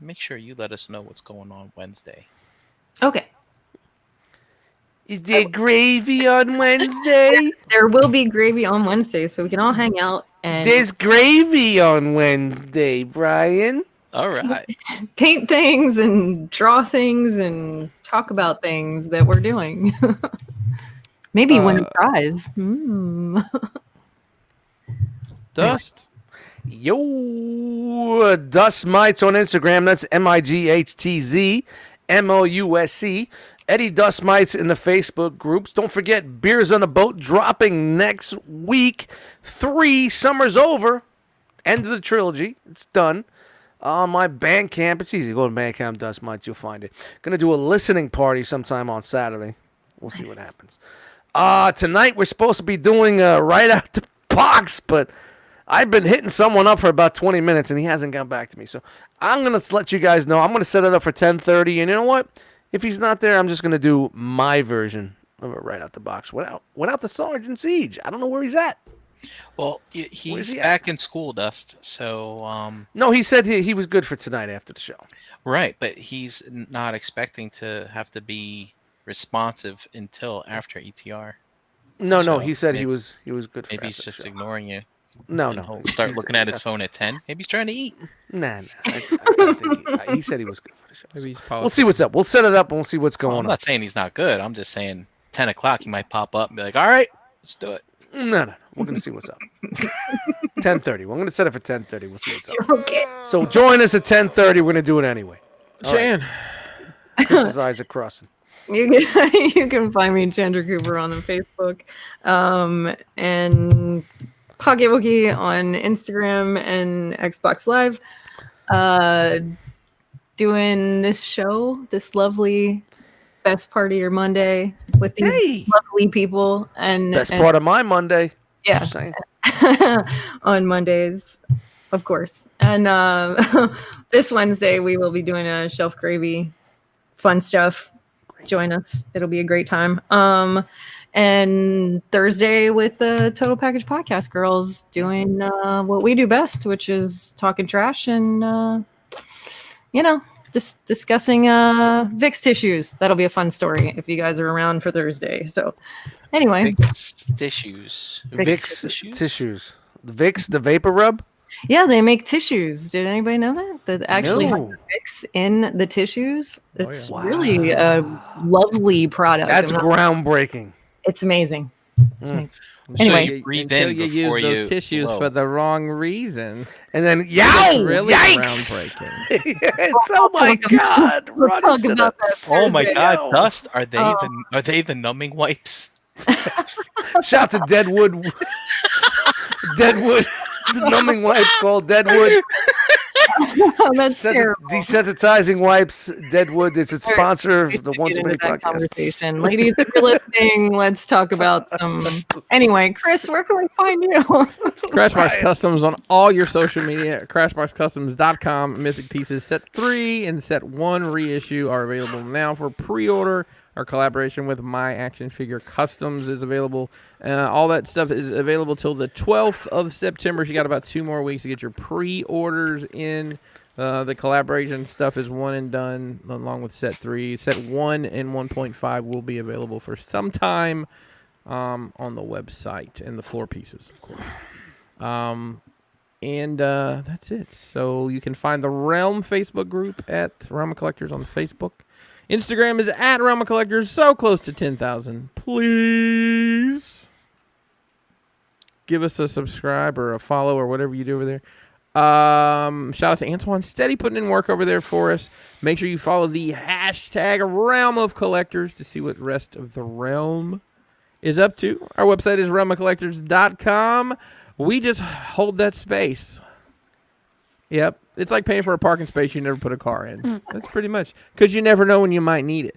make sure you let us know what's going on Wednesday. Okay. Is there gravy on Wednesday? There will be gravy on Wednesday, so we can all hang out and There's gravy on Wednesday, Brian. All right. paint things and draw things and talk about things that we're doing. Maybe win a prize. Dust. Yo, Dust Mites on Instagram. That's MIGHTZ MOUSC. Eddie Dust Mites in the Facebook groups. Don't forget, Beers on the Boat dropping next week. 3, summer's over. End of the trilogy. It's done. On my Bandcamp, it's easy. Go to Bandcamp Dust Mites, you'll find it. Gonna do a listening party sometime on Saturday. We'll see what happens. Tonight we're supposed to be doing right out the box, but I've been hitting someone up for about 20 minutes and he hasn't got back to me. So I'm gonna let you guys know. I'm gonna set it up for 10:30, and you know what? If he's not there, I'm just gonna do my version of it right out the box without the Sergeant Siege. I don't know where he's at. Well, Where's he's he at? back in school, Dust. So, No, he said he was good for tonight after the show. right, but he's not expecting to have to be responsive until after ETR. No, So, he said maybe- he was good for Maybe he's after the just show. ignoring you. No, and no. he'll start looking at his phone at 10. Maybe he's trying to eat. Nah. I think he said he was good for the show. Maybe he's We'll see what's up. We'll set it up and we'll see what's Well, going I'm on. not saying he's not good. I'm just saying 10 o'clock he might pop up and be like, all right, let's do it. No. We're gonna see what's up. 10:30. We're gonna set it for 10:30. We'll see what's up. Okay. So join us at 10:30. We're gonna do it anyway. All right. Chan. Chris's eyes are crossing. You can find me Chandra Cooper on the Facebook, and Pocket Wookie on Instagram and Xbox Live. Doing this show, this lovely best part of your Monday with these Hey! lovely people, and Best part of my Monday. yeah. Just saying. on Mondays, of course. And this Wednesday, we will be doing a shelf gravy, fun stuff. Join us. It'll be a great time. And Thursday with the Total Package Podcast girls doing what we do best, which is talking trash and, discussing Vicks tissues. That'll be a fun story if you guys are around for Thursday. So anyway. Vicks tissues. Vicks tissues? tissues. The Vicks, the vapor rub. Yeah, they make tissues. Did anybody know that? That actually have No. Vicks in the tissues. Oh, It's yeah. really a lovely product. That's I'm not- groundbreaking. It's amazing. It's Mm. amazing. So Anyway. you breathe Until in you before use you those tissues blow. for the wrong reason. And then It's yow, really yikes! groundbreaking. It's oh my god! We'll Run talk into about the- that Oh my Thursday. God, Yo. Dust! Are they Oh. the numbing wipes? Shout to Deadwood. Deadwood. The numbing wipes called Deadwood. That's terrible. Desensitizing wipes, Deadwood. It's a sponsor We of the should Once get a Minute into that podcast. conversation. Ladies, if you're listening, let's talk about some. Anyway, Chris, where can we find you? Crashbox Customs on all your social media. CrashboxCustoms.com. Mythic Pieces Set 3 and Set 1 reissue are available now for pre-order. Our collaboration with My Action Figure Customs is available. All that stuff is available till the 12th of September. So you got about 2 more weeks to get your pre-orders in. The collaboration stuff is one and done, along with Set 3. Set 1 and 1.5 will be available for some time on the website, and the floor pieces, of course. And that's it. So you can find the Realm Facebook group at Realm of Collectors on Facebook. Instagram is at Realm of Collectors, so close to 10,000. Please give us a subscribe or a follow or whatever you do over there. Shout out to Antoine, steady putting in work over there for us. Make sure you follow the hashtag Realm of Collectors to see what the rest of the realm is up to. Our website is realmofcollectors.com. We just hold that space. Yep. It's like paying for a parking space you never put a car in. That's pretty much. Because you never know when you might need it.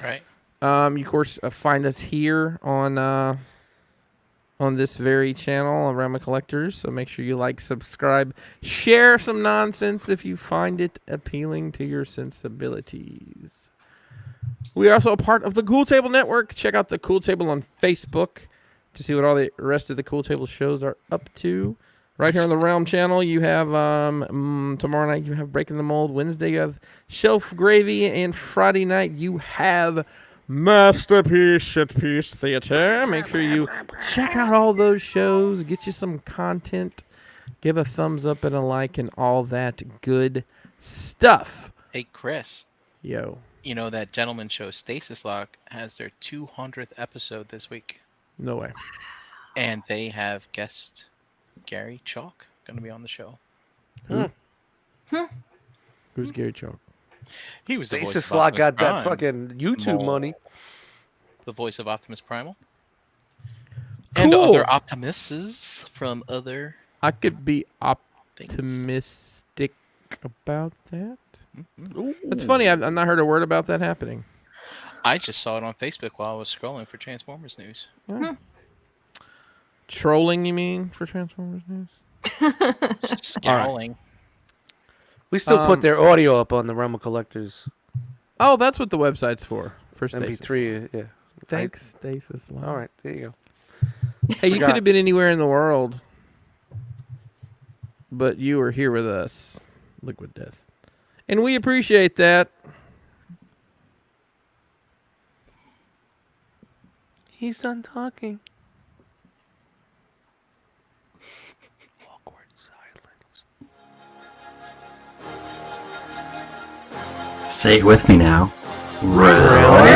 Right. You, of course, find us here on this very channel, Realm of Collectors. So make sure you like, subscribe, share some nonsense if you find it appealing to your sensibilities. We are also a part of the Cool Table Network. Check out the Cool Table on Facebook to see what all the rest of the Cool Table shows are up to. Right here on the Realm channel, you have tomorrow night you have Breaking the Mold. Wednesday you have Shelf Gravy, and Friday night you have Masterpiece at Peace Theater. Make sure you check out all those shows. Get you some content. Give a thumbs up and a like and all that good stuff. Hey, Chris. Yo. You know that gentleman show Stasis Lock has their 200th episode this week. No way. And they have guest Gary Chalk going to be on the show. Who's Gary Chalk? He was the voice Stasis of Lock Optimus got that Prime. fucking YouTube money. The voice of Optimus Primal. And Cool. other Optimuses from other I could be things. optimistic about that. Mhm. That's funny. I've not heard a word about that happening. I just saw it on Facebook while I was scrolling for Transformers news. Oh. Trolling, you mean, for Transformers News? Scowling. We still put their audio up on the Realm of Collectors Oh, that's what the website's for Stasis. MP3. Yeah. Thanks, Stasis. All right, there you go. Hey, you Forgot. could have been anywhere in the world, but you were here with us, Liquid Death. And we appreciate that. He's done talking. Awkward silence. Say it with me now. Realm